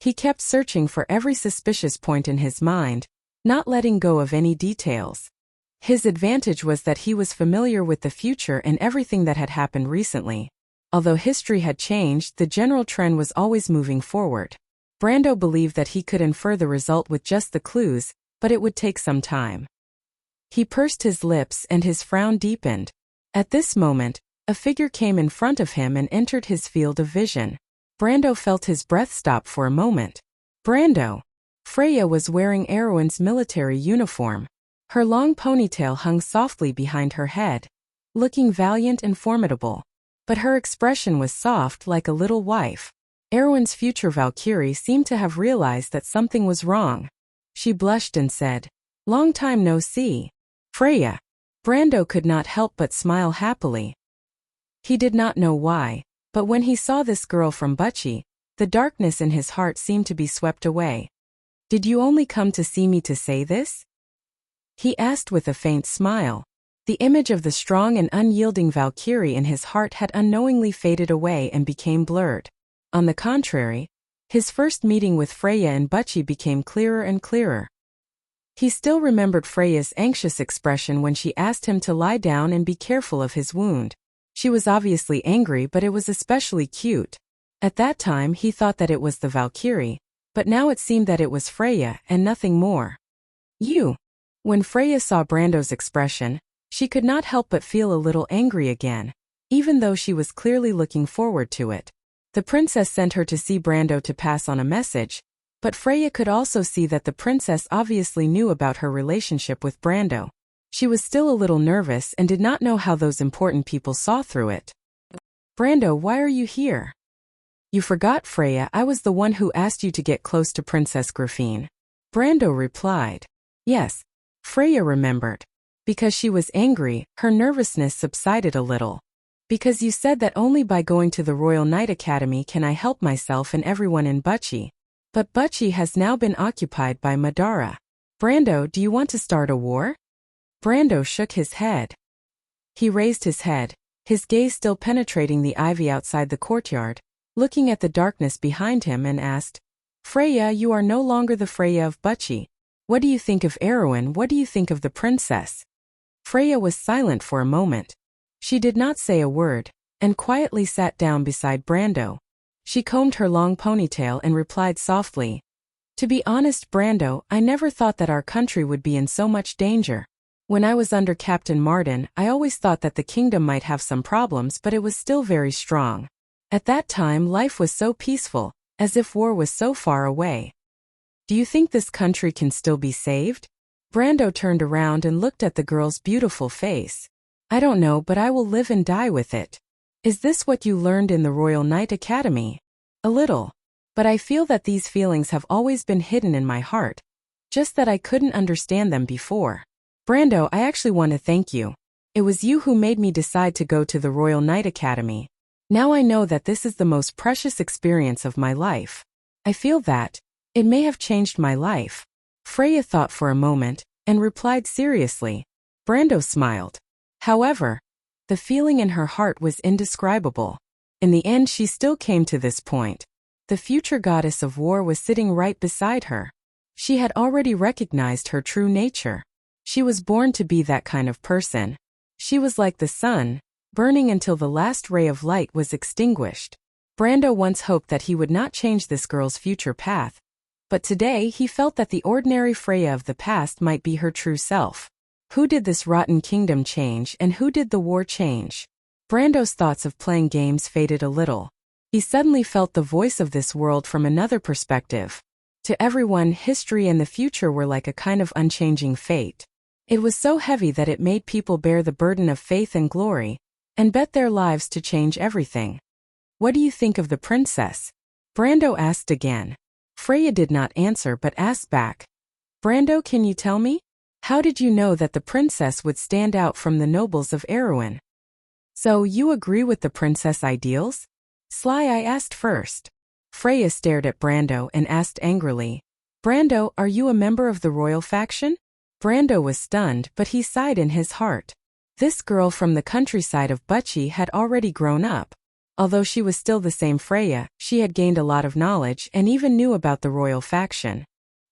He kept searching for every suspicious point in his mind, not letting go of any details. His advantage was that he was familiar with the future and everything that had happened recently. Although history had changed, the general trend was always moving forward. Brando believed that he could infer the result with just the clues, but it would take some time. He pursed his lips and his frown deepened. At this moment, a figure came in front of him and entered his field of vision. Brando felt his breath stop for a moment. Brando! Freya was wearing Erewhon's military uniform. Her long ponytail hung softly behind her head, looking valiant and formidable. But her expression was soft like a little wife. Erewhon's future Valkyrie seemed to have realized that something was wrong. She blushed and said, "Long time no see. Freya." Brando could not help but smile happily. He did not know why, but when he saw this girl from Bucci, the darkness in his heart seemed to be swept away. "Did you only come to see me to say this?" he asked with a faint smile. The image of the strong and unyielding Valkyrie in his heart had unknowingly faded away and became blurred. On the contrary, his first meeting with Freya and Bucci became clearer and clearer. He still remembered Freya's anxious expression when she asked him to lie down and be careful of his wound. She was obviously angry, but it was especially cute. At that time he thought that it was the Valkyrie, but now it seemed that it was Freya and nothing more. "You." When Freya saw Brando's expression, she could not help but feel a little angry again. even though she was clearly looking forward to it. The princess sent her to see Brando to pass on a message, but Freya could also see that the princess obviously knew about her relationship with Brando. She was still a little nervous and did not know how those important people saw through it. Brando, why are you here? You forgot, Freya, I was the one who asked you to get close to Princess Griffine. Brando replied. Yes. Freya remembered. Because she was angry, her nervousness subsided a little. Because you said that only by going to the Royal Knight Academy can I help myself and everyone in Bucci. But Bucci has now been occupied by Madara. Brando, do you want to start a war? Brando shook his head. He raised his head, his gaze still penetrating the ivy outside the courtyard, looking at the darkness behind him, and asked, Freya, you are no longer the Freya of Bucci. What do you think of Erwin? What do you think of the princess? Freya was silent for a moment. She did not say a word, and quietly sat down beside Brando. She combed her long ponytail and replied softly, To be honest, Brando, I never thought that our country would be in so much danger. When I was under Captain Martin, I always thought that the kingdom might have some problems, but it was still very strong. At that time, life was so peaceful, as if war was so far away. Do you think this country can still be saved? Brando turned around and looked at the girl's beautiful face. I don't know, but I will live and die with it. Is this what you learned in the Royal Knight Academy? A little. But I feel that these feelings have always been hidden in my heart, just that I couldn't understand them before. Brando, I actually want to thank you. It was you who made me decide to go to the Royal Knight Academy. Now I know that this is the most precious experience of my life. I feel that it may have changed my life. Freya thought for a moment, and replied seriously. Brando smiled. However, the feeling in her heart was indescribable. In the end, she still came to this point. The future goddess of war was sitting right beside her. She had already recognized her true nature. She was born to be that kind of person. She was like the sun, burning until the last ray of light was extinguished. Brando once hoped that he would not change this girl's future path, but today he felt that the ordinary Freya of the past might be her true self. Who did this rotten kingdom change, and who did the war change? Brando's thoughts of playing games faded a little. He suddenly felt the voice of this world from another perspective. To everyone, history and the future were like a kind of unchanging fate. It was so heavy that it made people bear the burden of faith and glory, and bet their lives to change everything. What do you think of the princess? Brando asked again. Freya did not answer but asked back. Brando, can you tell me? How did you know that the princess would stand out from the nobles of Erewhon? So you agree with the princess ideals? Sly, I asked first. Freya stared at Brando and asked angrily. Brando, are you a member of the royal faction? Brando was stunned, but he sighed in his heart. This girl from the countryside of Bucci had already grown up. Although she was still the same Freya, she had gained a lot of knowledge and even knew about the royal faction.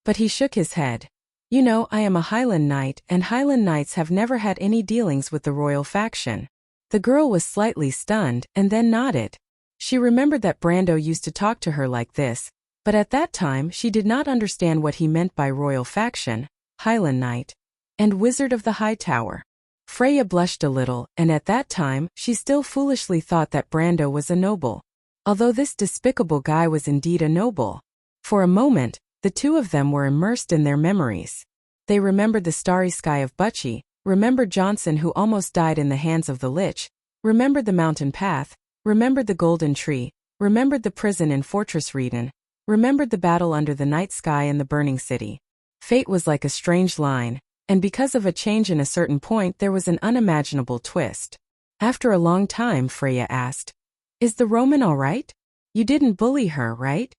But he shook his head. You know, I am a Highland Knight, and Highland Knights have never had any dealings with the royal faction. The girl was slightly stunned, and then nodded. She remembered that Brando used to talk to her like this, but at that time she did not understand what he meant by royal faction, Highland Knight, and Wizard of the High Tower. Freya blushed a little, and at that time she still foolishly thought that Brando was a noble. Although this despicable guy was indeed a noble. For a moment, the two of them were immersed in their memories. They remembered the starry sky of Bucci, remembered Johnson who almost died in the hands of the Lich, remembered the mountain path, remembered the golden tree, remembered the prison in Fortress Reedon, remembered the battle under the night sky in the burning city. Fate was like a strange line, and because of a change in a certain point there was an unimaginable twist. After a long time, Freya asked, Is the Roman all right? You didn't bully her, right?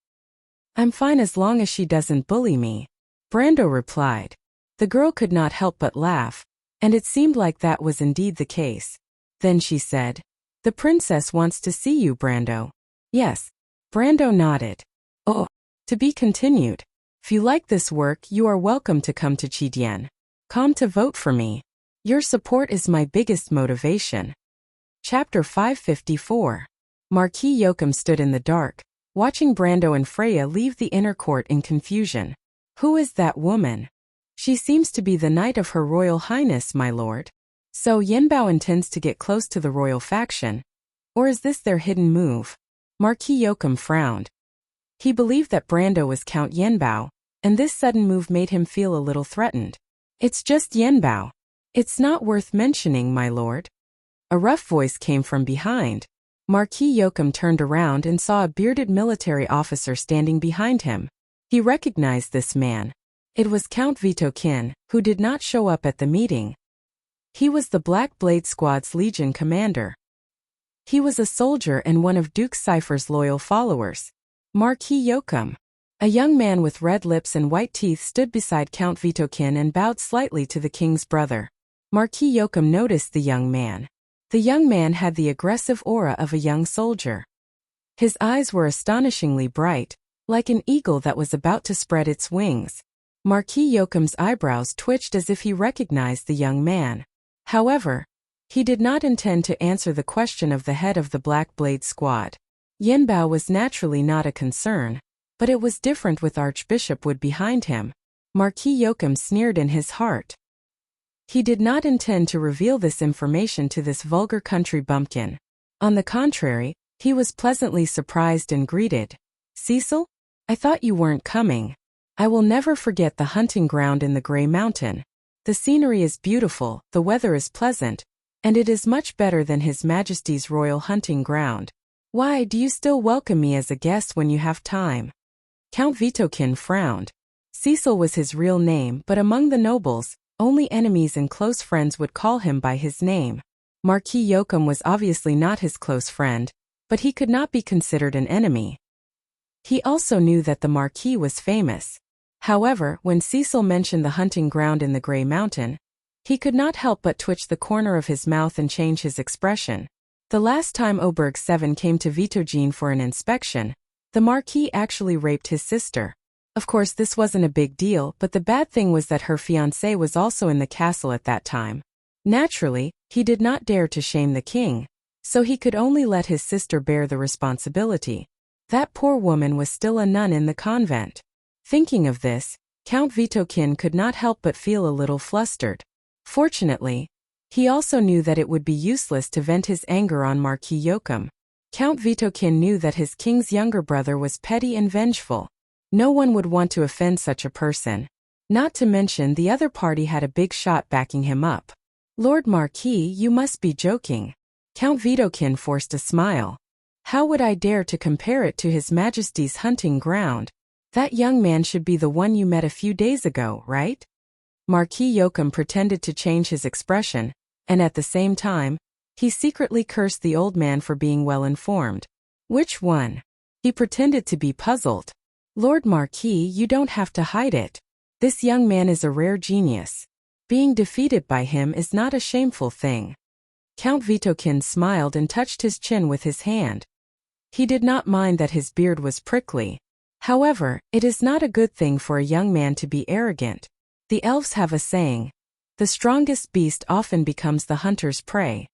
I'm fine as long as she doesn't bully me. Brando replied. The girl could not help but laugh, and it seemed like that was indeed the case. Then she said, The princess wants to see you, Brando. Yes. Brando nodded. Oh. To be continued. If you like this work, you are welcome to come to Chidien. Come to vote for me. Your support is my biggest motivation. Chapter 554. Marquis Yoakum stood in the dark, watching Brando and Freya leave the inner court in confusion. Who is that woman? She seems to be the knight of Her Royal Highness, my lord. So Yenbao intends to get close to the royal faction? Or is this their hidden move? Marquis Yokum frowned. He believed that Brando was Count Yenbao, and this sudden move made him feel a little threatened. It's just Yenbao. It's not worth mentioning, my lord. A rough voice came from behind. Marquis Yokum turned around and saw a bearded military officer standing behind him. He recognized this man. It was Count Vitokin, who did not show up at the meeting. He was the Black Blade Squad's Legion commander. He was a soldier and one of Duke Cypher's loyal followers. Marquis Yokum. A young man with red lips and white teeth stood beside Count Vitokin and bowed slightly to the king's brother. Marquis Yokum noticed the young man. The young man had the aggressive aura of a young soldier. His eyes were astonishingly bright, like an eagle that was about to spread its wings. Marquis Yokum's eyebrows twitched as if he recognized the young man. However, he did not intend to answer the question of the head of the Black Blade Squad. Yenbao was naturally not a concern, but it was different with Archbishop Wood behind him. Marquis Yokum sneered in his heart. He did not intend to reveal this information to this vulgar country bumpkin. On the contrary, he was pleasantly surprised and greeted. Cecil? I thought you weren't coming. I will never forget the hunting ground in the Grey Mountain. The scenery is beautiful, the weather is pleasant, and it is much better than His Majesty's royal hunting ground. Why do you still welcome me as a guest when you have time? Count Vitokin frowned. Cecil was his real name, but among the nobles, only enemies and close friends would call him by his name. Marquis Yokum was obviously not his close friend, but he could not be considered an enemy. He also knew that the Marquis was famous. However, when Cecil mentioned the hunting ground in the Grey Mountain, he could not help but twitch the corner of his mouth and change his expression. The last time Oberg 7 came to Vitogene for an inspection, the Marquis actually raped his sister. Of course, this wasn't a big deal, but the bad thing was that her fiancé was also in the castle at that time. Naturally, he did not dare to shame the king, so he could only let his sister bear the responsibility. That poor woman was still a nun in the convent. Thinking of this, Count Vitokin could not help but feel a little flustered. Fortunately, he also knew that it would be useless to vent his anger on Marquis Yokum. Count Vitokin knew that his king's younger brother was petty and vengeful. No one would want to offend such a person. Not to mention the other party had a big shot backing him up. Lord Marquis, you must be joking. Count Vitokin forced a smile. How would I dare to compare it to His Majesty's hunting ground? That young man should be the one you met a few days ago, right? Marquis Yokum pretended to change his expression, and at the same time, he secretly cursed the old man for being well informed. Which one? He pretended to be puzzled. Lord Marquis, you don't have to hide it. This young man is a rare genius. Being defeated by him is not a shameful thing. Count Vitokin smiled and touched his chin with his hand. He did not mind that his beard was prickly. However, it is not a good thing for a young man to be arrogant. The elves have a saying, the strongest beast often becomes the hunter's prey.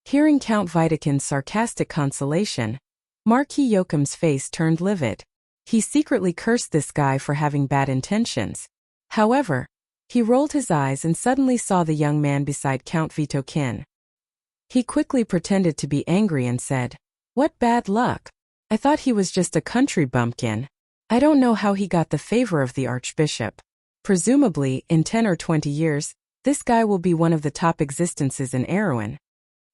Hearing Count Vitokin's sarcastic consolation, Marquis Yokum's face turned livid. He secretly cursed this guy for having bad intentions. However, he rolled his eyes and suddenly saw the young man beside Count Vitokin. He quickly pretended to be angry and said, "What bad luck. I thought he was just a country bumpkin. I don't know how he got the favor of the Archbishop. Presumably, in 10 or 20 years, this guy will be one of the top existences in Erewhon."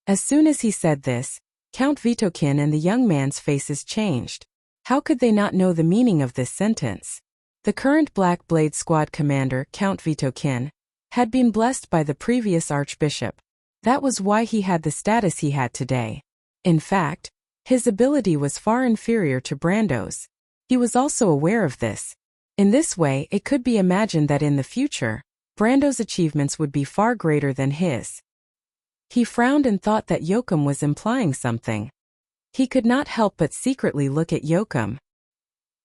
As soon as he said this, Count Vitokin and the young man's faces changed. How could they not know the meaning of this sentence? The current Black Blade Squad commander, Count Vitokin, had been blessed by the previous Archbishop. That was why he had the status he had today. In fact, his ability was far inferior to Brando's. He was also aware of this. In this way, it could be imagined that in the future, Brando's achievements would be far greater than his. He frowned and thought that Yokum was implying something. He could not help but secretly look at Yokum.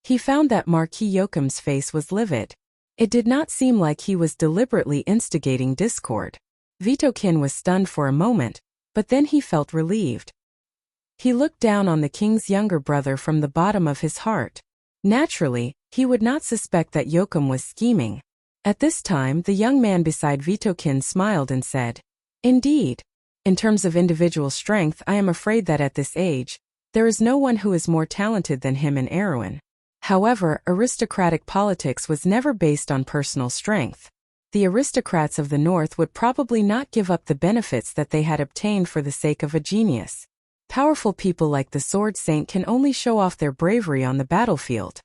He found that Marquis Yokum's face was livid. It did not seem like he was deliberately instigating discord. Vitokin was stunned for a moment, but then he felt relieved. He looked down on the king's younger brother from the bottom of his heart. Naturally, he would not suspect that Yokum was scheming. At this time, the young man beside Vitokin smiled and said, Indeed. In terms of individual strength, I am afraid that at this age, there is no one who is more talented than him in Erewhon. However, aristocratic politics was never based on personal strength. The aristocrats of the North would probably not give up the benefits that they had obtained for the sake of a genius. Powerful people like the Sword Saint can only show off their bravery on the battlefield.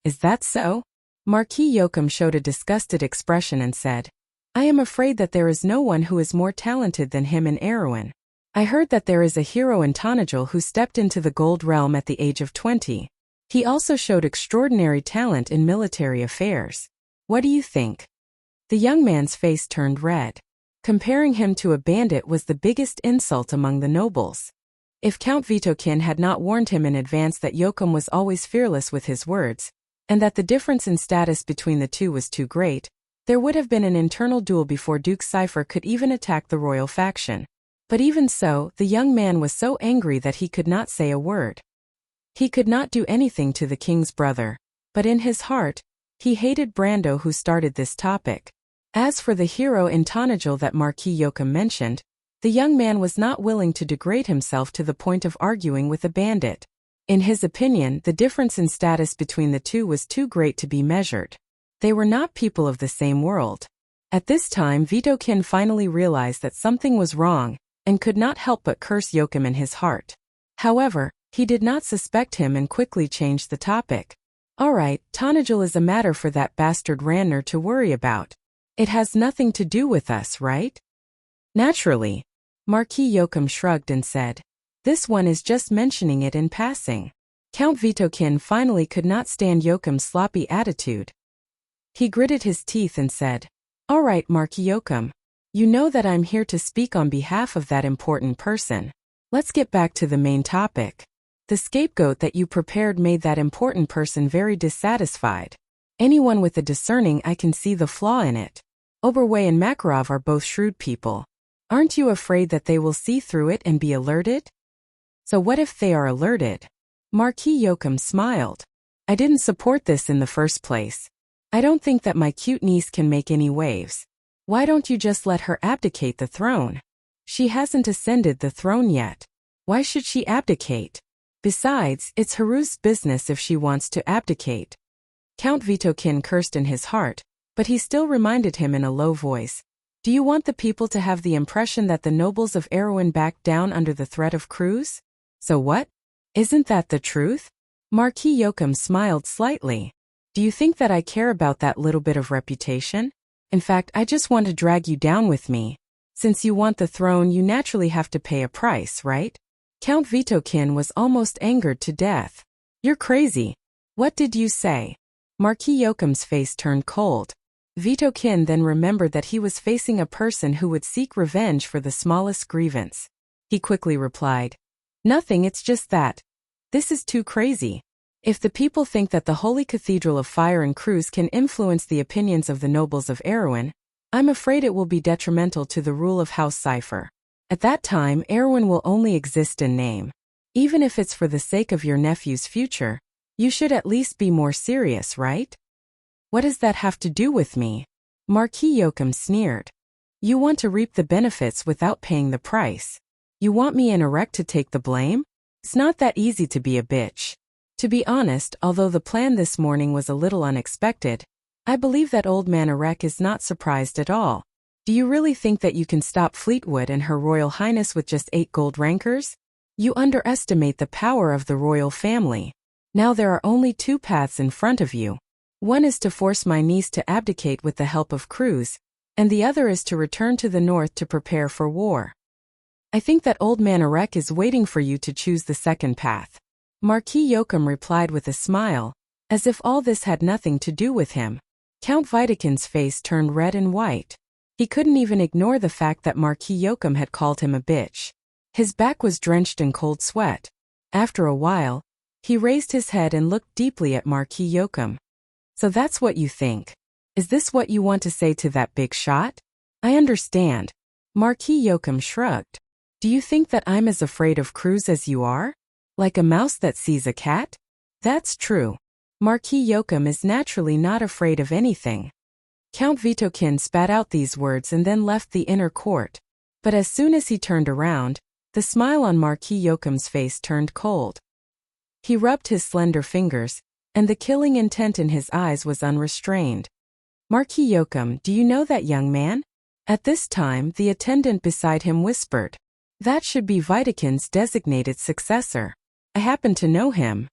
Is that so? Marquis Yoakum showed a disgusted expression and said, I am afraid that there is no one who is more talented than him in Erewhon. I heard that there is a hero in Tonajul who stepped into the Gold Realm at the age of 20. He also showed extraordinary talent in military affairs. What do you think? The young man's face turned red. Comparing him to a bandit was the biggest insult among the nobles. If Count Vitokin had not warned him in advance that Yoakum was always fearless with his words, and that the difference in status between the two was too great, there would have been an internal duel before Duke Cypher could even attack the royal faction. But even so, the young man was so angry that he could not say a word. He could not do anything to the king's brother, but in his heart, he hated Brando who started this topic. As for the hero in Tonajul that Marquis Yoakum mentioned, the young man was not willing to degrade himself to the point of arguing with a bandit. In his opinion, the difference in status between the two was too great to be measured. They were not people of the same world. At this time, Vitokin finally realized that something was wrong, and could not help but curse Yoakum in his heart. However, he did not suspect him and quickly changed the topic. Alright, Tonajul is a matter for that bastard Ranner to worry about. It has nothing to do with us, right? Naturally. Marquis Yoakum shrugged and said, this one is just mentioning it in passing. Count Vitokin finally could not stand Yoakum's sloppy attitude. He gritted his teeth and said, Alright, Marquis Yoakum. You know that I'm here to speak on behalf of that important person. Let's get back to the main topic. The scapegoat that you prepared made that important person very dissatisfied. Anyone with a discerning eye can see the flaw in it. Oberway and Makarov are both shrewd people. Aren't you afraid that they will see through it and be alerted? So what if they are alerted? Marquis Yoakum smiled. I didn't support this in the first place. I don't think that my cute niece can make any waves. Why don't you just let her abdicate the throne? She hasn't ascended the throne yet. Why should she abdicate? Besides, it's Haru's business if she wants to abdicate. Count Vitokin cursed in his heart, but he still reminded him in a low voice. Do you want the people to have the impression that the nobles of Erewhon backed down under the threat of Cruz? So what? Isn't that the truth? Marquis Yoakum smiled slightly. Do you think that I care about that little bit of reputation? In fact, I just want to drag you down with me. Since you want the throne, you naturally have to pay a price, right? Count Vitokin was almost angered to death. You're crazy. What did you say? Marquis Yoakum's face turned cold. Vitokin then remembered that he was facing a person who would seek revenge for the smallest grievance. He quickly replied, Nothing, it's just that. This is too crazy. If the people think that the Holy Cathedral of Fire and Cruz can influence the opinions of the nobles of Erewhon, I'm afraid it will be detrimental to the rule of House Cypher. At that time, Erewhon will only exist in name. Even if it's for the sake of your nephew's future, you should at least be more serious, right? What does that have to do with me? Marquis Yoakum sneered. You want to reap the benefits without paying the price. You want me and Erek to take the blame? It's not that easy to be a bitch. To be honest, although the plan this morning was a little unexpected, I believe that old man Erek is not surprised at all. Do you really think that you can stop Fleetwood and Her Royal Highness with just 8 gold rankers? You underestimate the power of the royal family. Now there are only 2 paths in front of you. One is to force my niece to abdicate with the help of Cruz, and the other is to return to the north to prepare for war. I think that old man Erek is waiting for you to choose the second path. Marquis Yoakum replied with a smile, as if all this had nothing to do with him. Count Vitokin's face turned red and white. He couldn't even ignore the fact that Marquis Yoakum had called him a bitch. His back was drenched in cold sweat. After a while, he raised his head and looked deeply at Marquis Yoakum. So that's what you think. Is this what you want to say to that big shot? I understand. Marquis Yoakum shrugged. Do you think that I'm as afraid of Cruz as you are? Like a mouse that sees a cat? That's true. Marquis Yoakum is naturally not afraid of anything. Count Vitokin spat out these words and then left the inner court. But as soon as he turned around, the smile on Marquis Yoakum's face turned cold. He rubbed his slender fingers, and the killing intent in his eyes was unrestrained. Marquis Yoakum, do you know that young man? At this time, the attendant beside him whispered. That should be Vitikin's designated successor. I happen to know him.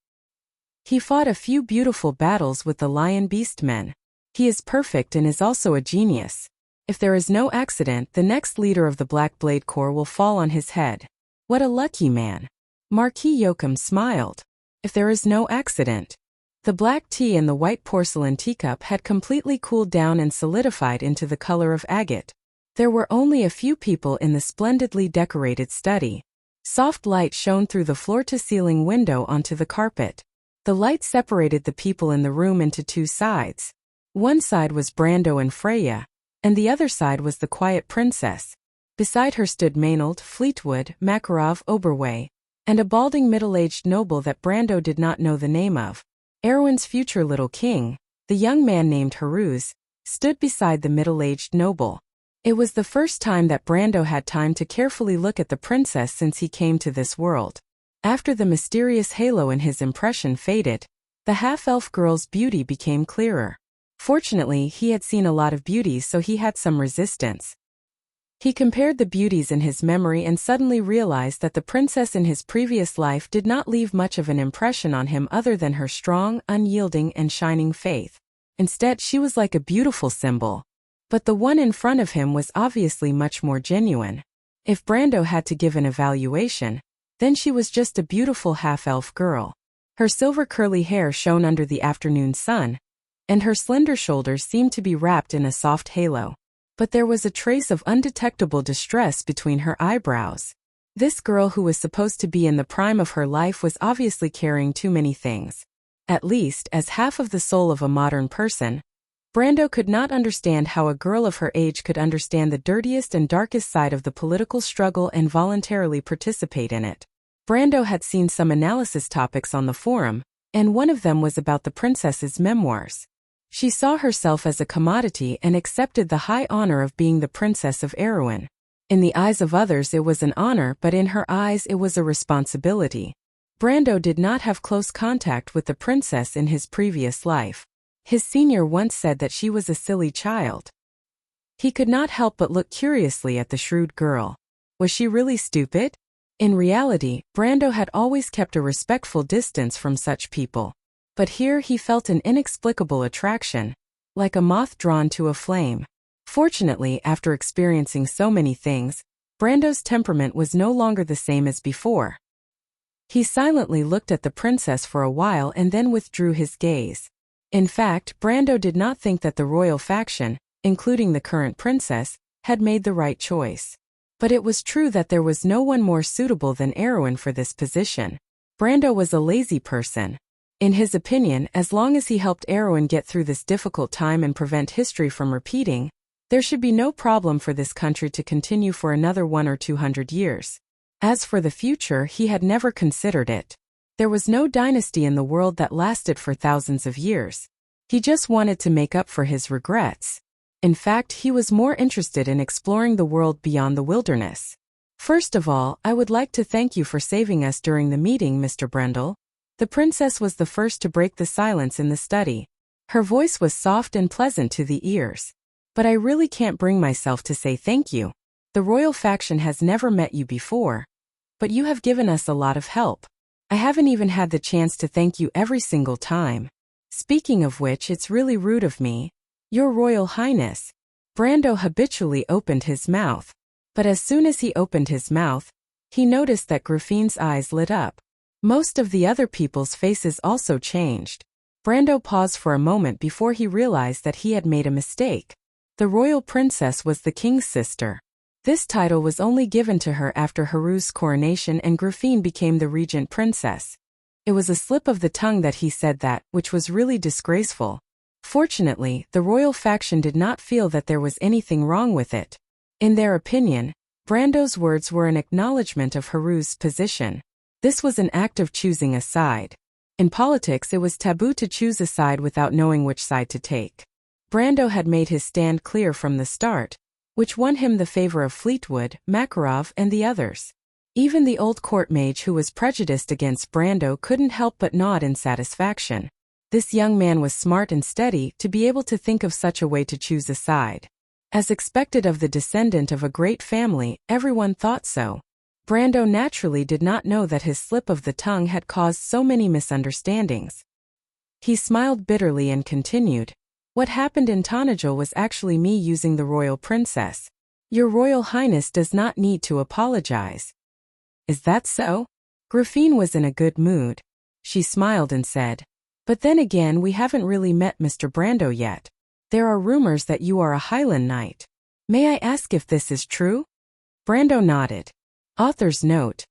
He fought a few beautiful battles with the Lion Beast men. He is perfect and is also a genius. If there is no accident, the next leader of the Black Blade Corps will fall on his head. What a lucky man. Marquis Yoakum smiled. If there is no accident. The black tea in the white porcelain teacup had completely cooled down and solidified into the color of agate. There were only a few people in the splendidly decorated study. Soft light shone through the floor-to-ceiling window onto the carpet. The light separated the people in the room into two sides. One side was Brando and Freya, and the other side was the quiet princess. Beside her stood Maynard, Fleetwood, Makarov, Oberway, and a balding middle-aged noble that Brando did not know the name of. Erwin's future little king, the young man named Haruz, stood beside the middle-aged noble. It was the first time that Brando had time to carefully look at the princess since he came to this world. After the mysterious halo in his impression faded, the half-elf girl's beauty became clearer. Fortunately, he had seen a lot of beauties, so he had some resistance. He compared the beauties in his memory and suddenly realized that the princess in his previous life did not leave much of an impression on him other than her strong, unyielding, and shining faith. Instead, she was like a beautiful symbol. But the one in front of him was obviously much more genuine. If Brando had to give an evaluation, then she was just a beautiful half-elf girl. Her silver curly hair shone under the afternoon sun, and her slender shoulders seemed to be wrapped in a soft halo. But there was a trace of undetectable distress between her eyebrows. This girl who was supposed to be in the prime of her life was obviously carrying too many things. At least, as half of the soul of a modern person, Brando could not understand how a girl of her age could understand the dirtiest and darkest side of the political struggle and voluntarily participate in it. Brando had seen some analysis topics on the forum, and one of them was about the princess's memoirs. She saw herself as a commodity and accepted the high honor of being the princess of Erewhon. In the eyes of others it was an honor, but in her eyes it was a responsibility. Brando did not have close contact with the princess in his previous life. His senior once said that she was a silly child. He could not help but look curiously at the shrewd girl. Was she really stupid? In reality, Brando had always kept a respectful distance from such people. But here he felt an inexplicable attraction, like a moth drawn to a flame. Fortunately, after experiencing so many things, Brando's temperament was no longer the same as before. He silently looked at the princess for a while and then withdrew his gaze. In fact, Brando did not think that the royal faction, including the current princess, had made the right choice. But it was true that there was no one more suitable than Erwin for this position. Brando was a lazy person. In his opinion, as long as he helped Erwin get through this difficult time and prevent history from repeating, there should be no problem for this country to continue for another 100 or 200 years. As for the future, he had never considered it. There was no dynasty in the world that lasted for thousands of years. He just wanted to make up for his regrets. In fact, he was more interested in exploring the world beyond the wilderness. First of all, I would like to thank you for saving us during the meeting, Mr. Brendel. The princess was the first to break the silence in the study. Her voice was soft and pleasant to the ears. But I really can't bring myself to say thank you. The royal faction has never met you before. But you have given us a lot of help. I haven't even had the chance to thank you every single time. Speaking of which, it's really rude of me. Your Royal Highness. Brando habitually opened his mouth. But as soon as he opened his mouth, he noticed that Griffin's eyes lit up. Most of the other people's faces also changed. Brando paused for a moment before he realized that he had made a mistake. The royal princess was the king's sister. This title was only given to her after Haruz's coronation and Griffin became the regent princess. It was a slip of the tongue that he said that, which was really disgraceful. Fortunately, the royal faction did not feel that there was anything wrong with it. In their opinion, Brando's words were an acknowledgement of Haruz's position. This was an act of choosing a side. In politics, it was taboo to choose a side without knowing which side to take. Brando had made his stand clear from the start, which won him the favor of Fleetwood, Makarov, and the others. Even the old court mage who was prejudiced against Brando couldn't help but nod in satisfaction. This young man was smart and steady to be able to think of such a way to choose a side. As expected of the descendant of a great family, everyone thought so. Brando naturally did not know that his slip of the tongue had caused so many misunderstandings. He smiled bitterly and continued, "What happened in Tanajul was actually me using the royal princess. Your Royal Highness does not need to apologize." "Is that so?" Griffine was in a good mood. She smiled and said, "But then again, we haven't really met Mr. Brando yet. There are rumors that you are a Highland Knight. May I ask if this is true?" Brando nodded. Author's note: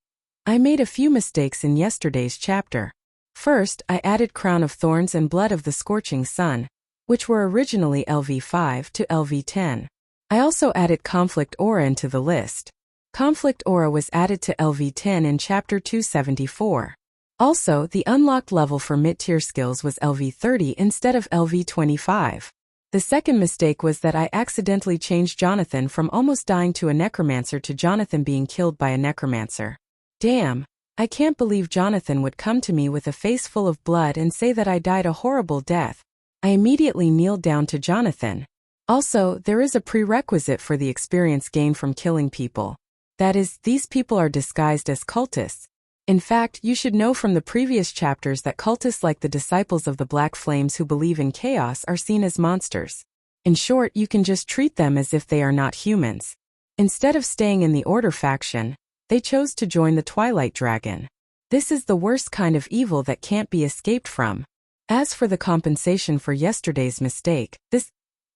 I made a few mistakes in yesterday's chapter. First, I added Crown of Thorns and Blood of the Scorching Sun, which were originally LV5 to LV10. I also added Conflict Aura into the list. Conflict Aura was added to LV10 in Chapter 274. Also, the unlocked level for mid-tier skills was LV30 instead of LV25. The second mistake was that I accidentally changed Jonathan from almost dying to a necromancer to Jonathan being killed by a necromancer. Damn, I can't believe Jonathan would come to me with a face full of blood and say that I died a horrible death. I immediately kneeled down to Jonathan. Also, there is a prerequisite for the experience gained from killing people. That is, these people are disguised as cultists. In fact, you should know from the previous chapters that cultists like the disciples of the Black Flames who believe in chaos are seen as monsters. In short, you can just treat them as if they are not humans. Instead of staying in the Order faction, they chose to join the Twilight Dragon. This is the worst kind of evil that can't be escaped from. As for the compensation for yesterday's mistake,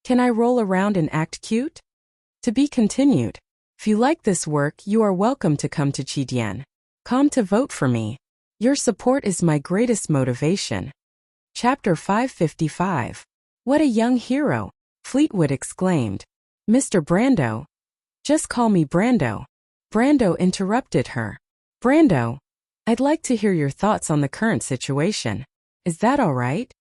can I roll around and act cute? To be continued. If you like this work, you are welcome to come to Chidien.com to vote for me. Your support is my greatest motivation. Chapter 555. What a young hero, Fleetwood exclaimed. Mr. Brando. Just call me Brando. Brando interrupted her. Brando, I'd like to hear your thoughts on the current situation. Is that all right?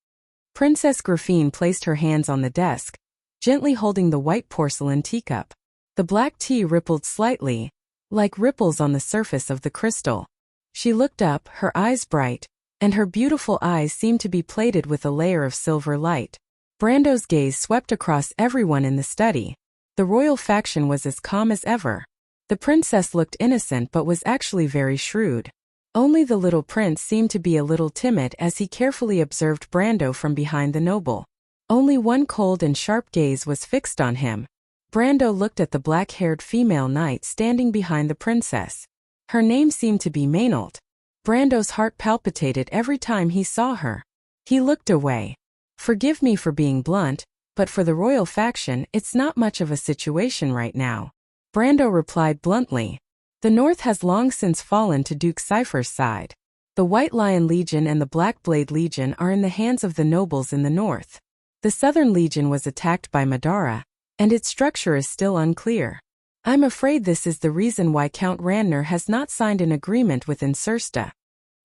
Princess Griffine placed her hands on the desk, gently holding the white porcelain teacup. The black tea rippled slightly, like ripples on the surface of the crystal. She looked up, her eyes bright, and her beautiful eyes seemed to be plated with a layer of silver light. Brando's gaze swept across everyone in the study. The royal faction was as calm as ever. The princess looked innocent but was actually very shrewd. Only the little prince seemed to be a little timid as he carefully observed Brando from behind the noble. Only one cold and sharp gaze was fixed on him. Brando looked at the black-haired female knight standing behind the princess. Her name seemed to be Maynard. Brando's heart palpitated every time he saw her. He looked away. Forgive me for being blunt, but for the royal faction, it's not much of a situation right now. Brando replied bluntly. The North has long since fallen to Duke Cypher's side. The White Lion Legion and the Black Blade Legion are in the hands of the nobles in the North. The Southern Legion was attacked by Madara, and its structure is still unclear. I'm afraid this is the reason why Count Randner has not signed an agreement with Insursta.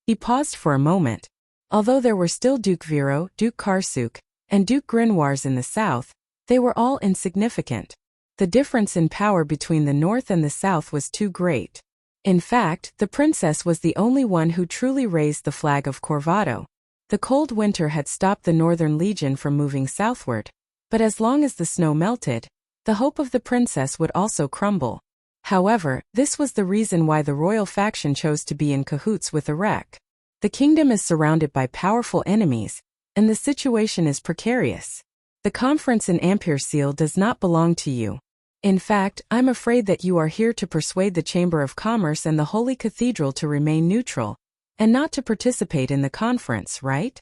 He paused for a moment. Although there were still Duke Vero, Duke Karsuk, and Duke Grinoires in the south, they were all insignificant. The difference in power between the north and the south was too great. In fact, the princess was the only one who truly raised the flag of Corvado. The cold winter had stopped the Northern Legion from moving southward. But as long as the snow melted, the hope of the princess would also crumble. However, this was the reason why the royal faction chose to be in cahoots with Erech. The kingdom is surrounded by powerful enemies, and the situation is precarious. The conference in Ampere-Seal does not belong to you. In fact, I'm afraid that you are here to persuade the Chamber of Commerce and the Holy Cathedral to remain neutral, and not to participate in the conference, right?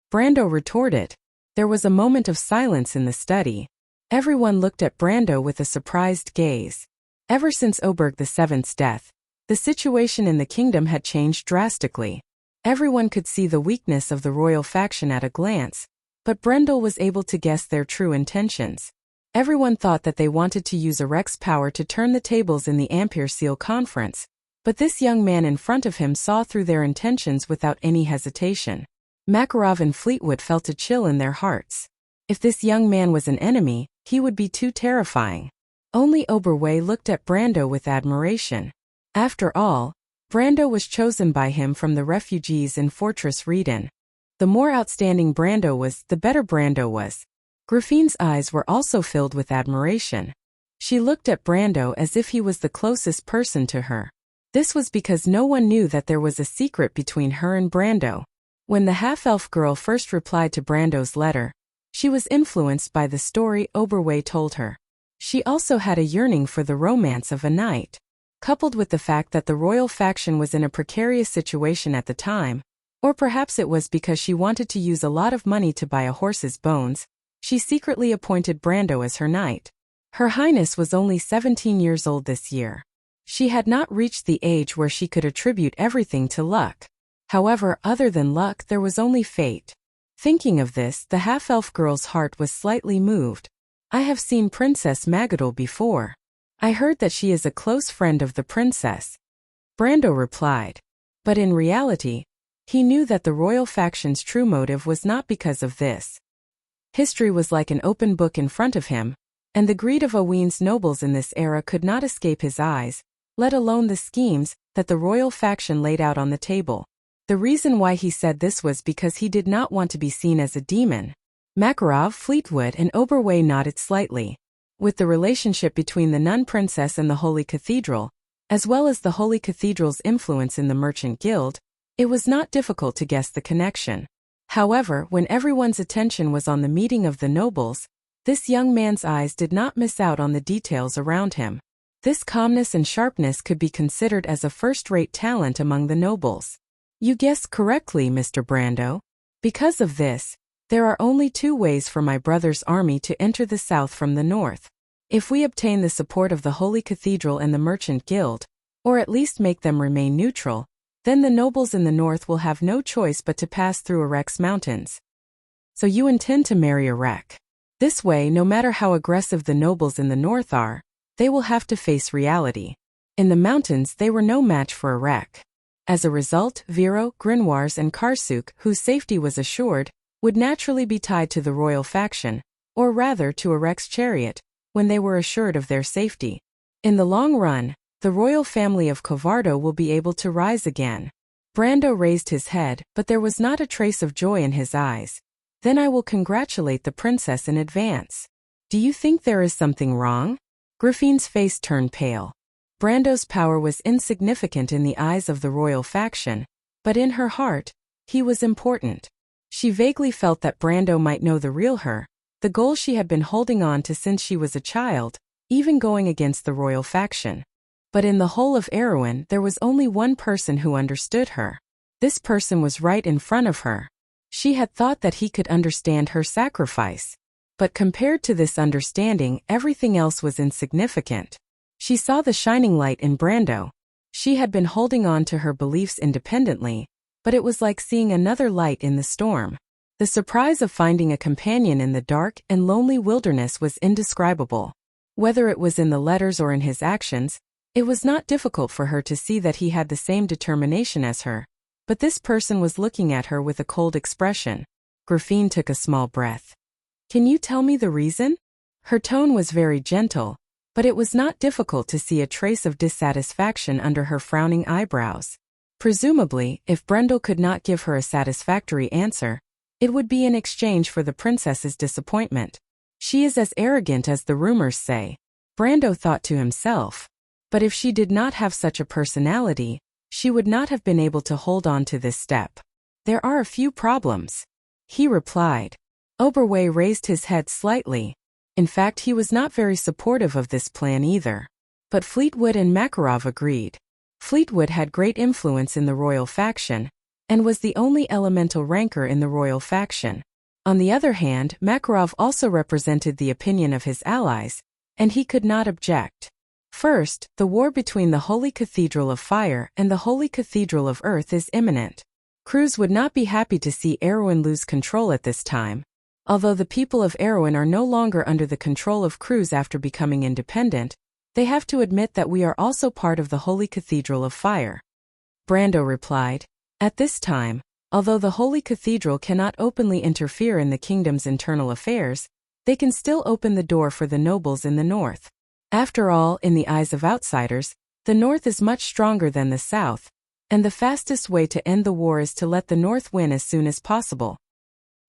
Brando retorted. There was a moment of silence in the study. Everyone looked at Brando with a surprised gaze. Ever since Oberg VII's death, the situation in the kingdom had changed drastically. Everyone could see the weakness of the royal faction at a glance, but Brendel was able to guess their true intentions. Everyone thought that they wanted to use Erech's power to turn the tables in the Ampere-Seal conference, but this young man in front of him saw through their intentions without any hesitation. Makarov and Fleetwood felt a chill in their hearts. If this young man was an enemy, he would be too terrifying. Only Oberway looked at Brando with admiration. After all, Brando was chosen by him from the refugees in Fortress Reden. The more outstanding Brando was, the better Brando was. Griffine's eyes were also filled with admiration. She looked at Brando as if he was the closest person to her. This was because no one knew that there was a secret between her and Brando. When the half-elf girl first replied to Brando's letter, she was influenced by the story Oberway told her. She also had a yearning for the romance of a knight. Coupled with the fact that the royal faction was in a precarious situation at the time, or perhaps it was because she wanted to use a lot of money to buy a horse's bones, she secretly appointed Brando as her knight. Her Highness was only 17 years old this year. She had not reached the age where she could attribute everything to luck. However, other than luck, there was only fate. Thinking of this, the half-elf girl's heart was slightly moved. I have seen Princess Magadol before. I heard that she is a close friend of the princess. Brando replied. But in reality, he knew that the royal faction's true motive was not because of this. History was like an open book in front of him, and the greed of Owen's nobles in this era could not escape his eyes, let alone the schemes that the royal faction laid out on the table. The reason why he said this was because he did not want to be seen as a demon. Makarov, Fleetwood, and Oberway nodded slightly. With the relationship between the nun princess and the Holy Cathedral, as well as the Holy Cathedral's influence in the Merchant Guild, it was not difficult to guess the connection. However, when everyone's attention was on the meeting of the nobles, this young man's eyes did not miss out on the details around him. This calmness and sharpness could be considered as a first-rate talent among the nobles. You guessed correctly, Mr. Brando. Because of this, there are only two ways for my brother's army to enter the south from the north. If we obtain the support of the Holy Cathedral and the Merchant Guild, or at least make them remain neutral, then the nobles in the north will have no choice but to pass through Arek's mountains. So you intend to marry Arek. This way, no matter how aggressive the nobles in the north are, they will have to face reality. In the mountains, they were no match for Arek. As a result, Viro, Grinwars, and Karsuk, whose safety was assured, would naturally be tied to the royal faction, or rather to Arek's chariot, when they were assured of their safety. In the long run, the royal family of Covardo will be able to rise again. Brando raised his head, but there was not a trace of joy in his eyes. Then I will congratulate the princess in advance. Do you think there is something wrong? Griffine's face turned pale. Brando's power was insignificant in the eyes of the royal faction, but in her heart, he was important. She vaguely felt that Brando might know the real her, the goal she had been holding on to since she was a child, even going against the royal faction. But in the whole of Erewhon, there was only one person who understood her. This person was right in front of her. She had thought that he could understand her sacrifice. But compared to this understanding, everything else was insignificant. She saw the shining light in Brando. She had been holding on to her beliefs independently, but it was like seeing another light in the storm. The surprise of finding a companion in the dark and lonely wilderness was indescribable. Whether it was in the letters or in his actions, it was not difficult for her to see that he had the same determination as her. But this person was looking at her with a cold expression. Griffine took a small breath. Can you tell me the reason? Her tone was very gentle, but it was not difficult to see a trace of dissatisfaction under her frowning eyebrows. Presumably, if Brendel could not give her a satisfactory answer, it would be in exchange for the princess's disappointment. She is as arrogant as the rumors say, Brando thought to himself. But if she did not have such a personality, she would not have been able to hold on to this step. There are a few problems, he replied. Oberway raised his head slightly. In fact, he was not very supportive of this plan either. But Fleetwood and Makarov agreed. Fleetwood had great influence in the royal faction, and was the only elemental ranker in the royal faction. On the other hand, Makarov also represented the opinion of his allies, and he could not object. First, the war between the Holy Cathedral of Fire and the Holy Cathedral of Earth is imminent. Cruz would not be happy to see Erewhon lose control at this time. Although the people of Erewhon are no longer under the control of Cruz after becoming independent, they have to admit that we are also part of the Holy Cathedral of Fire. Brando replied, At this time, although the Holy Cathedral cannot openly interfere in the kingdom's internal affairs, they can still open the door for the nobles in the north. After all, in the eyes of outsiders, the North is much stronger than the South, and the fastest way to end the war is to let the North win as soon as possible.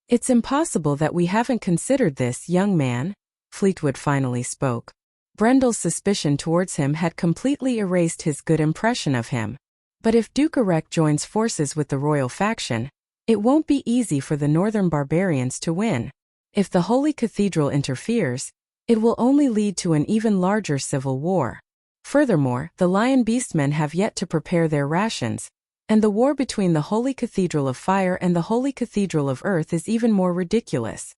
It's impossible that we haven't considered this, young man, Fleetwood finally spoke. Brendel's suspicion towards him had completely erased his good impression of him. But if Duke Erek joins forces with the royal faction, it won't be easy for the northern barbarians to win. If the Holy Cathedral interferes, it will only lead to an even larger civil war. Furthermore, the Lion Beastmen have yet to prepare their rations, and the war between the Holy Cathedral of Fire and the Holy Cathedral of Earth is even more ridiculous.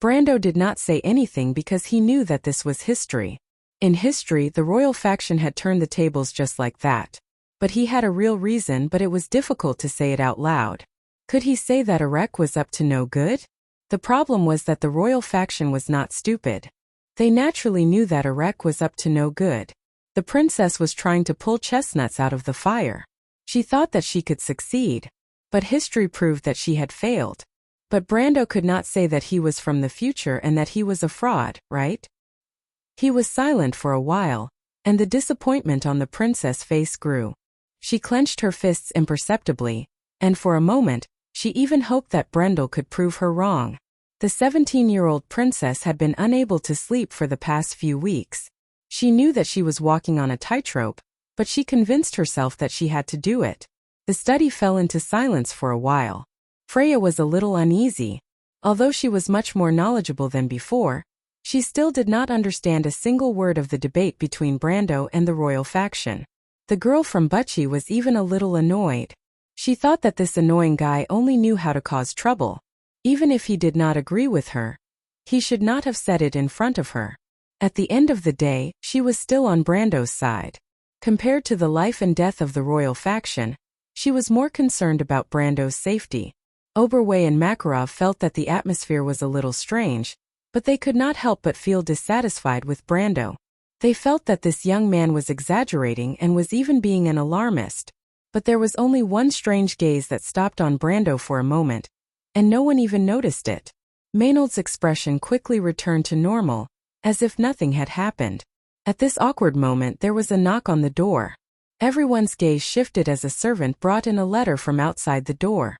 Brando did not say anything because he knew that this was history. In history, the royal faction had turned the tables just like that. But he had a real reason, but it was difficult to say it out loud. Could he say that Erek was up to no good? The problem was that the royal faction was not stupid. They naturally knew that Erek was up to no good. The princess was trying to pull chestnuts out of the fire. She thought that she could succeed, but history proved that she had failed. But Brando could not say that he was from the future and that he was a fraud, right? He was silent for a while, and the disappointment on the princess' face grew. She clenched her fists imperceptibly, and for a moment, she even hoped that Brendel could prove her wrong. The 17-year-old princess had been unable to sleep for the past few weeks. She knew that she was walking on a tightrope, but she convinced herself that she had to do it. The study fell into silence for a while. Freya was a little uneasy. Although she was much more knowledgeable than before, she still did not understand a single word of the debate between Brando and the royal faction. The girl from Butchie was even a little annoyed. She thought that this annoying guy only knew how to cause trouble. Even if he did not agree with her, he should not have said it in front of her. At the end of the day, she was still on Brando's side. Compared to the life and death of the royal faction, she was more concerned about Brando's safety. Oberway and Makarov felt that the atmosphere was a little strange, but they could not help but feel dissatisfied with Brando. They felt that this young man was exaggerating and was even being an alarmist. But there was only one strange gaze that stopped on Brando for a moment, and no one even noticed it. Maynard's expression quickly returned to normal, as if nothing had happened. At this awkward moment there was a knock on the door. Everyone's gaze shifted as a servant brought in a letter from outside the door.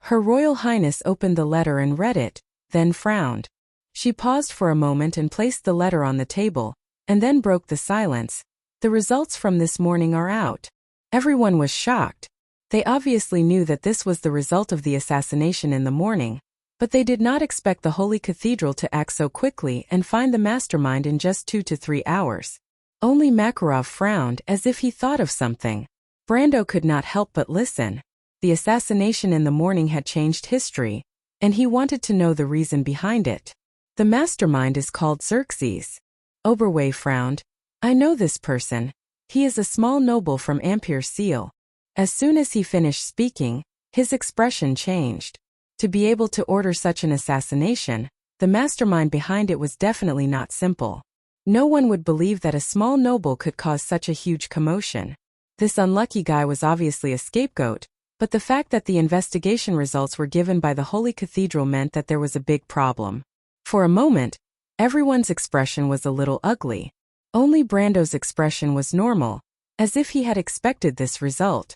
Her Royal Highness opened the letter and read it, then frowned. She paused for a moment and placed the letter on the table, and then broke the silence. The results from this morning are out. Everyone was shocked. They obviously knew that this was the result of the assassination in the morning, but they did not expect the Holy Cathedral to act so quickly and find the mastermind in just 2 to 3 hours. Only Makarov frowned as if he thought of something. Brando could not help but listen. The assassination in the morning had changed history, and he wanted to know the reason behind it. The mastermind is called Xerxes. Oberway frowned. I know this person. He is a small noble from Ampere Seal. As soon as he finished speaking, his expression changed. To be able to order such an assassination, the mastermind behind it was definitely not simple. No one would believe that a small noble could cause such a huge commotion. This unlucky guy was obviously a scapegoat, but the fact that the investigation results were given by the Holy Cathedral meant that there was a big problem. For a moment, everyone's expression was a little ugly. Only Brando's expression was normal, as if he had expected this result.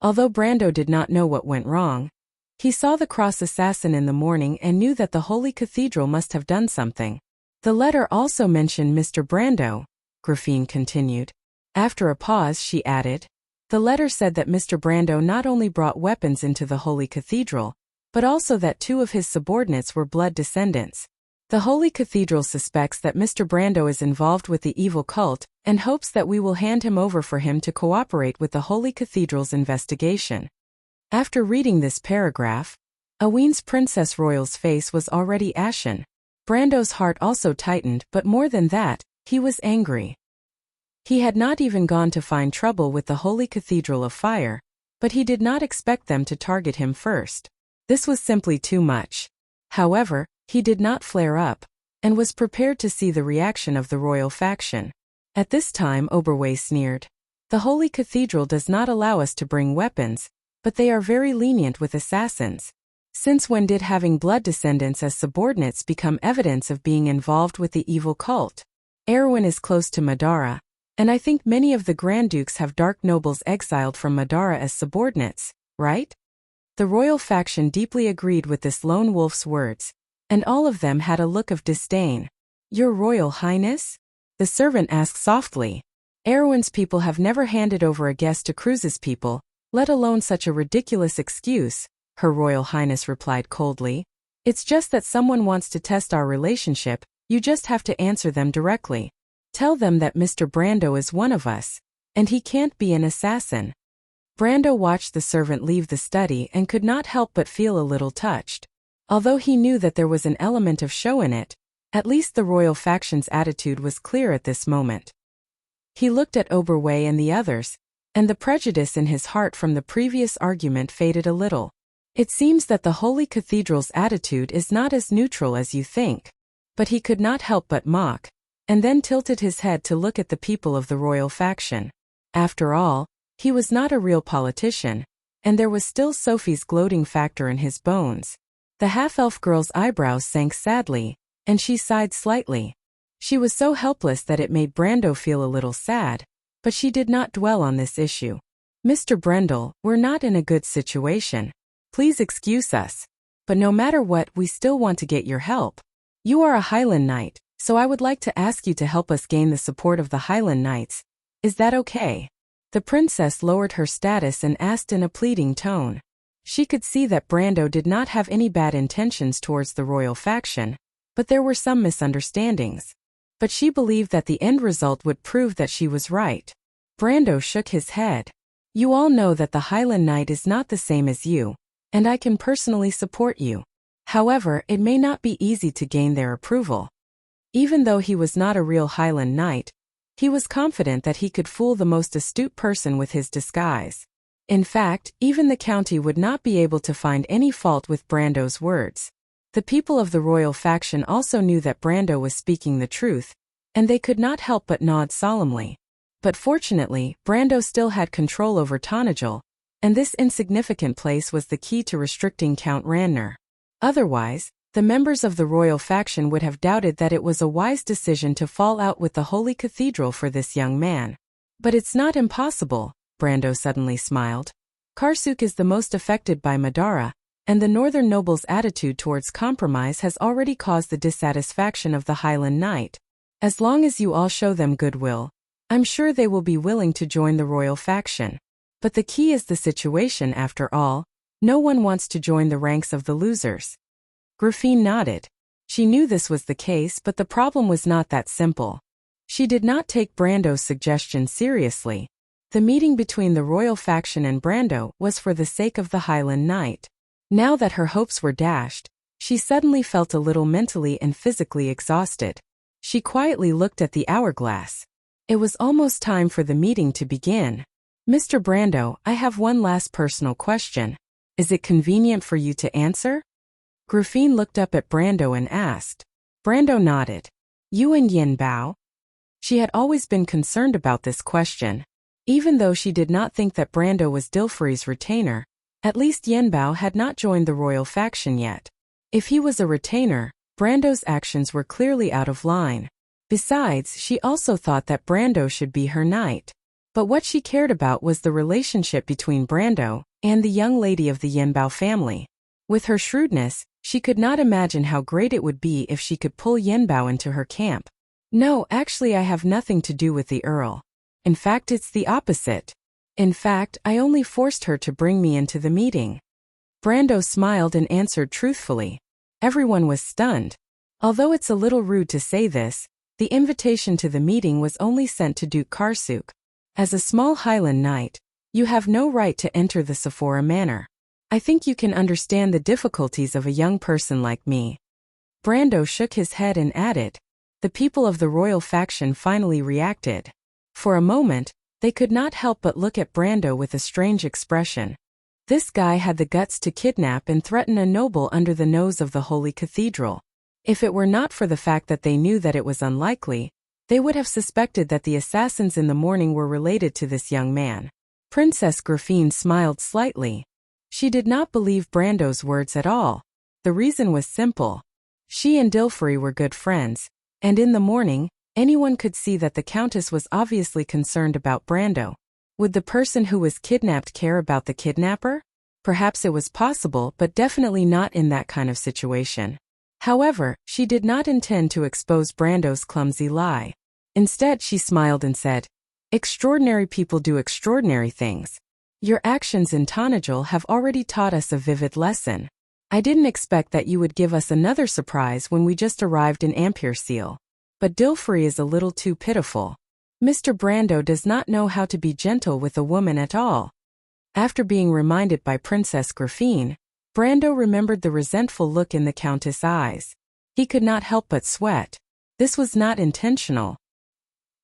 Although Brando did not know what went wrong, he saw the cross assassin in the morning and knew that the Holy Cathedral must have done something. The letter also mentioned Mr. Brando, Graphene continued. After a pause, she added, the letter said that Mr. Brando not only brought weapons into the Holy Cathedral, but also that 2 of his subordinates were blood descendants. The Holy Cathedral suspects that Mr. Brando is involved with the evil cult and hopes that we will hand him over for him to cooperate with the Holy Cathedral's investigation. After reading this paragraph, Aween's Princess Royal's face was already ashen. Brando's heart also tightened, but more than that, he was angry. He had not even gone to find trouble with the Holy Cathedral of Fire, but he did not expect them to target him first. This was simply too much. However, he did not flare up, and was prepared to see the reaction of the royal faction. At this time Oberway sneered. The Holy Cathedral does not allow us to bring weapons, but they are very lenient with assassins. Since when did having blood descendants as subordinates become evidence of being involved with the evil cult? Erwin is close to Madara, and I think many of the Grand Dukes have dark nobles exiled from Madara as subordinates, right? The royal faction deeply agreed with this lone wolf's words, and all of them had a look of disdain. Your Royal Highness? The servant asked softly. Erwin's people have never handed over a guest to Cruz's people, let alone such a ridiculous excuse, Her Royal Highness replied coldly. It's just that someone wants to test our relationship, you just have to answer them directly. Tell them that Mr. Brando is one of us, and he can't be an assassin. Brando watched the servant leave the study and could not help but feel a little touched. Although he knew that there was an element of show in it, at least the royal faction's attitude was clear at this moment. He looked at Oberwei and the others, and the prejudice in his heart from the previous argument faded a little. It seems that the Holy Cathedral's attitude is not as neutral as you think. But he could not help but mock, and then tilted his head to look at the people of the royal faction. After all, he was not a real politician, and there was still Sophie's gloating factor in his bones. The half-elf girl's eyebrows sank sadly, and she sighed slightly. She was so helpless that it made Brando feel a little sad, but she did not dwell on this issue. Mr. Brendel, we're not in a good situation. Please excuse us. But no matter what, we still want to get your help. You are a Highland Knight, so I would like to ask you to help us gain the support of the Highland Knights. Is that okay? The princess lowered her status and asked in a pleading tone. She could see that Brando did not have any bad intentions towards the royal faction, but there were some misunderstandings. But she believed that the end result would prove that she was right. Brando shook his head. You all know that the Highland Knight is not the same as you, and I can personally support you. However, it may not be easy to gain their approval. Even though he was not a real Highland Knight, he was confident that he could fool the most astute person with his disguise. In fact, even the county would not be able to find any fault with Brando's words. The people of the royal faction also knew that Brando was speaking the truth, and they could not help but nod solemnly. But fortunately, Brando still had control over Tonajal, and this insignificant place was the key to restricting Count Ranner. Otherwise, the members of the royal faction would have doubted that it was a wise decision to fall out with the Holy Cathedral for this young man. But it's not impossible, Brando suddenly smiled. Karsuk is the most affected by Madara, and the northern noble's attitude towards compromise has already caused the dissatisfaction of the Highland Knight. As long as you all show them goodwill, I'm sure they will be willing to join the royal faction. But the key is the situation after all. No one wants to join the ranks of the losers. Griffine nodded. She knew this was the case, but the problem was not that simple. She did not take Brando's suggestion seriously. The meeting between the royal faction and Brando was for the sake of the Highland Knight. Now that her hopes were dashed, she suddenly felt a little mentally and physically exhausted. She quietly looked at the hourglass. It was almost time for the meeting to begin. Mr. Brando, I have one last personal question. Is it convenient for you to answer? Griffine looked up at Brando and asked. Brando nodded. You and Yin Bao? She had always been concerned about this question. Even though she did not think that Brando was Dilfri's retainer, at least Yin Bao had not joined the royal faction yet. If he was a retainer, Brando's actions were clearly out of line. Besides, she also thought that Brando should be her knight. But what she cared about was the relationship between Brando and the young lady of the Yin Bao family. With her shrewdness, she could not imagine how great it would be if she could pull Yin Bao into her camp. No, actually I have nothing to do with the Earl. In fact, it's the opposite. In fact, I only forced her to bring me into the meeting. Brando smiled and answered truthfully. Everyone was stunned. Although it's a little rude to say this, the invitation to the meeting was only sent to Duke Karsuk. As a small Highland Knight, you have no right to enter the Sephora Manor. I think you can understand the difficulties of a young person like me. Brando shook his head and added. The people of the royal faction finally reacted. For a moment, they could not help but look at Brando with a strange expression. This guy had the guts to kidnap and threaten a noble under the nose of the Holy Cathedral. If it were not for the fact that they knew that it was unlikely, they would have suspected that the assassins in the morning were related to this young man. Princess Griffine smiled slightly. She did not believe Brando's words at all. The reason was simple. She and Dilfri were good friends, and in the morning, Anyone could see that the Countess was obviously concerned about Brando. Would the person who was kidnapped care about the kidnapper? Perhaps it was possible, but definitely not in that kind of situation. However, she did not intend to expose Brando's clumsy lie. Instead, she smiled and said, "Extraordinary people do extraordinary things. Your actions in Tanajul have already taught us a vivid lesson. I didn't expect that you would give us another surprise when we just arrived in Ampere-Seal. But Dilfrey is a little too pitiful. Mr. Brando does not know how to be gentle with a woman at all." After being reminded by Princess Grafine, Brando remembered the resentful look in the Countess' eyes. He could not help but sweat. This was not intentional.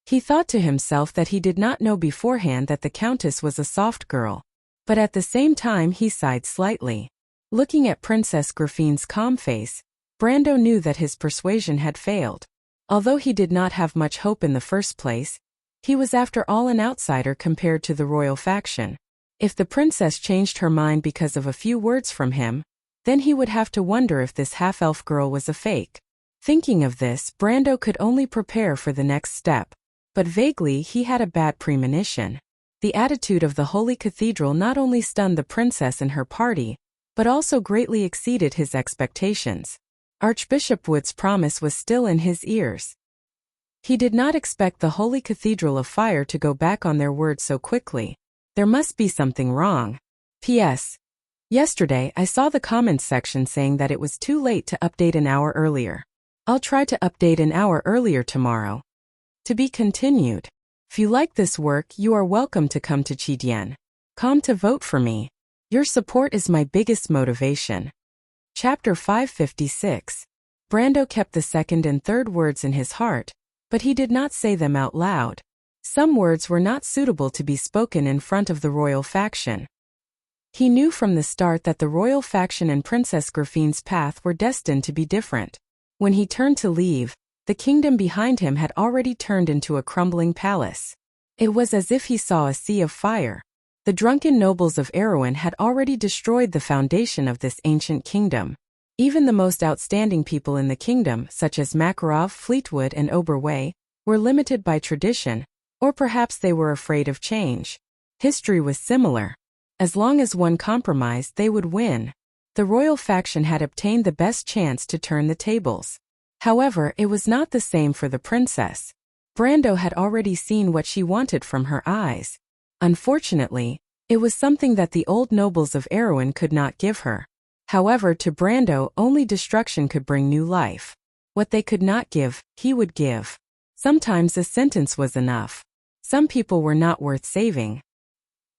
He thought to himself that he did not know beforehand that the Countess was a soft girl. But at the same time he sighed slightly. Looking at Princess Grafine's calm face, Brando knew that his persuasion had failed. Although he did not have much hope in the first place, he was after all an outsider compared to the royal faction. If the princess changed her mind because of a few words from him, then he would have to wonder if this half-elf girl was a fake. Thinking of this, Brando could only prepare for the next step. But vaguely he had a bad premonition. The attitude of the Holy Cathedral not only stunned the princess and her party, but also greatly exceeded his expectations. Archbishop Wood's promise was still in his ears. He did not expect the Holy Cathedral of Fire to go back on their word so quickly. There must be something wrong. P.S. Yesterday I saw the comments section saying that it was too late to update an hour earlier. I'll try to update an hour earlier tomorrow. To be continued. If you like this work, you are welcome to come to Chidian. Come to vote for me. Your support is my biggest motivation. Chapter 556. Brando kept the second and third words in his heart, but he did not say them out loud. Some words were not suitable to be spoken in front of the royal faction. He knew from the start that the royal faction and Princess Grafine's path were destined to be different. When he turned to leave, the kingdom behind him had already turned into a crumbling palace. It was as if he saw a sea of fire. The drunken nobles of Erewhon had already destroyed the foundation of this ancient kingdom. Even the most outstanding people in the kingdom, such as Makarov, Fleetwood, and Oberway, were limited by tradition, or perhaps they were afraid of change. History was similar. As long as one compromised, they would win. The royal faction had obtained the best chance to turn the tables. However, it was not the same for the princess. Brando had already seen what she wanted from her eyes. Unfortunately, it was something that the old nobles of Erewhon could not give her. However, to Brando, only destruction could bring new life. What they could not give, he would give. Sometimes a sentence was enough. Some people were not worth saving.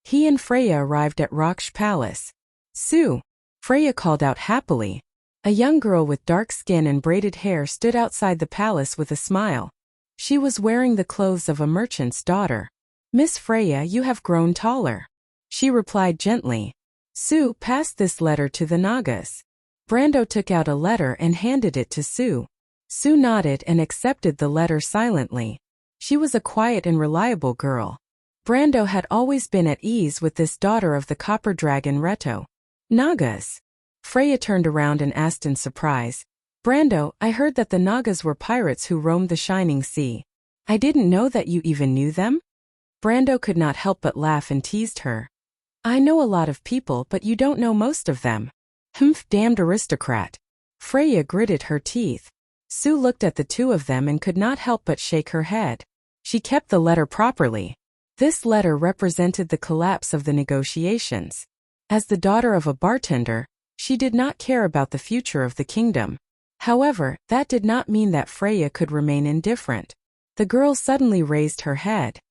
He and Freya arrived at Raksh Palace. "Sue!" Freya called out happily. A young girl with dark skin and braided hair stood outside the palace with a smile. She was wearing the clothes of a merchant's daughter. "Miss Freya, you have grown taller," she replied gently. "Sue, pass this letter to the Nagas." Brando took out a letter and handed it to Sue. Sue nodded and accepted the letter silently. She was a quiet and reliable girl. Brando had always been at ease with this daughter of the copper dragon Reto. "Nagas?" Freya turned around and asked in surprise. "Brando, I heard that the Nagas were pirates who roamed the Shining Sea. I didn't know that you even knew them?" Brando could not help but laugh and teased her. "I know a lot of people, but you don't know most of them." "Humph, damned aristocrat." Freya gritted her teeth. Sue looked at the two of them and could not help but shake her head. She kept the letter properly. This letter represented the collapse of the negotiations. As the daughter of a bartender, she did not care about the future of the kingdom. However, that did not mean that Freya could remain indifferent. The girl suddenly raised her head.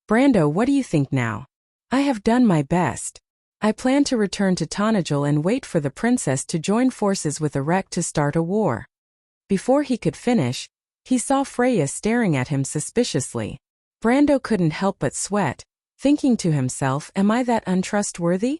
"Brando, what do you think now?" "I have done my best. I plan to return to Tanajul and wait for the princess to join forces with Erek to start a war." Before he could finish, he saw Freya staring at him suspiciously. Brando couldn't help but sweat, thinking to himself, "Am I that untrustworthy?"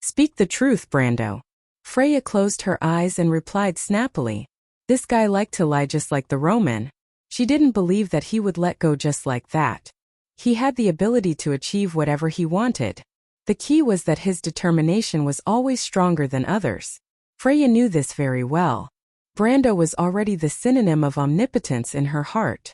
"Speak the truth, Brando." Freya closed her eyes and replied snappily. This guy liked to lie just like the Roman. She didn't believe that he would let go just like that. He had the ability to achieve whatever he wanted. The key was that his determination was always stronger than others. Freya knew this very well. Brando was already the synonym of omnipotence in her heart.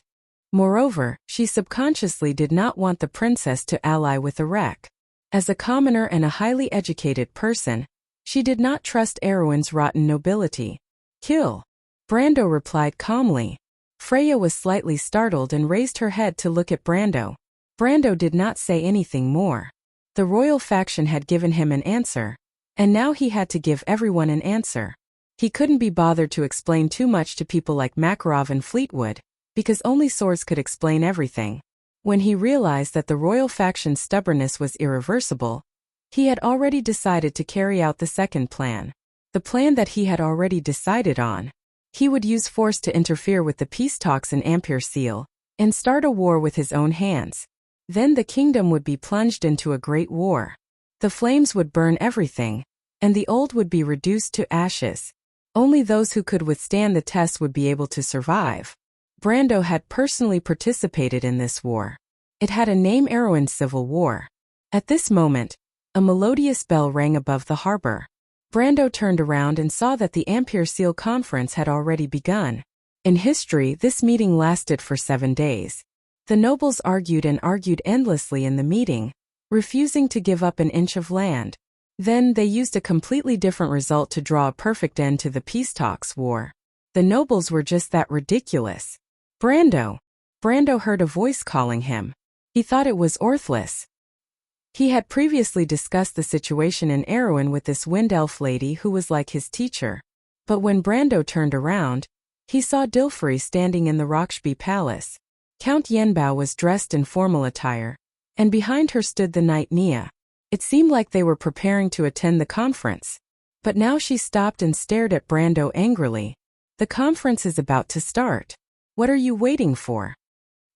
Moreover, she subconsciously did not want the princess to ally with Erek. As a commoner and a highly educated person, she did not trust Erwin's rotten nobility. Kill. Brando replied calmly. Freya was slightly startled and raised her head to look at Brando. Brando did not say anything more. The royal faction had given him an answer, and now he had to give everyone an answer. He couldn't be bothered to explain too much to people like Makarov and Fleetwood, because only swords could explain everything. When he realized that the royal faction's stubbornness was irreversible, he had already decided to carry out the second plan. The plan that he had already decided on. He would use force to interfere with the peace talks in Ampere Seal, and start a war with his own hands. Then the kingdom would be plunged into a great war. The flames would burn everything, and the old would be reduced to ashes. Only those who could withstand the test would be able to survive. Brando had personally participated in this war. It had a name: Erwin's Civil War. At this moment, a melodious bell rang above the harbor. Brando turned around and saw that the Ampere Seal Conference had already begun. In history, this meeting lasted for 7 days. The nobles argued and argued endlessly in the meeting, refusing to give up an inch of land. Then they used a completely different result to draw a perfect end to the peace talks war. The nobles were just that ridiculous. Brando! Brando heard a voice calling him. He thought it was Orthless. He had previously discussed the situation in Erwin with this wind elf lady who was like his teacher. But when Brando turned around, he saw Dilfrey standing in the Roxby Palace. Count Yenbao was dressed in formal attire, and behind her stood the knight Nia. It seemed like they were preparing to attend the conference. But now she stopped and stared at Brando angrily. The conference is about to start. What are you waiting for?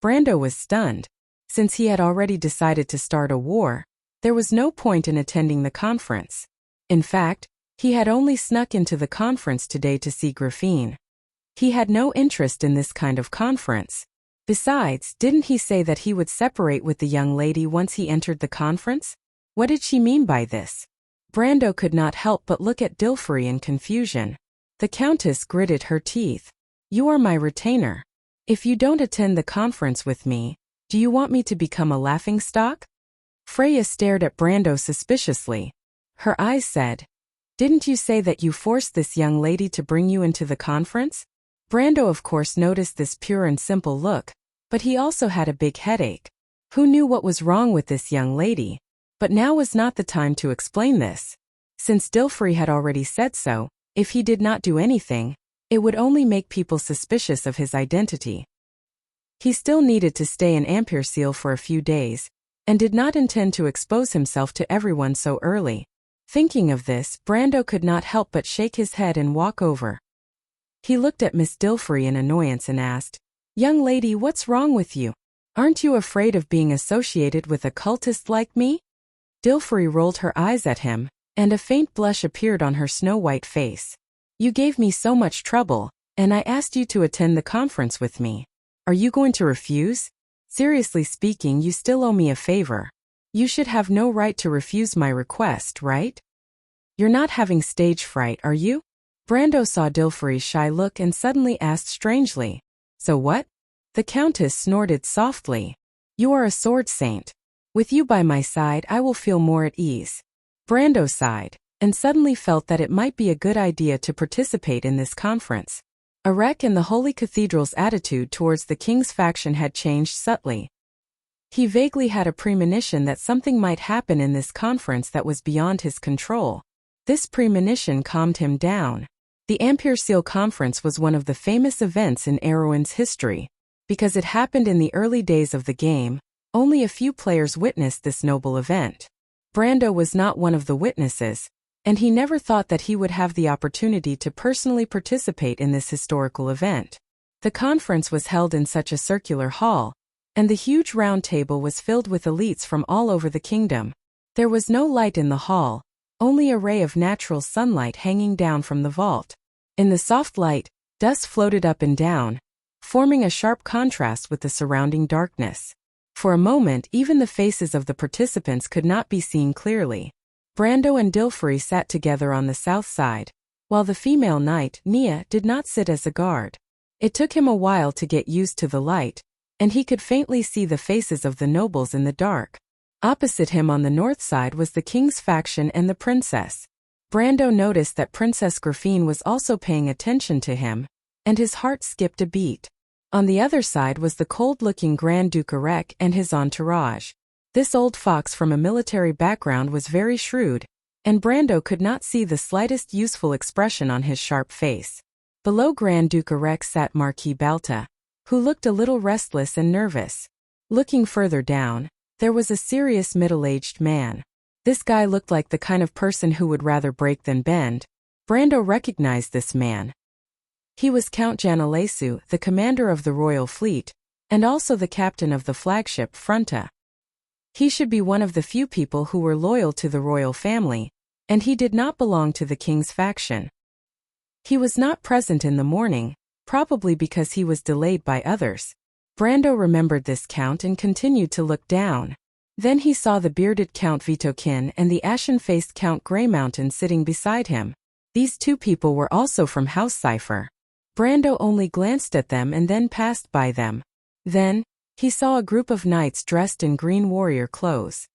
Brando was stunned. Since he had already decided to start a war, there was no point in attending the conference. In fact, he had only snuck into the conference today to see Graphine. He had no interest in this kind of conference. Besides, didn't he say that he would separate with the young lady once he entered the conference? What did she mean by this? Brando could not help but look at Dilfrey in confusion. The countess gritted her teeth. You are my retainer. If you don't attend the conference with me, do you want me to become a laughingstock? Freya stared at Brando suspiciously. Her eyes said, Didn't you say that you forced this young lady to bring you into the conference? Brando of course noticed this pure and simple look, but he also had a big headache. Who knew what was wrong with this young lady? But now was not the time to explain this. Since Dilfrey had already said so, if he did not do anything, it would only make people suspicious of his identity. He still needed to stay in Ampere Seal for a few days, and did not intend to expose himself to everyone so early. Thinking of this, Brando could not help but shake his head and walk over. He looked at Miss Dilfrey in annoyance and asked, Young lady, what's wrong with you? Aren't you afraid of being associated with a cultist like me? Dilfrey rolled her eyes at him, and a faint blush appeared on her snow-white face. You gave me so much trouble, and I asked you to attend the conference with me. Are you going to refuse? Seriously speaking, you still owe me a favor. You should have no right to refuse my request, right? You're not having stage fright, are you? Brando saw Dilfrey's shy look and suddenly asked strangely, So what? The countess snorted softly. You are a sword saint. With you by my side I will feel more at ease. Brando sighed, and suddenly felt that it might be a good idea to participate in this conference. Erek and the Holy Cathedral's attitude towards the king's faction had changed subtly. He vaguely had a premonition that something might happen in this conference that was beyond his control. This premonition calmed him down. The Ampere Seal Conference was one of the famous events in Erwin's history. Because it happened in the early days of the game, only a few players witnessed this noble event. Brando was not one of the witnesses, and he never thought that he would have the opportunity to personally participate in this historical event. The conference was held in such a circular hall, and the huge round table was filled with elites from all over the kingdom. There was no light in the hall, only a ray of natural sunlight hanging down from the vault. In the soft light, dust floated up and down, forming a sharp contrast with the surrounding darkness. For a moment, even the faces of the participants could not be seen clearly. Brando and Dilfrey sat together on the south side, while the female knight, Nia, did not sit as a guard. It took him a while to get used to the light, and he could faintly see the faces of the nobles in the dark. Opposite him on the north side was the king's faction and the princess. Brando noticed that Princess Grafine was also paying attention to him, and his heart skipped a beat. On the other side was the cold-looking Grand Duke Arek and his entourage. This old fox from a military background was very shrewd, and Brando could not see the slightest useful expression on his sharp face. Below Grand Duke Arek sat Marquis Balta, who looked a little restless and nervous. Looking further down, there was a serious middle-aged man. This guy looked like the kind of person who would rather break than bend. Brando recognized this man. He was Count Janalesu, the commander of the royal fleet, and also the captain of the flagship Fronta. He should be one of the few people who were loyal to the royal family, and he did not belong to the king's faction. He was not present in the morning, probably because he was delayed by others. Brando remembered this count and continued to look down. Then he saw the bearded Count Vitokin and the ashen-faced Count Greymountain sitting beside him. These two people were also from House Cipher. Brando only glanced at them and then passed by them. Then, he saw a group of knights dressed in green warrior clothes.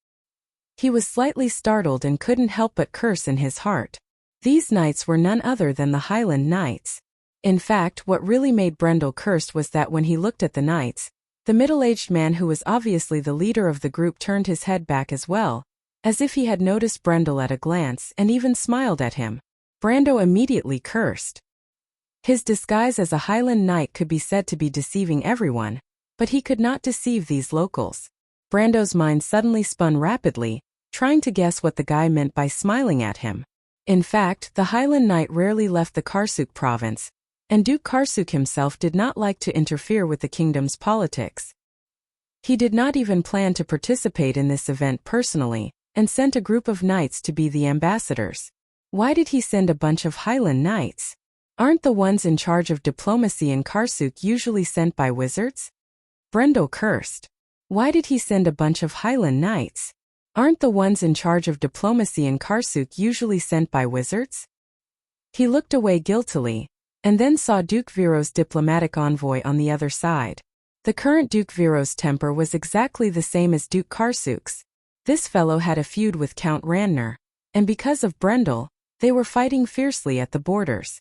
He was slightly startled and couldn't help but curse in his heart. These knights were none other than the Highland Knights. In fact, what really made Brando curse was that when he looked at the knights, the middle-aged man who was obviously the leader of the group turned his head back as well, as if he had noticed Brando at a glance and even smiled at him. Brando immediately cursed. His disguise as a Highland Knight could be said to be deceiving everyone, but he could not deceive these locals. Brando's mind suddenly spun rapidly, trying to guess what the guy meant by smiling at him. In fact, the Highland Knight rarely left the Karsuk province, and Duke Karsuk himself did not like to interfere with the kingdom's politics. He did not even plan to participate in this event personally, and sent a group of knights to be the ambassadors. Why did he send a bunch of Highland Knights? Aren't the ones in charge of diplomacy in Karsuk usually sent by wizards? Brando cursed. Why did he send a bunch of Highland Knights? Aren't the ones in charge of diplomacy in Karsuk usually sent by wizards? He looked away guiltily, and then saw Duke Viro's diplomatic envoy on the other side. The current Duke Viro's temper was exactly the same as Duke Karsuk's. This fellow had a feud with Count Randner, and because of Brendel, they were fighting fiercely at the borders.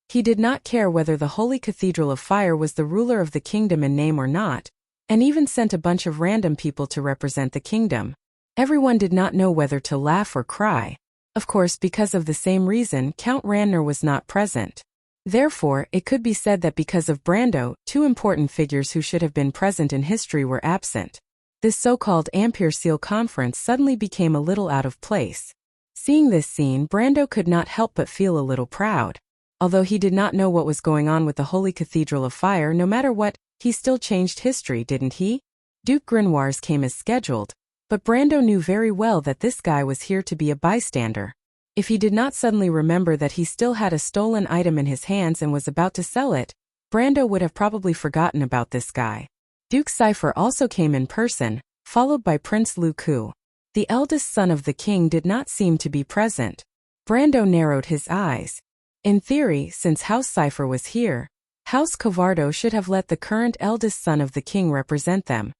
He did not care whether the Holy Cathedral of Fire was the ruler of the kingdom in name or not, and even sent a bunch of random people to represent the kingdom. Everyone did not know whether to laugh or cry. Of course, because of the same reason, Count Randner was not present. Therefore, it could be said that because of Brando, two important figures who should have been present in history were absent. This so-called Ampere Seal conference suddenly became a little out of place. Seeing this scene, Brando could not help but feel a little proud. Although he did not know what was going on with the Holy Cathedral of Fire, no matter what, he still changed history, didn't he? Duke Grinoires came as scheduled, but Brando knew very well that this guy was here to be a bystander. If he did not suddenly remember that he still had a stolen item in his hands and was about to sell it, Brando would have probably forgotten about this guy. Duke Cipher also came in person, followed by Prince Lu Ku. The eldest son of the king did not seem to be present. Brando narrowed his eyes. In theory, since House Cipher was here, House Covardo should have let the current eldest son of the king represent them.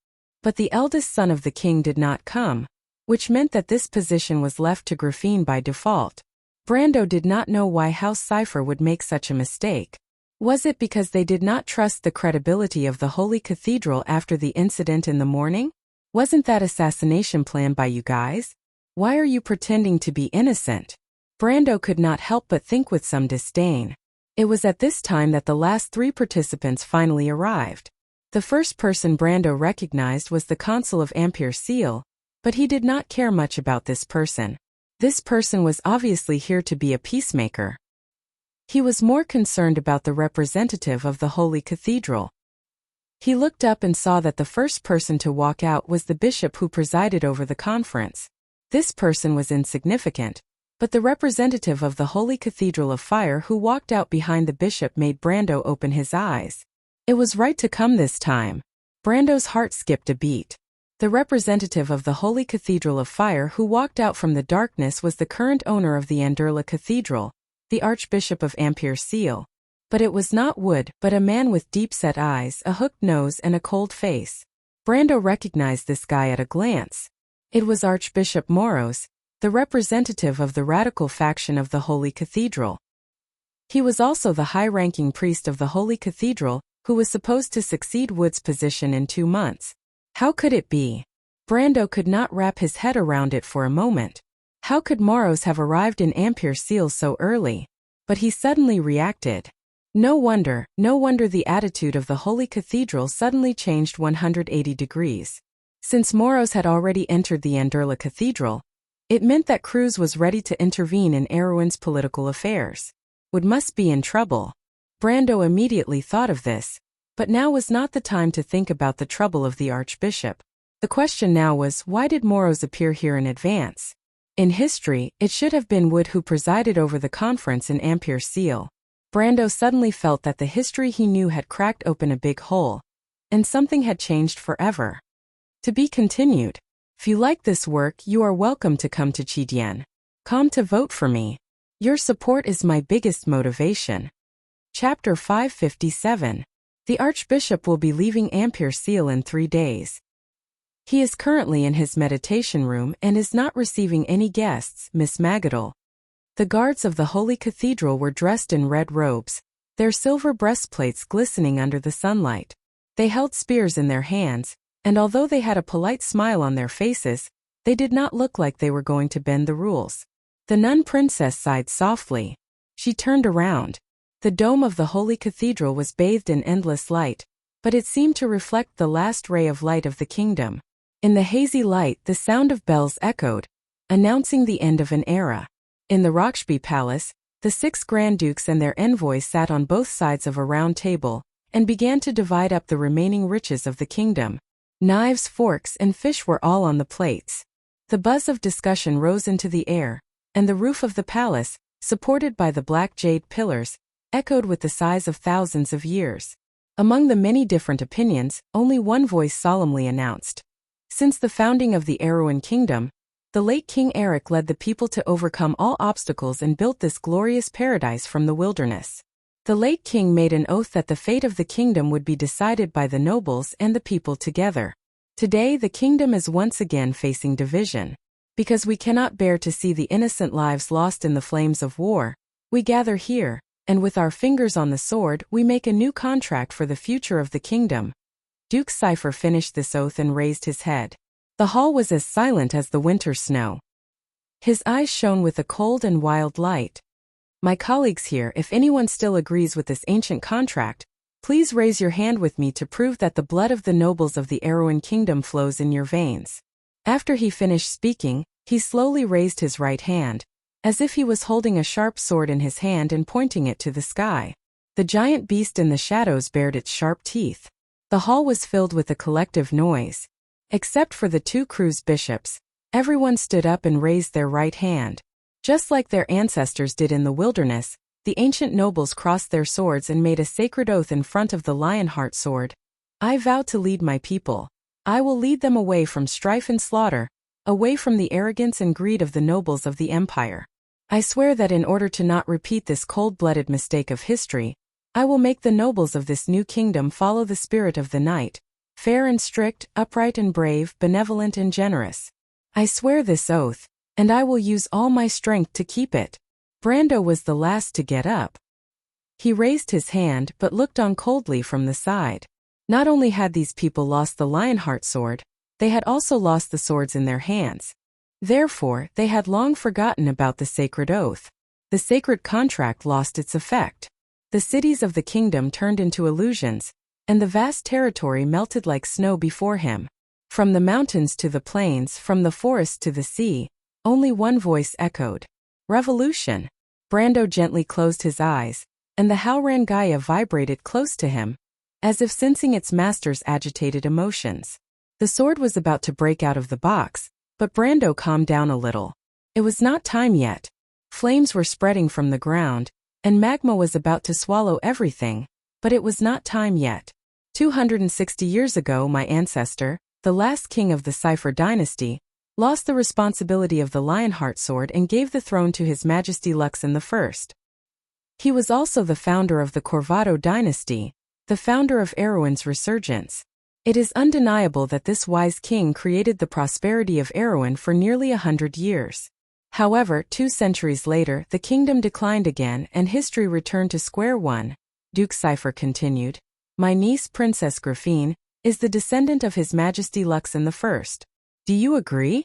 But the eldest son of the king did not come, which meant that this position was left to Grafine by default. Brando did not know why House Cipher would make such a mistake. Was it because they did not trust the credibility of the Holy Cathedral after the incident in the morning? Wasn't that assassination planned by you guys? Why are you pretending to be innocent? Brando could not help but think with some disdain. It was at this time that the last three participants finally arrived. The first person Brando recognized was the consul of Ampere Seal, but he did not care much about this person. This person was obviously here to be a peacemaker. He was more concerned about the representative of the Holy Cathedral. He looked up and saw that the first person to walk out was the bishop who presided over the conference. This person was insignificant, but the representative of the Holy Cathedral of Fire who walked out behind the bishop made Brando open his eyes. It was right to come this time. Brando's heart skipped a beat. The representative of the Holy Cathedral of Fire who walked out from the darkness was the current owner of the Anderla Cathedral, the Archbishop of Ampere Seal. But it was not wood, but a man with deep-set eyes, a hooked nose and a cold face. Brando recognized this guy at a glance. It was Archbishop Moros, the representative of the radical faction of the Holy Cathedral. He was also the high-ranking priest of the Holy Cathedral, who was supposed to succeed Wood's position in 2 months. How could it be? Brando could not wrap his head around it for a moment. How could Moros have arrived in Ampere-Seal so early? But he suddenly reacted. No wonder the attitude of the Holy Cathedral suddenly changed 180 degrees. Since Moros had already entered the Anderla Cathedral, it meant that Cruz was ready to intervene in Erewhon's political affairs. Wood must be in trouble. Brando immediately thought of this, but now was not the time to think about the trouble of the Archbishop. The question now was, why did Moros appear here in advance? In history, it should have been Wood who presided over the conference in Ampere-Seal. Brando suddenly felt that the history he knew had cracked open a big hole, and something had changed forever. To be continued. If you like this work, you are welcome to come to Chidian. Come to vote for me. Your support is my biggest motivation. Chapter 557. The Archbishop will be leaving Ampere-Seal in 3 days. He is currently in his meditation room and is not receiving any guests, Miss Magadol. The guards of the Holy Cathedral were dressed in red robes, their silver breastplates glistening under the sunlight. They held spears in their hands, and although they had a polite smile on their faces, they did not look like they were going to bend the rules. The nun princess sighed softly. She turned around. The dome of the Holy Cathedral was bathed in endless light, but it seemed to reflect the last ray of light of the kingdom. In the hazy light, the sound of bells echoed, announcing the end of an era. In the Roxby Palace, the 6 Grand Dukes and their envoys sat on both sides of a round table and began to divide up the remaining riches of the kingdom. Knives, forks, and fish were all on the plates. The buzz of discussion rose into the air, and the roof of the palace, supported by the black jade pillars, echoed with the sighs of thousands of years. Among the many different opinions, only one voice solemnly announced. Since the founding of the Erewhon Kingdom, the late King Eric led the people to overcome all obstacles and built this glorious paradise from the wilderness. The late king made an oath that the fate of the kingdom would be decided by the nobles and the people together. Today the kingdom is once again facing division. Because we cannot bear to see the innocent lives lost in the flames of war, we gather here, and with our fingers on the sword we make a new contract for the future of the kingdom. Duke Cypher finished this oath and raised his head. The hall was as silent as the winter snow. His eyes shone with a cold and wild light. My colleagues here, if anyone still agrees with this ancient contract, please raise your hand with me to prove that the blood of the nobles of the Erewhon Kingdom flows in your veins. After he finished speaking, he slowly raised his right hand, as if he was holding a sharp sword in his hand and pointing it to the sky. The giant beast in the shadows bared its sharp teeth. The hall was filled with a collective noise. Except for the 2 Cruz bishops, everyone stood up and raised their right hand. Just like their ancestors did in the wilderness, the ancient nobles crossed their swords and made a sacred oath in front of the Lionheart sword. I vow to lead my people. I will lead them away from strife and slaughter, away from the arrogance and greed of the nobles of the empire. I swear that in order to not repeat this cold-blooded mistake of history, I will make the nobles of this new kingdom follow the spirit of the knight, fair and strict, upright and brave, benevolent and generous. I swear this oath, and I will use all my strength to keep it. Brando was the last to get up. He raised his hand but looked on coldly from the side. Not only had these people lost the Lionheart sword, they had also lost the swords in their hands. Therefore, they had long forgotten about the sacred oath. The sacred contract lost its effect. The cities of the kingdom turned into illusions, and the vast territory melted like snow before him. From the mountains to the plains, from the forest to the sea, only one voice echoed. Revolution. Brando gently closed his eyes, and the Haurangaya vibrated close to him, as if sensing its master's agitated emotions. The sword was about to break out of the box, but Brando calmed down a little. It was not time yet. Flames were spreading from the ground, and magma was about to swallow everything, but it was not time yet. 260 years ago my ancestor, the last king of the Cypher dynasty, lost the responsibility of the Lionheart sword and gave the throne to His Majesty Luxon I. He was also the founder of the Corvado dynasty, the founder of Erewhon's resurgence. It is undeniable that this wise king created the prosperity of Erewhon for nearly 100 years. However, 2 centuries later, the kingdom declined again and history returned to square one. Duke Cypher continued. My niece Princess Griffine is the descendant of His Majesty Luxon I. Do you agree?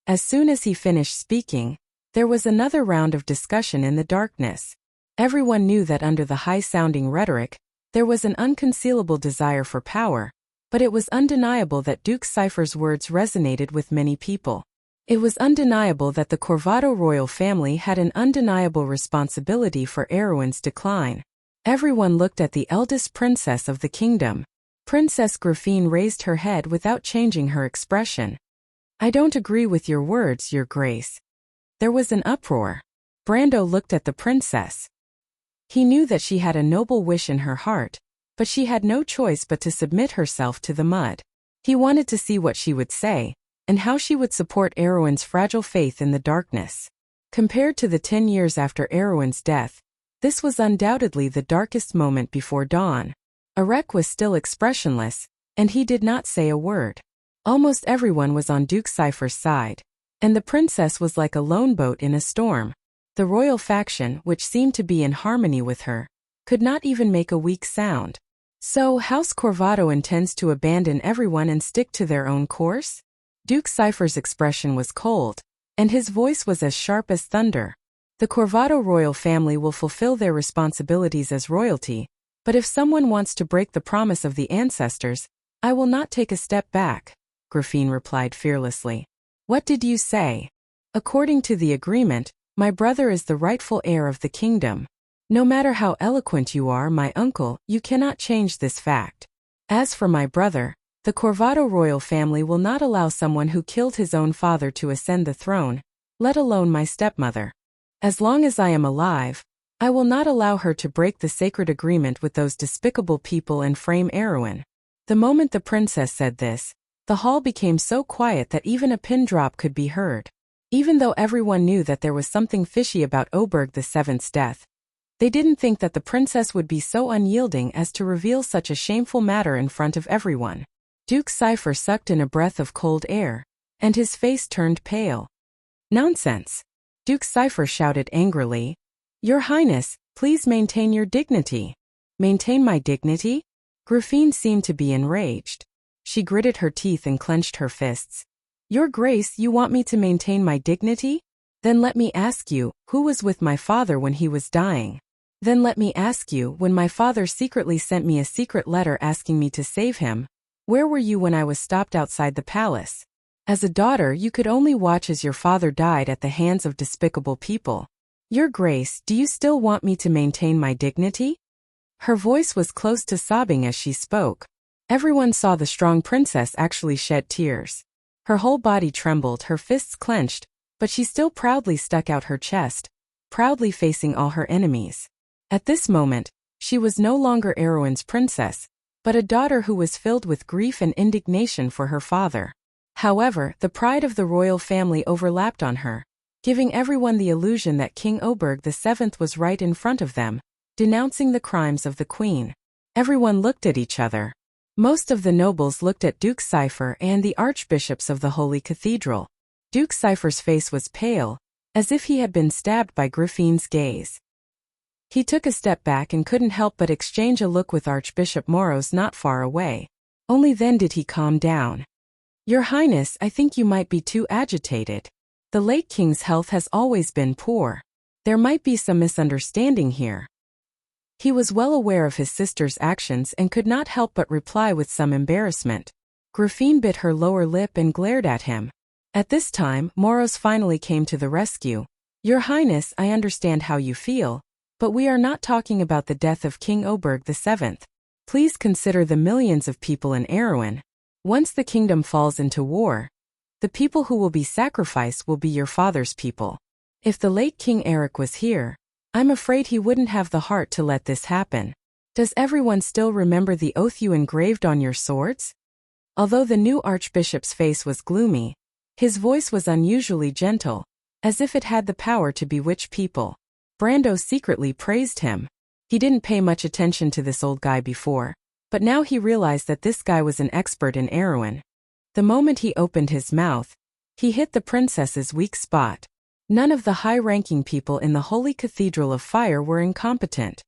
As soon as he finished speaking, there was another round of discussion in the darkness. Everyone knew that under the high-sounding rhetoric, there was an unconcealable desire for power, but it was undeniable that Duke Cypher's words resonated with many people. It was undeniable that the Corvado royal family had an undeniable responsibility for Erewhon's decline. Everyone looked at the eldest princess of the kingdom. Princess Griffine raised her head without changing her expression. I don't agree with your words, Your Grace. There was an uproar. Brando looked at the princess. He knew that she had a noble wish in her heart, but she had no choice but to submit herself to the mud. He wanted to see what she would say, and how she would support Erewhon's fragile faith in the darkness. Compared to the 10 years after Erewhon's death, this was undoubtedly the darkest moment before dawn. Arek was still expressionless, and he did not say a word. Almost everyone was on Duke Cypher's side, and the princess was like a lone boat in a storm. The royal faction, which seemed to be in harmony with her, could not even make a weak sound. So, House Corvado intends to abandon everyone and stick to their own course? Duke Cypher's expression was cold, and his voice was as sharp as thunder. The Corvado royal family will fulfill their responsibilities as royalty, but if someone wants to break the promise of the ancestors, I will not take a step back, Griffine replied fearlessly. What did you say? According to the agreement, my brother is the rightful heir of the kingdom. No matter how eloquent you are, my uncle, you cannot change this fact. As for my brother, the Corvado royal family will not allow someone who killed his own father to ascend the throne, let alone my stepmother. As long as I am alive, I will not allow her to break the sacred agreement with those despicable people and frame Erewhon. The moment the princess said this, the hall became so quiet that even a pin drop could be heard. Even though everyone knew that there was something fishy about Oberg VII's death, they didn't think that the princess would be so unyielding as to reveal such a shameful matter in front of everyone. Duke Cypher sucked in a breath of cold air, and his face turned pale. Nonsense! Duke Cypher shouted angrily. Your Highness, please maintain your dignity. Maintain my dignity? Griffine seemed to be enraged. She gritted her teeth and clenched her fists. Your Grace, you want me to maintain my dignity? Then let me ask you, who was with my father when he was dying? Then let me ask you, when my father secretly sent me a secret letter asking me to save him, where were you when I was stopped outside the palace? As a daughter, you could only watch as your father died at the hands of despicable people. Your Grace, do you still want me to maintain my dignity? Her voice was close to sobbing as she spoke. Everyone saw the strong princess actually shed tears. Her whole body trembled, her fists clenched, but she still proudly stuck out her chest, proudly facing all her enemies. At this moment, she was no longer Erewhon's princess, but a daughter who was filled with grief and indignation for her father. However, the pride of the royal family overlapped on her, giving everyone the illusion that King Oberg VII was right in front of them, denouncing the crimes of the queen. Everyone looked at each other. Most of the nobles looked at Duke Cypher and the archbishops of the Holy Cathedral. Duke Cypher's face was pale, as if he had been stabbed by Griffine's gaze. He took a step back and couldn't help but exchange a look with Archbishop Moros not far away. Only then did he calm down. Your Highness, I think you might be too agitated. The late king's health has always been poor. There might be some misunderstanding here. He was well aware of his sister's actions and could not help but reply with some embarrassment. Griffine bit her lower lip and glared at him. At this time, Moros finally came to the rescue. Your Highness, I understand how you feel, but we are not talking about the death of King Oberg VII. Please consider the millions of people in Erewhon. Once the kingdom falls into war, the people who will be sacrificed will be your father's people. If the late King Eric was here, I'm afraid he wouldn't have the heart to let this happen. Does everyone still remember the oath you engraved on your swords? Although the new archbishop's face was gloomy, his voice was unusually gentle, as if it had the power to bewitch people. Brando secretly praised him. He didn't pay much attention to this old guy before, but now he realized that this guy was an expert in Erewhon. The moment he opened his mouth, he hit the princess's weak spot. None of the high-ranking people in the Holy Cathedral of Fire were incompetent.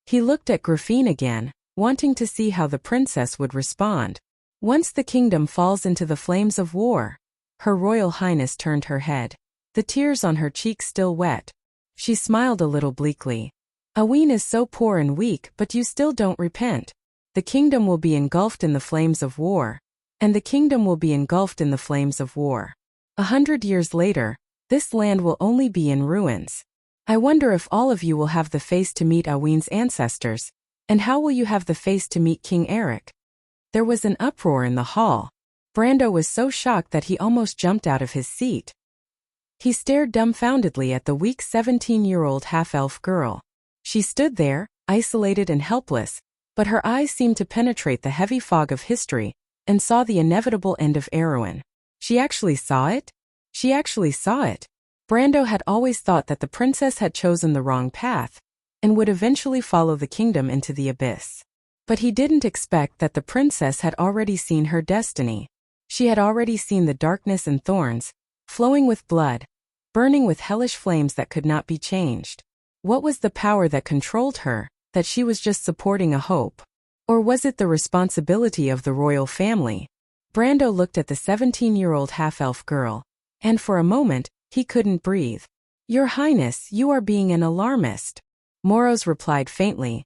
He looked at Griffin again, wanting to see how the princess would respond. Once the kingdom falls into the flames of war. Her Royal Highness turned her head, the tears on her cheeks still wet. She smiled a little bleakly. Aween is so poor and weak, but you still don't repent. The kingdom will be engulfed in the flames of war. And the kingdom will be engulfed in the flames of war. 100 years later, this land will only be in ruins. I wonder if all of you will have the face to meet Aween's ancestors, and how will you have the face to meet King Eric? There was an uproar in the hall. Brando was so shocked that he almost jumped out of his seat. He stared dumbfoundedly at the weak 17-year-old half-elf girl. She stood there, isolated and helpless, but her eyes seemed to penetrate the heavy fog of history, and saw the inevitable end of Erewhon. She actually saw it? She actually saw it. Brando had always thought that the princess had chosen the wrong path, and would eventually follow the kingdom into the abyss. But he didn't expect that the princess had already seen her destiny. She had already seen the darkness and thorns, flowing with blood, burning with hellish flames that could not be changed. What was the power that controlled her, that she was just supporting a hope? Or was it the responsibility of the royal family? Brando looked at the 17-year-old half-elf girl, and for a moment, he couldn't breathe. Your Highness, you are being an alarmist. Moros replied faintly.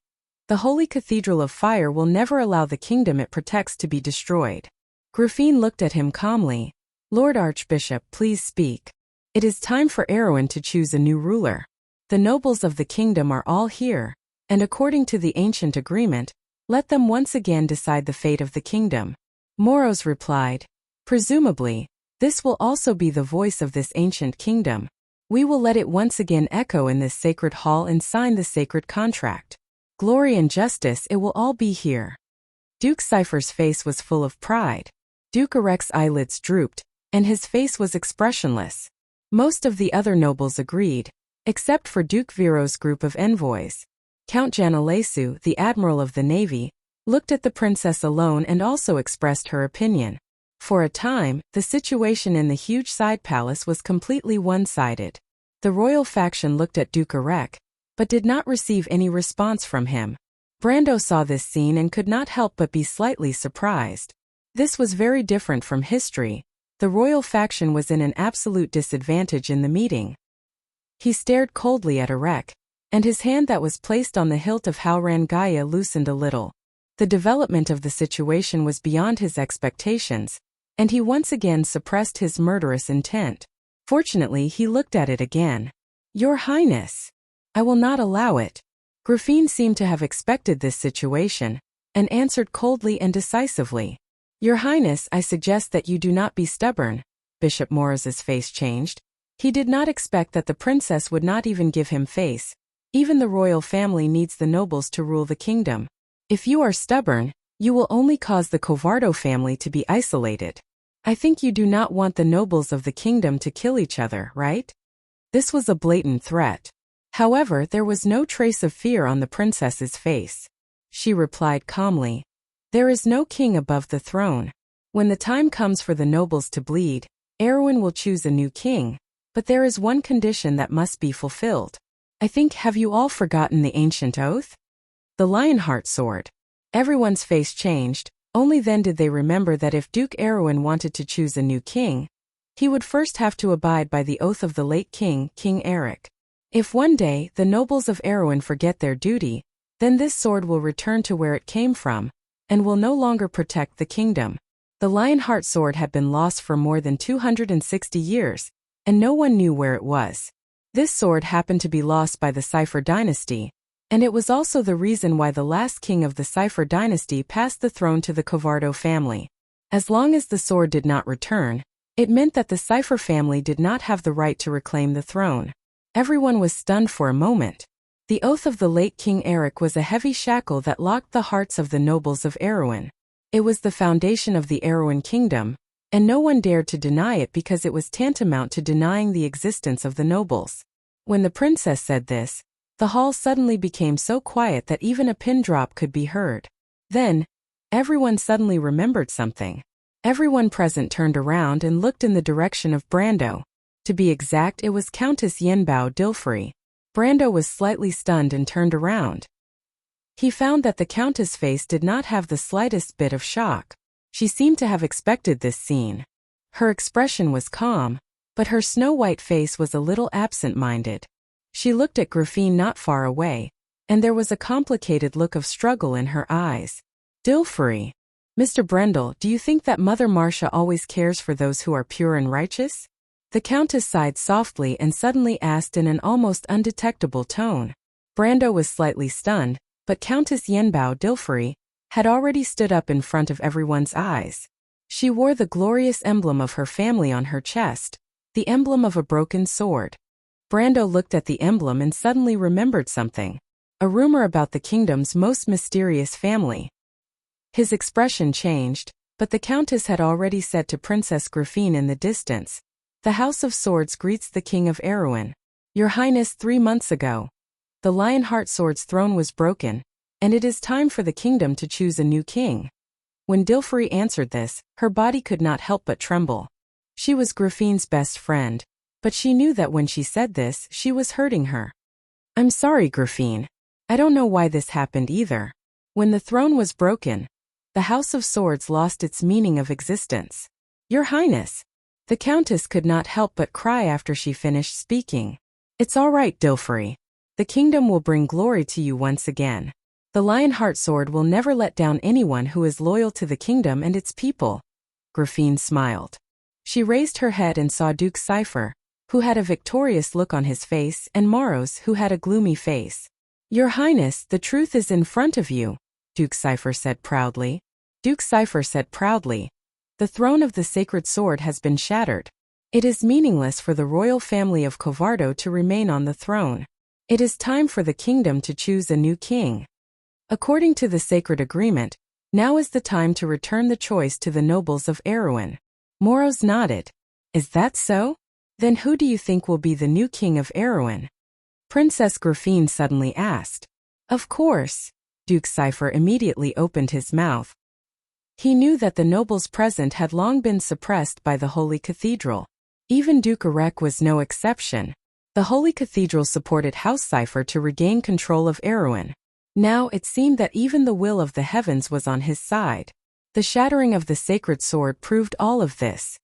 The Holy Cathedral of Fire will never allow the kingdom it protects to be destroyed. Griffin looked at him calmly. Lord Archbishop, please speak. It is time for Erewhon to choose a new ruler. The nobles of the kingdom are all here, and according to the ancient agreement, let them once again decide the fate of the kingdom. Moros replied. Presumably, this will also be the voice of this ancient kingdom. We will let it once again echo in this sacred hall and sign the sacred contract. Glory and justice, it will all be here. Duke Cypher's face was full of pride. Duke Erec's eyelids drooped, and his face was expressionless. Most of the other nobles agreed, except for Duke Viro's group of envoys. Count Janalesu, the admiral of the navy, looked at the princess alone and also expressed her opinion. For a time, the situation in the huge side palace was completely one-sided. The royal faction looked at Duke Erec, but did not receive any response from him. Brando saw this scene and could not help but be slightly surprised. This was very different from history. The royal faction was in an absolute disadvantage in the meeting. He stared coldly at Erec, and his hand that was placed on the hilt of Halran Gaia loosened a little. The development of the situation was beyond his expectations, and he once again suppressed his murderous intent. Fortunately, he looked at it again. Your Highness, I will not allow it. Griffin seemed to have expected this situation, and answered coldly and decisively. Your Highness, I suggest that you do not be stubborn. Bishop Morris's face changed. He did not expect that the princess would not even give him face. Even the royal family needs the nobles to rule the kingdom. If you are stubborn, you will only cause the Covardo family to be isolated. I think you do not want the nobles of the kingdom to kill each other, right? This was a blatant threat. However, there was no trace of fear on the princess's face. She replied calmly. There is no king above the throne. When the time comes for the nobles to bleed, Erewhon will choose a new king, but there is one condition that must be fulfilled. I think, have you all forgotten the ancient oath? The Lionheart sword. Everyone's face changed. Only then did they remember that if Duke Erewhon wanted to choose a new king, he would first have to abide by the oath of the late king, King Eric. If one day the nobles of Erewhon forget their duty, then this sword will return to where it came from, and will no longer protect the kingdom. The Lionheart sword had been lost for more than 260 years, and no one knew where it was. This sword happened to be lost by the Cypher dynasty, and it was also the reason why the last king of the Cypher dynasty passed the throne to the Covardo family. As long as the sword did not return, it meant that the Cypher family did not have the right to reclaim the throne. Everyone was stunned for a moment. The oath of the late King Eric was a heavy shackle that locked the hearts of the nobles of Erewhon. It was the foundation of the Erewhon kingdom, and no one dared to deny it because it was tantamount to denying the existence of the nobles. When the princess said this, the hall suddenly became so quiet that even a pin drop could be heard. Then, everyone suddenly remembered something. Everyone present turned around and looked in the direction of Brando. To be exact, it was Countess Yenbao Dilfrey. Brando was slightly stunned and turned around. He found that the Countess' face did not have the slightest bit of shock. She seemed to have expected this scene. Her expression was calm, but her snow-white face was a little absent-minded. She looked at Grafine not far away, and there was a complicated look of struggle in her eyes. Dilfrey. Mr. Brendel, do you think that Mother Marcia always cares for those who are pure and righteous? The Countess sighed softly and suddenly asked in an almost undetectable tone. Brando was slightly stunned, but Countess Yenbao Dilfrey had already stood up in front of everyone's eyes. She wore the glorious emblem of her family on her chest, the emblem of a broken sword. Brando looked at the emblem and suddenly remembered something. A rumor about the kingdom's most mysterious family. His expression changed, but the Countess had already said to Princess Grafine in the distance, "The House of Swords greets the King of Erewhon. Your Highness, 3 months ago, the Lionheart Sword's throne was broken, and it is time for the kingdom to choose a new king." When Dilfrey answered this, her body could not help but tremble. She was Grafine's best friend, but she knew that when she said this, she was hurting her. "I'm sorry, Grafine. I don't know why this happened either. When the throne was broken, the House of Swords lost its meaning of existence. Your Highness." The Countess could not help but cry after she finished speaking. "It's all right, Dilfrey. The kingdom will bring glory to you once again. The Lionheart Sword will never let down anyone who is loyal to the kingdom and its people." Grafine smiled. She raised her head and saw Duke Cypher, who had a victorious look on his face, and Moros, who had a gloomy face. "Your Highness, the truth is in front of you," Duke Cypher said proudly. Duke Cypher said proudly, "The throne of the sacred sword has been shattered. It is meaningless for the royal family of Covardo to remain on the throne. It is time for the kingdom to choose a new king. According to the sacred agreement, now is the time to return the choice to the nobles of Erewhon." Moros nodded. "Is that so? Then who do you think will be the new king of Erewhon?" Princess Grafine suddenly asked. "Of course." Duke Cypher immediately opened his mouth. He knew that the nobles present had long been suppressed by the Holy Cathedral. Even Duke Erek was no exception. The Holy Cathedral supported House Cypher to regain control of Erewhon. Now it seemed that even the will of the heavens was on his side. The shattering of the sacred sword proved all of this.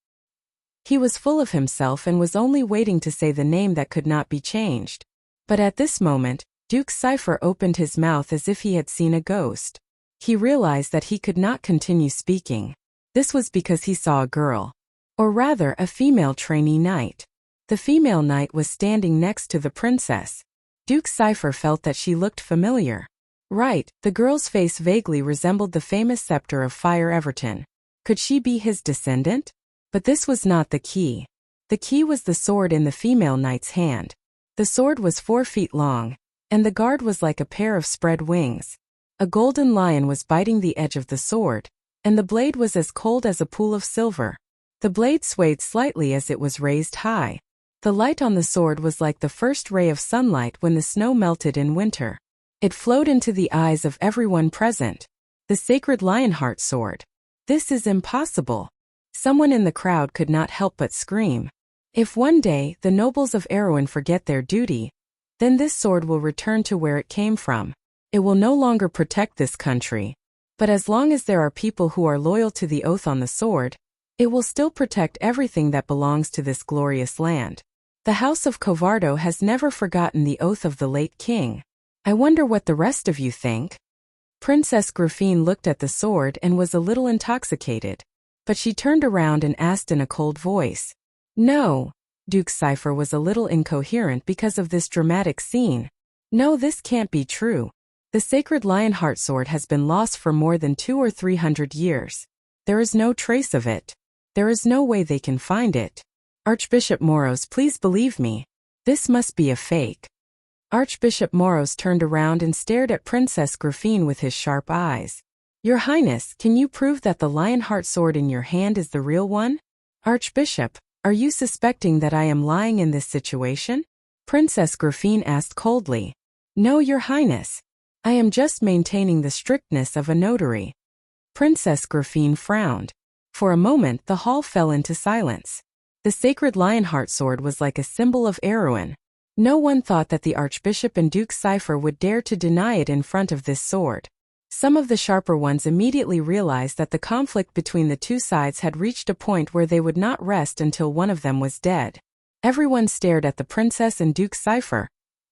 He was full of himself and was only waiting to say the name that could not be changed. But at this moment, Duke Cypher opened his mouth as if he had seen a ghost. He realized that he could not continue speaking. This was because he saw a girl. Or rather, a female trainee knight. The female knight was standing next to the princess. Duke Cypher felt that she looked familiar. Right, the girl's face vaguely resembled the famous scepter of Fire Everton. Could she be his descendant? But this was not the key. The key was the sword in the female knight's hand. The sword was 4 feet long, and the guard was like a pair of spread wings. A golden lion was biting the edge of the sword, and the blade was as cold as a pool of silver. The blade swayed slightly as it was raised high. The light on the sword was like the first ray of sunlight when the snow melted in winter. It flowed into the eyes of everyone present. The sacred Lionheart Sword. This is impossible. Someone in the crowd could not help but scream. If one day the nobles of Erewhon forget their duty, then this sword will return to where it came from. It will no longer protect this country. But as long as there are people who are loyal to the oath on the sword, it will still protect everything that belongs to this glorious land. The House of Covardo has never forgotten the oath of the late king. I wonder what the rest of you think." Princess Grafine looked at the sword and was a little intoxicated. But she turned around and asked in a cold voice. "No." Duke Cypher was a little incoherent because of this dramatic scene. "No, this can't be true. The sacred Lionheart Sword has been lost for more than 200 or 300 years. There is no trace of it. There is no way they can find it. Archbishop Moros, please believe me. This must be a fake." Archbishop Moros turned around and stared at Princess Grafine with his sharp eyes. "Your Highness, can you prove that the Lionheart Sword in your hand is the real one? Archbishop, are you suspecting that I am lying in this situation?" Princess Graphene asked coldly. No, Your Highness. I am just maintaining the strictness of a notary. Princess Graphene frowned. For a moment the hall fell into silence. The sacred Lionheart sword was like a symbol of Erewhon. No one thought that the Archbishop and Duke Cypher would dare to deny it in front of this sword. Some of the sharper ones immediately realized that the conflict between the two sides had reached a point where they would not rest until one of them was dead. Everyone stared at the princess and Duke Cypher,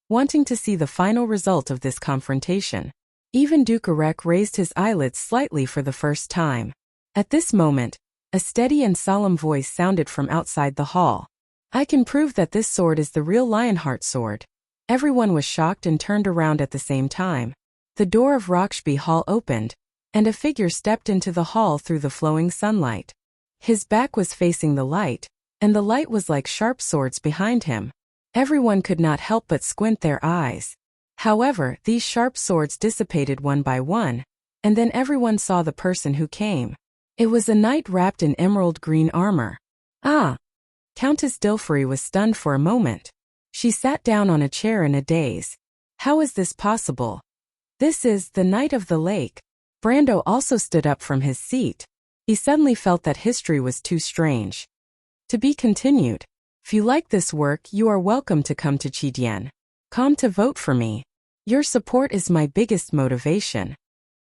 wanting to see the final result of this confrontation. Even Duke Erek raised his eyelids slightly for the first time. At this moment, a steady and solemn voice sounded from outside the hall. I can prove that this sword is the real Lionheart sword. Everyone was shocked and turned around at the same time. The door of Roxby Hall opened, and a figure stepped into the hall through the flowing sunlight. His back was facing the light, and the light was like sharp swords behind him. Everyone could not help but squint their eyes. However, these sharp swords dissipated one by one, and then everyone saw the person who came. It was a knight wrapped in emerald green armor. Ah! Countess Dilfrey was stunned for a moment. She sat down on a chair in a daze. How is this possible? This is the Knight of the Lake. Brando also stood up from his seat. He suddenly felt that history was too strange. To be continued. If you like this work, you are welcome to come to Chidian.com to vote for me. Your support is my biggest motivation.